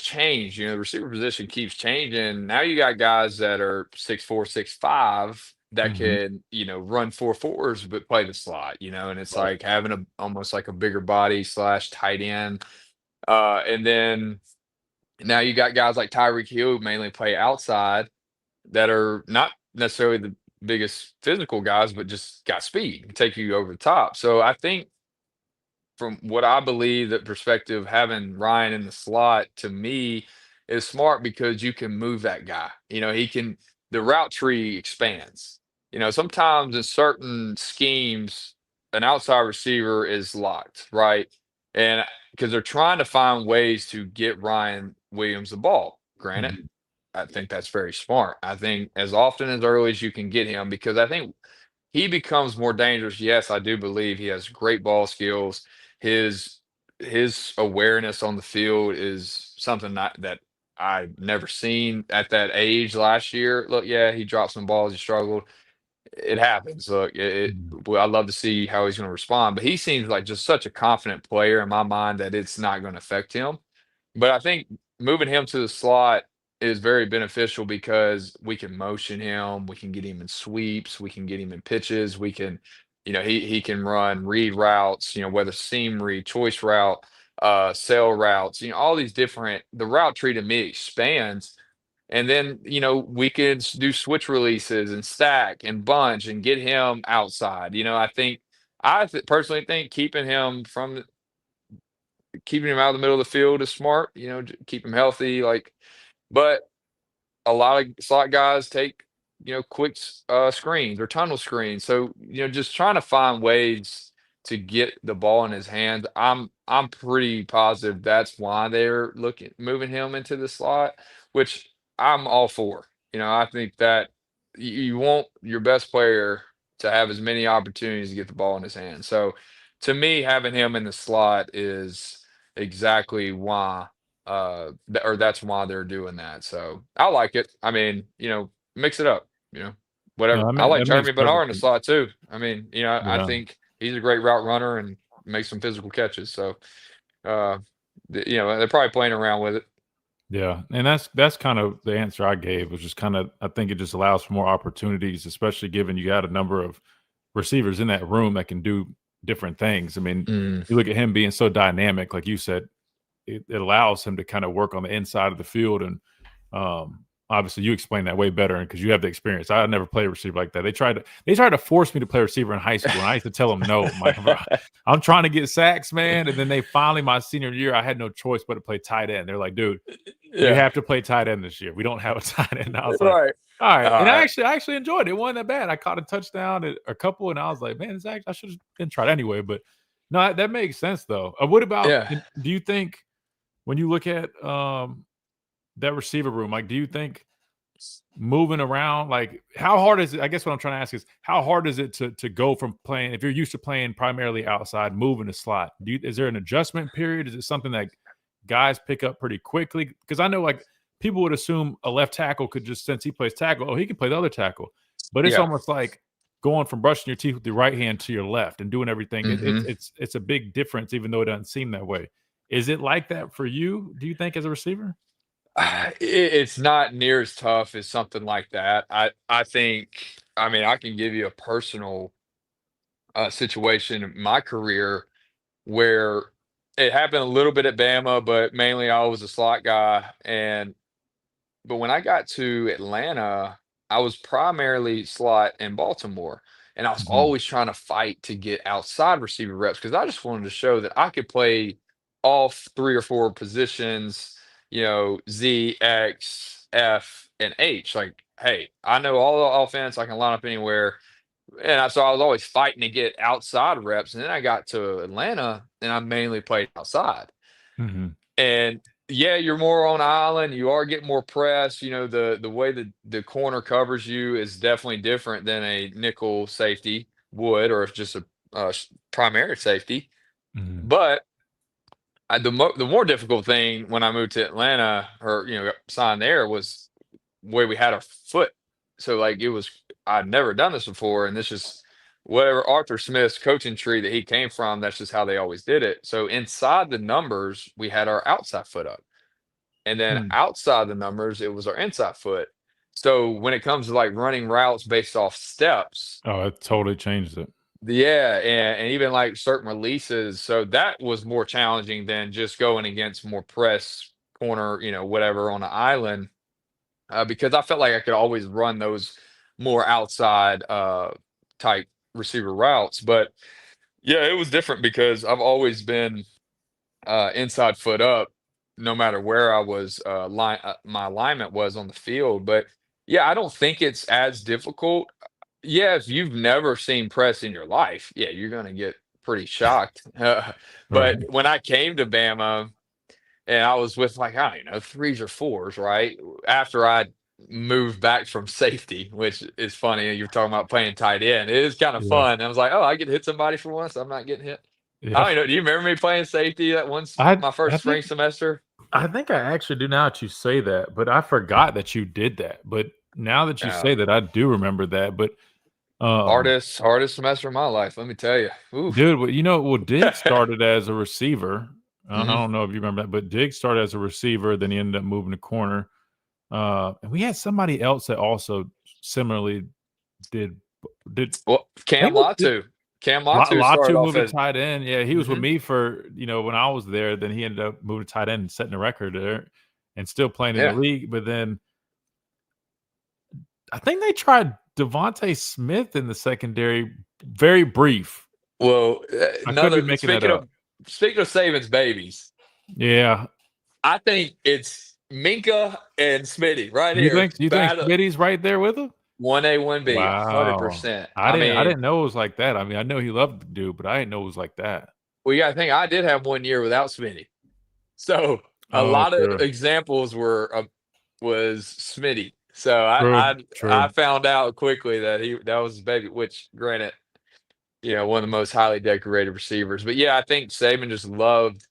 changed. The receiver position keeps changing. Now you got guys that are 6'4", 6'5", that can run 4.4s but play the slot. And it's like having almost like a bigger body / tight end. And then now you got guys like Tyreek Hill who mainly play outside that are not necessarily the biggest physical guys, but just got speed, can take you over the top. So I think from what I believe, that perspective, having Ryan in the slot to me is smart because you can move that guy. The route tree expands. Sometimes in certain schemes, an outside receiver is locked, right? And because they're trying to find ways to get Ryan Williams the ball. Granted, I think that's very smart. I think as often as early as you can get him, because I think he becomes more dangerous. Yes, I do believe he has great ball skills. His awareness on the field is something that I've never seen at that age last year. Look, yeah, he dropped some balls, he struggled. It happens. Look, well, I'd love to see how he's going to respond, but he seems like just such a confident player in my mind that it's not going to affect him. But I think moving him to the slot is very beneficial because we can motion him, we can get him in sweeps, we can get him in pitches, we can, he can run read routes, whether seam read, choice route, sail routes, all these different. The route tree to me expands, and then we can do switch releases and stack and bunch and get him outside. I personally think keeping him out of the middle of the field is smart. Keep him healthy, but a lot of slot guys take, quick screens or tunnel screens. So, just trying to find ways to get the ball in his hands. I'm pretty positive that's why they're moving him into the slot, which I'm all for. I think that you want your best player to have as many opportunities to get the ball in his hands. So, to me, having him in the slot is exactly why that's why they're doing that. So I like it. I mean, mix it up, whatever. No, I like that makes Jeremy Bernard in the perfect slot too. I mean, I Yeah. think he's a great route runner and makes some physical catches. So, they're probably playing around with it. Yeah, and that's kind of the answer I gave, was just kind of, I think it just allows for more opportunities, especially given you got a number of receivers in that room that can do different things. I mean, you look at him being so dynamic, like you said, it allows him to kind of work on the inside of the field and obviously you explain that way better because you have the experience. I never played a receiver like that. They tried to force me to play receiver in high school, and I used to tell them no. I'm trying to get sacks, man. And then they finally, my senior year, I had no choice but to play tight end. They're like, dude, you have to play tight end this year. We don't have a tight end. I was like, all right. And I actually enjoyed it. It wasn't that bad. I caught a touchdown at a couple, and I was like, man, I should have been tried anyway. But no, that makes sense though. What about? Do you think when you look at that receiver room, like, do you think moving around, like, how hard is it? I guess what I'm trying to ask is, how hard is it to go from playing, if you're used to playing primarily outside, moving to slot? Is there an adjustment period? Is it something that guys pick up pretty quickly? Because I know, like, people would assume a left tackle could just, since he plays tackle, he can play the other tackle. But it's almost like going from brushing your teeth with your right hand to your left and doing everything. It's a big difference, even though it doesn't seem that way. Is it like that for you, do you think, as a receiver? It's not near as tough as something like that. I think, I mean, I can give you a personal situation in my career where it happened a little bit at Bama, but mainly I was a slot guy. But when I got to Atlanta, I was primarily slot in Baltimore, and I was always trying to fight to get outside receiver reps because I just wanted to show that I could play all 3 or 4 positions, Z, X, F, and H. Like, hey, I know all the offense. I can line up anywhere. And so I was always fighting to get outside reps. And then I got to Atlanta, and I mainly played outside. And yeah, you're more on island. You are getting more press. The way that the corner covers you is definitely different than a nickel safety would, or if just a primary safety. But the more difficult thing when I moved to Atlanta, or signed there, was where we had our foot. So like I'd never done this before, and this is whatever Arthur Smith's coaching tree that he came from. That's just how they always did it. So inside the numbers, we had our outside foot up, and then outside the numbers, it was our inside foot. So when it comes to like running routes based off steps, it totally changed it. Yeah, and even like certain releases. So that was more challenging than just going against more press corner, whatever on the island, because I felt like I could always run those more outside type receiver routes. But yeah, it was different because I've always been inside foot up, no matter where I was my alignment was on the field. But yeah, I don't think it's as difficult. Yeah, if you've never seen press in your life, yeah, you're going to get pretty shocked. But when I came to Bama and I was with, like, I don't know, 3s or 4s, right? After I moved back from safety, which is funny. You're talking about playing tight end. It is kind of fun. I was like, oh, I get to hit somebody for once. I'm not getting hit. I don't know. Do you remember me playing safety that once my first spring semester? I think I actually do now that you say that, but I forgot that you did that. But now that you say that, I do remember that. But hardest semester of my life, let me tell you. Oof. Dude, Diggs started as a receiver. I don't know if you remember that, but Diggs started as a receiver, then he ended up moving to corner. And we had somebody else that also similarly did Cam Latu. Latu moved to tight end. Yeah, he was with me for when I was there. Then he ended up moving to tight end and setting a record there, and still playing in the league. But then I think they tried Devontae Smith in the secondary, very brief. Well, speaking of Saban's babies, I think it's Minka and Smitty right here. You think Smitty's right there with him? 1A, 1B, wow. 100%. I didn't know it was like that. I mean, I know he loved the dude, but I didn't know it was like that. Well, yeah, I think I did have 1 year without Smitty, so a lot of examples was Smitty. So I found out quickly that that was his baby, which, granted, one of the most highly decorated receivers. But yeah, I think Saban just loved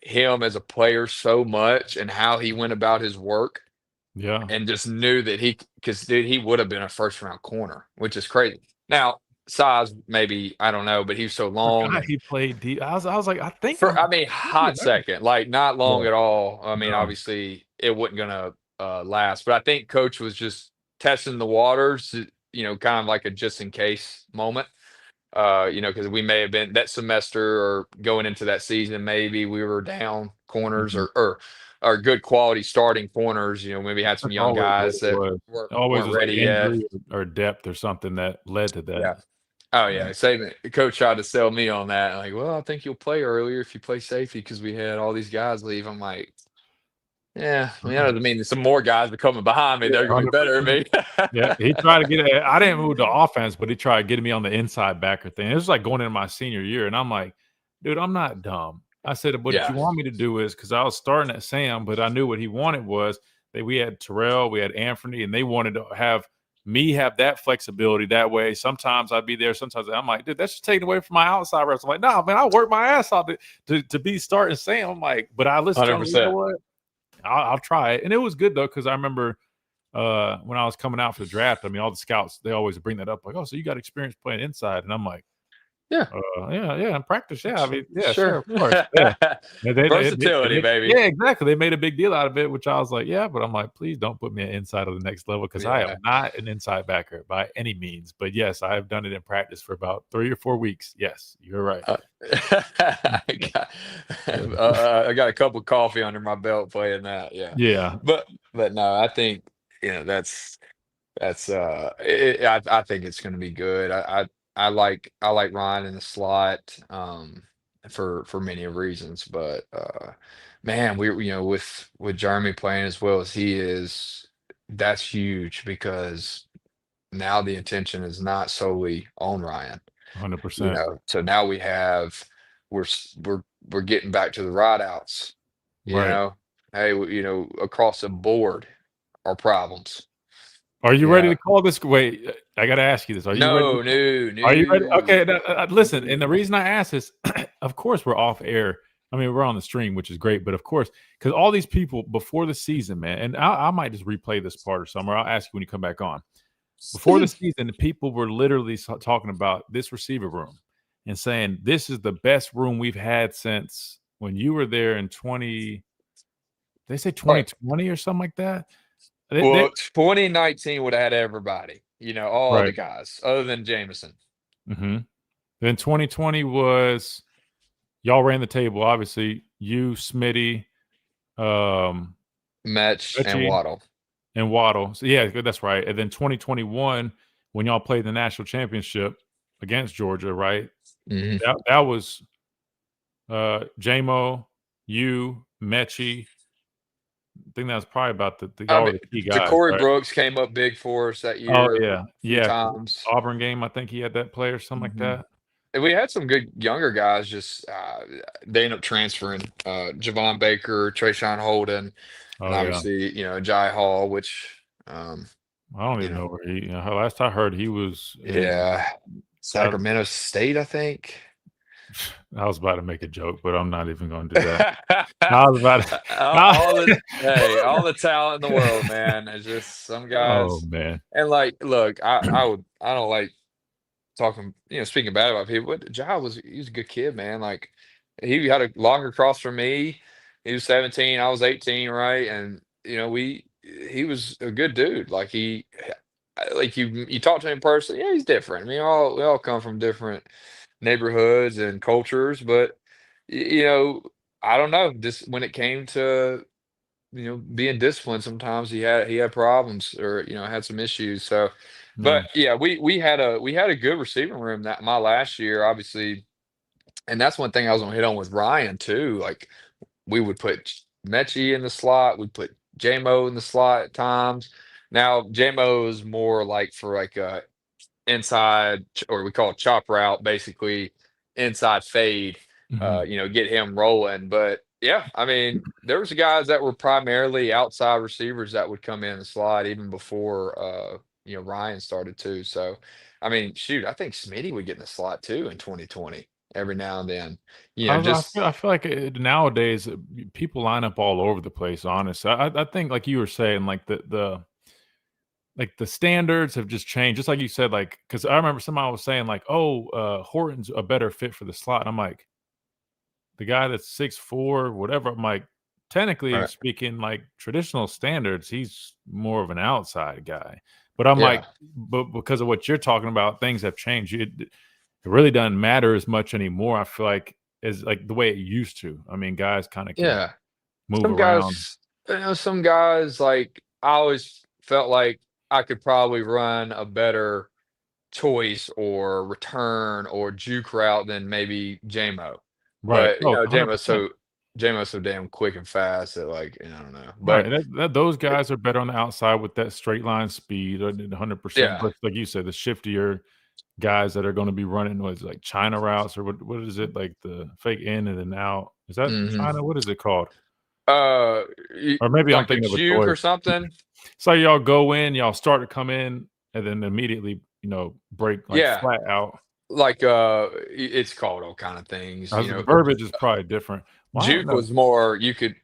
him as a player so much and how he went about his work. Yeah. And just knew that because he would have been a first round corner, which is crazy. Now, size, maybe, I don't know, but he's so long. He played deep. I was like, hot second, like not long at all. I mean, obviously it wasn't going to last, but I think coach was just testing the waters, kind of like a just in case moment. Because we may have been that semester or going into that season, maybe we were down corners or are good quality starting corners. You know, maybe had some That's young guys that always weren't was like ready yet. injury or depth or something that led to that. Yeah. Oh yeah, the coach tried to sell me on that. Like, well, I think you'll play earlier if you play safety because we had all these guys leave. I'm like, yeah, I mean, that doesn't mean some more guys are coming behind me. They're going to be better than me. Yeah, he tried to get it. I didn't move to offense, but he tried getting me on the inside backer thing. It was like going into my senior year, and I'm like, dude, I'm not dumb. I said, what you want me to do is, because I was starting at Sam, but I knew what he wanted was that we had Terrell, we had Anthony, and they wanted to have me have that flexibility that way. Sometimes I'd be there, sometimes I'm like, dude, that's just taken away from my outside reps. I'm like, nah, man, I work my ass off to be starting Sam. I'm like, but I listened to him, you know what? I'll try it. And it was good, though, because I remember when I was coming out for the draft, I mean, all the scouts, they always bring that up, like, oh, so you got experience playing inside. And I'm like, yeah, in practice, yeah. I mean, yeah, sure, of course. Yeah. Versatility, baby. Yeah, exactly. They made a big deal out of it, which I was like, yeah, but I'm like, please don't put me inside of the next level because I am not an inside backer by any means. But yes, I have done it in practice for about 3 or 4 weeks. Yes, you're right. I got a cup of coffee under my belt playing that. Yeah. Yeah. But no, I think, you know, that's I think it's going to be good. I like Ryan in the slot for many reasons, but man, with Jeremy playing as well as he is, that's huge because now the attention is not solely on Ryan. 100%. You know, so now we're getting back to the ride outs. You know, hey, across the board are problems. Are you ready to call this? Wait, I got to ask you this. Are you ready? No. Are you ready? Okay, listen. And the reason I ask is, of course, we're off air. I mean, we're on the stream, which is great. But of course, because all these people before the season, man, and I might just replay this part or somewhere. I'll ask you when you come back on. Before the season, the people were literally talking about this receiver room and saying this is the best room we've had since when you were there in 20. They say 2020 or something like that. Well, 2019 would have had everybody, all the guys other than Jameson. Mm-hmm. Then 2020 was y'all ran the table, obviously. You, Smitty, Metch, and Waddle. And Waddle. So, yeah, that's right. And then 2021, when y'all played the national championship against Georgia, right? Mm-hmm. That was J-Mo, you, Mechie. I think that was probably about the key guys. Corey Brooks came up big for us that year. Oh, yeah. Times. Auburn game, I think he had that play or something like that. And we had some good younger guys. Just they ended up transferring. Javon Baker, Trayshawn Holden, and obviously Jai Hall, which I don't even know where he. Last I heard, he was Sacramento State, I think. I was about to make a joke, but I'm not even going to do that. I was about to. all the talent in the world, man. It's just some guys. Oh man! And look, I don't like talking, speaking bad about people. But Jai was a good kid, man. Like he had a longer cross from me. He was 17, I was 18, right? And he was a good dude. Like you talk to him in person, yeah, he's different. I mean, we all come from different neighborhoods and cultures, but I don't know. Just when it came to being disciplined, sometimes he had problems or had some issues. So, but yeah, we had a good receiving room that my last year, obviously, and that's one thing I was gonna hit on with Ryan too. Like we would put Mechie in the slot, we'd put J-Mo in the slot at times. Now J-Mo is more like for like a inside, or we call it chop route, basically inside fade, get him rolling. But yeah, I mean, there was guys that were primarily outside receivers that would come in the slot even before Ryan started too. So I mean, shoot, I think Smitty would get in the slot too in 2020 every now and then. I feel like nowadays people line up all over the place. Honestly, I think like you were saying, like the standards have just changed. Just like you said, like, because I remember somebody was saying like, Horton's a better fit for the slot. I'm like, the guy that's 6'4", whatever. I'm like, technically speaking, like traditional standards, he's more of an outside guy. But I'm like, but because of what you're talking about, things have changed. It really doesn't matter as much anymore. I feel like as like the way it used to. I mean, guys kind of move Some around. guys, some guys like I always felt like I could probably run a better choice or return or juke route than maybe JMO. Right. But Oh, JMO's 100%. so damn quick and fast that like I don't know. Right. But Those guys are better on the outside with that straight line speed, 100%. yeah, But like you said, the shiftier guys that are going to be running was like China routes or what is it like the fake in and then out? Is that hmm China? What is it called? y- Or maybe I'm like a thinking of a juke toy. or something. So y'all go in, y'all start to come in, and then immediately, break like Yeah, flat out. like it's called all kind of things. The verbiage is probably different. Well, I don't Juke know. was more you could.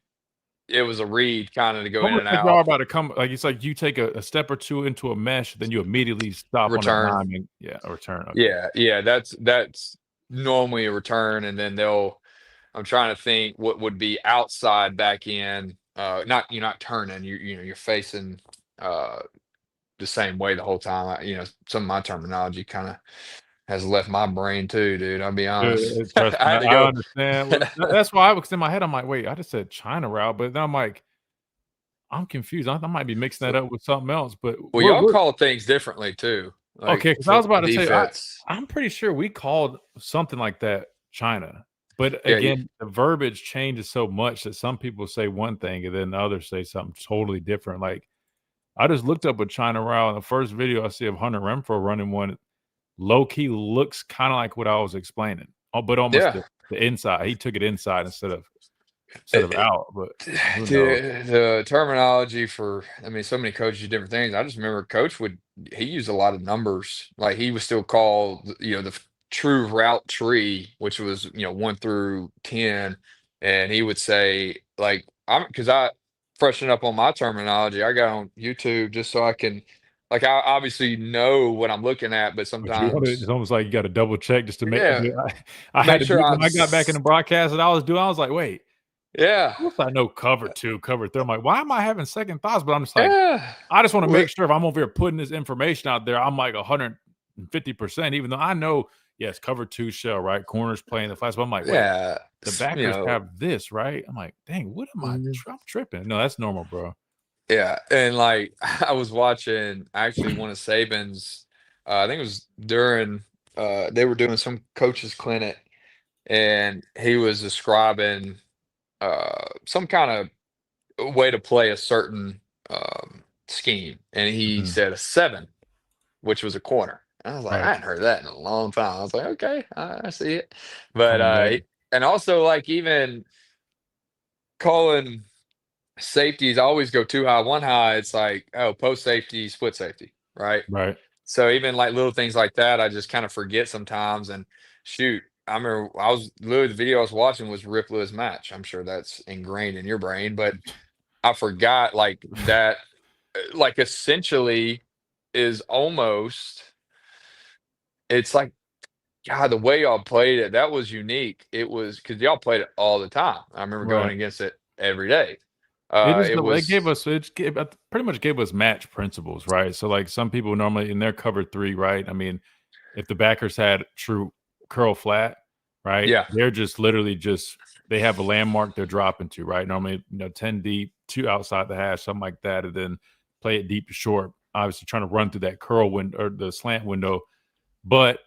It was a read kind of to go in Almost and like y'all out. about to come, like it's like you take a step or two into a mesh, then you immediately stop on a Return. dime and a return. Okay. Yeah, that's normally a return, and then I'm trying to think what would be outside back in. Not you're not turning. You're facing the same way the whole time. Some of my terminology kind of has left my brain too, dude. I'll be honest. Trust I me, had to I go. understand. Well, that's why because in my head I'm like, wait, I just said China route, but then I'm like, I'm confused. I might be mixing that up with something else. But Well, y'all call things differently too, like okay, because I for was about to say defense. I'm pretty sure we called something like that China. But Yeah, again, the verbiage changes so much that some people say one thing and then others say something totally different. Like I just looked up a China route, and the first video I see of Hunter Renfro running one low key looks kind of like what I was explaining, but almost yeah. the inside. He took it inside instead of out. But who knows? The terminology for, so many coaches do different things. I just remember Coach he used a lot of numbers. Like he would still call, the true route tree, which was, 1 through 10. And he would say, like, because I freshen up on my terminology, I got on YouTube just so I can, like, I obviously know what I'm looking at, but But you want it's sometimes, almost like you got to double check just to make. yeah, I had make to sure do when I got back in the broadcast that I was doing. I was like, wait. yeah, Of course I know cover 2, cover 3. I'm like, why am I having second thoughts? But I'm just like, yeah. I just want to Well, make sure if I'm over here putting this information out there, I'm like 150%, even though I know, yes, cover 2 shell, right? Corners playing the flats. But I'm like, wait, yeah, the backers have this, right? I'm like, dang, what am I? mhm. I'm tripping. No, that's normal, bro. Yeah, and like I was watching actually one of Saban's, I think it was during they were doing some coaches clinic, and he was describing some kind of way to play a certain scheme, and he Mhm. said a 7, which was a corner. And I was like, Right. I hadn't heard that in a long time. I was like, okay, I see it, but Coming back. and also like even calling safeties always go 2 high, 1 high. It's like, oh, post safety, split safety, right? Right. So even like little things like that, I just kind of forget sometimes. And shoot, I remember I was literally the video I was watching was Rip Lewis match. I'm sure that's ingrained in your brain, but I forgot like that, like essentially is almost, it's like, God, the way y'all played it, that was unique. It was because y'all played it all the time. I remember going Right. against it every day. It It gave was, us pretty much gave us match principles, right? So like some people normally in their cover 3, right? I mean, if the backers had true curl flat, right? yeah. They're just literally they have a landmark they're dropping to, right? Normally, 10 deep, 2 outside the hash, something like that, and then play it deep to short. Obviously, trying to run through that curl window or the slant window. But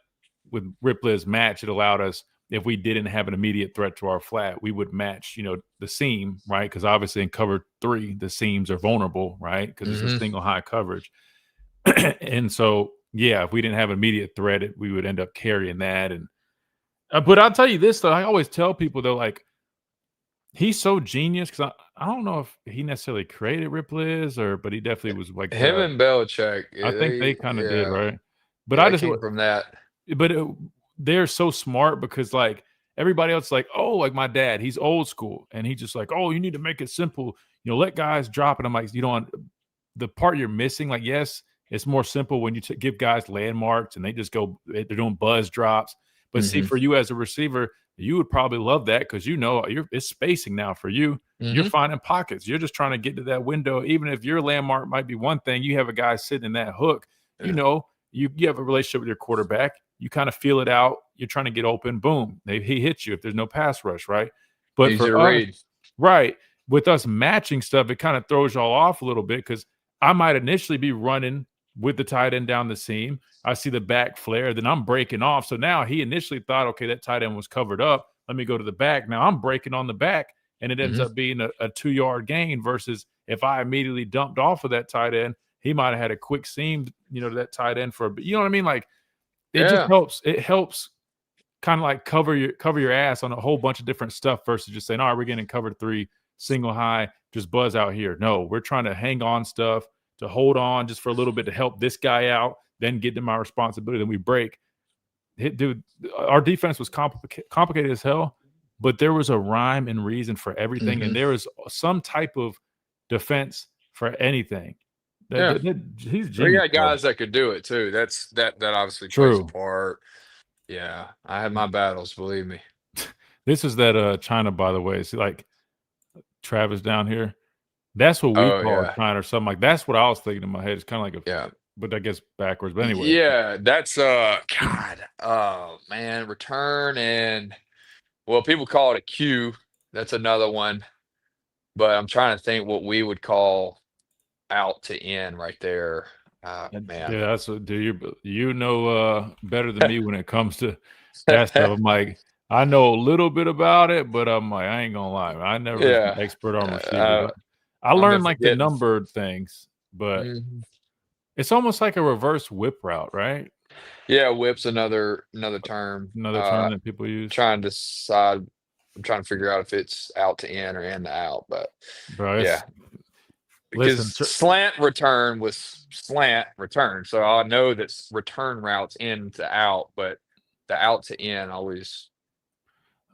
with Ripley's match, it allowed us, if we didn't have an immediate threat to our flat, we would match, the seam, right? Because obviously in cover 3, the seams are vulnerable, right? Because it's a single high coverage. And so, yeah, if we didn't have immediate threat, we would end up carrying that. And but I'll tell you this though, I always tell people though, like he's so genius because I don't know if he necessarily created Ripley's but he definitely was like Him and Belichick, I think they kind of did, yeah, right? But yeah, I they just came from that. but they're so smart because like everybody else like, oh, like my dad, he's old school and he just like, oh, you need to make it simple, let guys drop it. I'm like, the part you're missing, like, yes, it's more simple when you give guys landmarks and they just go, they're doing buzz drops. But see, for you as a receiver, you would probably love that because it's spacing now for you. You're finding pockets. You're just trying to get to that window. Even if your landmark might be one thing, you have a guy sitting in that hook. Yeah. You have a relationship with your quarterback. You kind of feel it out. You're trying to get open. Boom. He hits you if there's no pass rush, right? But Easy for to us, read. right. with us matching stuff, it kind of throws y'all off a little bit because I might initially be running with the tight end down the seam. I see the back flare, then I'm breaking off. So now he initially thought, okay, that tight end was covered up. Let me go to the back. Now I'm breaking on the back, and it ends up being a 2-yard gain versus if I immediately dumped off of that tight end, he might have had a quick seam, to that tight end for a bit. You know what I mean? Like it just helps. It helps kind of like cover your ass on a whole bunch of different stuff versus just saying, all right, we're getting covered 3, single high, just buzz out here. No, we're trying to hang on stuff, to hold on just for a little bit to help this guy out, then get to my responsibility. Then we break. Dude, our defense was complicated as hell, but there was a rhyme and reason for everything, and there was some type of defense for anything. He's genius, we got guys that could do it too. That obviously plays a part. Yeah, I had my battles, believe me. This is that China, by the way. See, like Travis down here. That's what we call China or something like. That's what I was thinking in my head. It's kind of like but I guess backwards. But anyway, yeah, that's God, oh man, return and people call it a Q. That's another one, but I'm trying to think what we would call out to in right there. Man, yeah, that's what. Do you know better than me when it comes to that stuff? I'm like, I know a little bit about it, but I'm like, I ain't gonna lie, I never was an expert on receivers. I learned like the numbered things, but it's almost like a reverse whip route, right? Yeah, whip's another term. Another term that people use. I'm trying to figure out if it's out to in or in to out, but because slant return was slant return, so I know that return routes in to out, but the out to in always.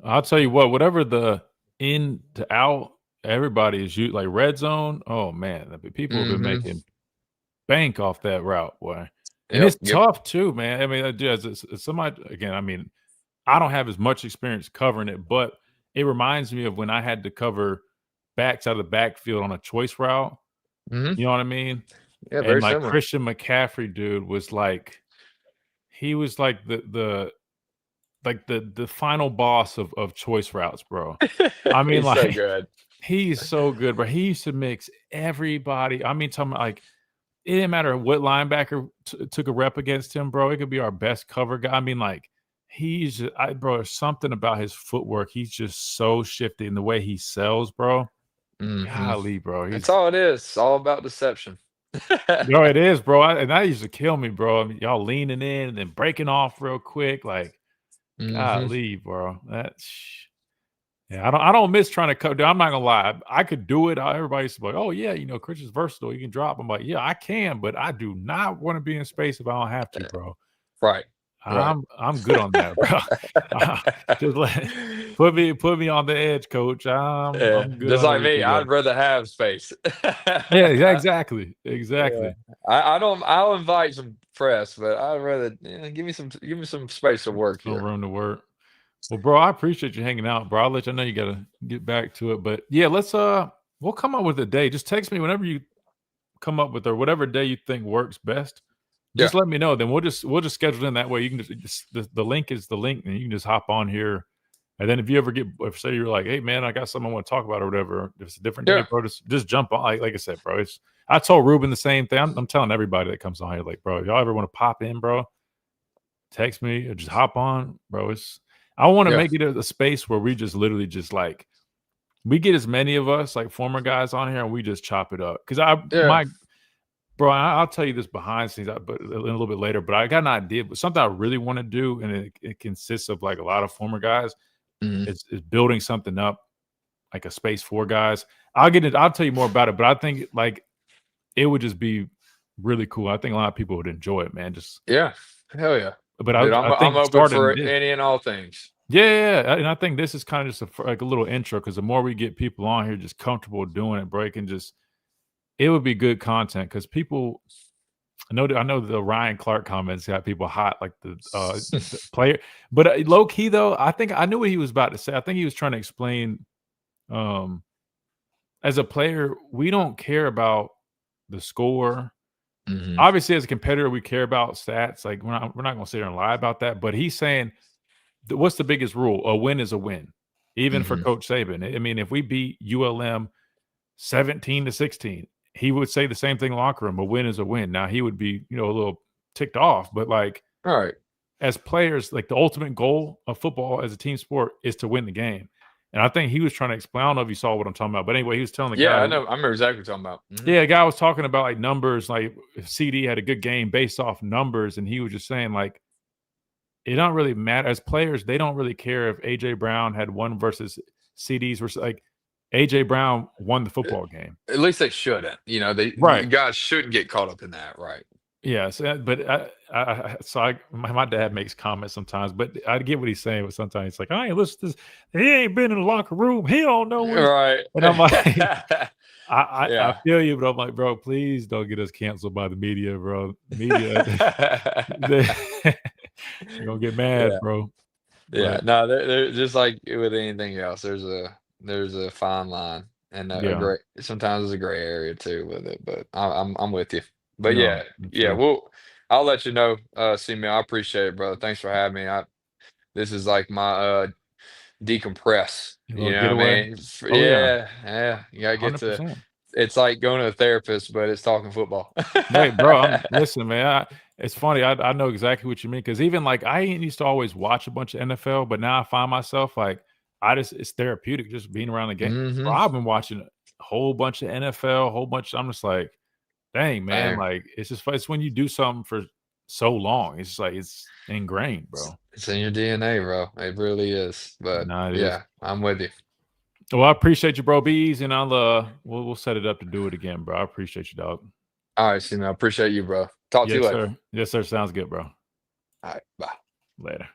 I'll tell you what, whatever the in to out, everybody is like red zone. Oh man, people have been making bank off that route, boy. And it's tough too, man. I mean, as somebody, again, I mean, I don't have as much experience covering it, but it reminds me of when I had to cover backs out of the backfield on a choice route. You know what I mean? Yeah, and like similar. Christian McCaffrey, dude, was like, he was like the final boss of choice routes, bro. I mean, He's like, so good. He's so good, bro. He used to mix everybody. I mean, talking about, like, it didn't matter what linebacker took a rep against him, bro. It could be our best cover guy. I mean, like, he's just, bro, there's something about his footwork. He's just so shifty in the way he sells, bro. Golly, bro. That's all it is. It's all about deception. No, it is, bro. And that used to kill me, bro. I mean, y'all leaning in and then breaking off real quick. Like, golly, bro. I don't miss trying to cut. I'm not gonna lie. I could do it. Everybody's like, "Oh yeah, Chris is versatile. You can drop." I'm like, "Yeah, I can, but I do not want to be in space if I don't have to, bro." Right. I'm good on that, bro. Just put me on the edge, coach. I'm good. Just like me, I'd rather have space. Yeah, exactly. Yeah. I'll invite some press, but I'd rather give me some space to work. Some room to work. Well, bro, I appreciate you hanging out, bro. I'll let you know you gotta get back to it. But yeah, let's we'll come up with a day. Just text me whenever you come up with or whatever day you think works best. Just let me know. Then we'll just schedule in that way. You can just the link is the link, and you can just hop on here. And then if you ever if say you're like, hey man, I got something I want to talk about or whatever, if it's a different day, bro, just jump on. Like I said, bro, I told Ruben the same thing. I'm telling everybody that comes on here, like, bro, if y'all ever want to pop in, bro, text me or just hop on, bro. I want to make it a space where we just literally just like we get as many of us like former guys on here and we just chop it up. Because Bro, I'll tell you this behind scenes, but a little bit later. But I got an idea, but something I really want to do, and it consists of like a lot of former guys. Is building something up, like a space for guys. I'll tell you more about it, but I think like it would just be really cool. I think a lot of people would enjoy it, man. Hell yeah. But Dude, I think I'm open for any and all things. Yeah, and I think this is kind of just like a little intro because the more we get people on here just comfortable doing it, breaking just. It would be good content because people. I know the Ryan Clark comments got people hot, like the player. But low key though, I think I knew what he was about to say. I think he was trying to explain, as a player, we don't care about the score. Obviously, as a competitor, we care about stats. Like we're not going to sit here and lie about that. But he's saying, what's the biggest rule? A win is a win, even for Coach Saban. I mean, if we beat ULM. 17-16. He would say the same thing in the locker room. A win is a win. Now he would be, a little ticked off, but like, all right, as players, like the ultimate goal of football as a team sport is to win the game. And I think he was trying to explain. I don't know if you saw what I'm talking about, but anyway, he was telling the guy. Yeah, I know. I remember exactly what you're talking about. Mm-hmm. Yeah, the guy was talking about like numbers, like if CD had a good game based off numbers, and he was just saying like, it don't really matter. As players, they don't really care if AJ Brown had won versus CDs versus like AJ Brown won the football game. At least they shouldn't. They guys shouldn't get caught up in that, right? Yes, but my dad makes comments sometimes, but I get what he's saying. But sometimes it's like, I ain't listen to this. He ain't been in the locker room. He don't know what. Right. And I'm like, I feel you, but I'm like, bro, please don't get us canceled by the media, bro. Media, you're gonna get mad, bro. Yeah, no, they're just like with anything else. There's a fine line, and sometimes there's a gray area too with it. But I'm with you. But I'll let you know, C-Mill. I appreciate it, brother. Thanks for having me. This is like my decompress. You know what I mean? Yeah. You gotta get 100%. It's like going to a therapist, but it's talking football. Hey, bro, listen, man. It's funny. I know exactly what you mean, because even like I used to always watch a bunch of NFL, but now I find myself like it's therapeutic just being around the game. Mm-hmm. Bro, I've been watching a whole bunch of NFL, I'm just like, dang, man, like it's when you do something for so long, it's just like it's ingrained, bro. It's in your DNA, bro. It really is. But I'm with you. Well, I appreciate you, bro. Be easy, and we'll set it up to do it again, bro. I appreciate you, dog. All right, C-Man. I appreciate you, bro. Talk to you later. Sir. Yes, sir. Sounds good, bro. All right, bye. Later.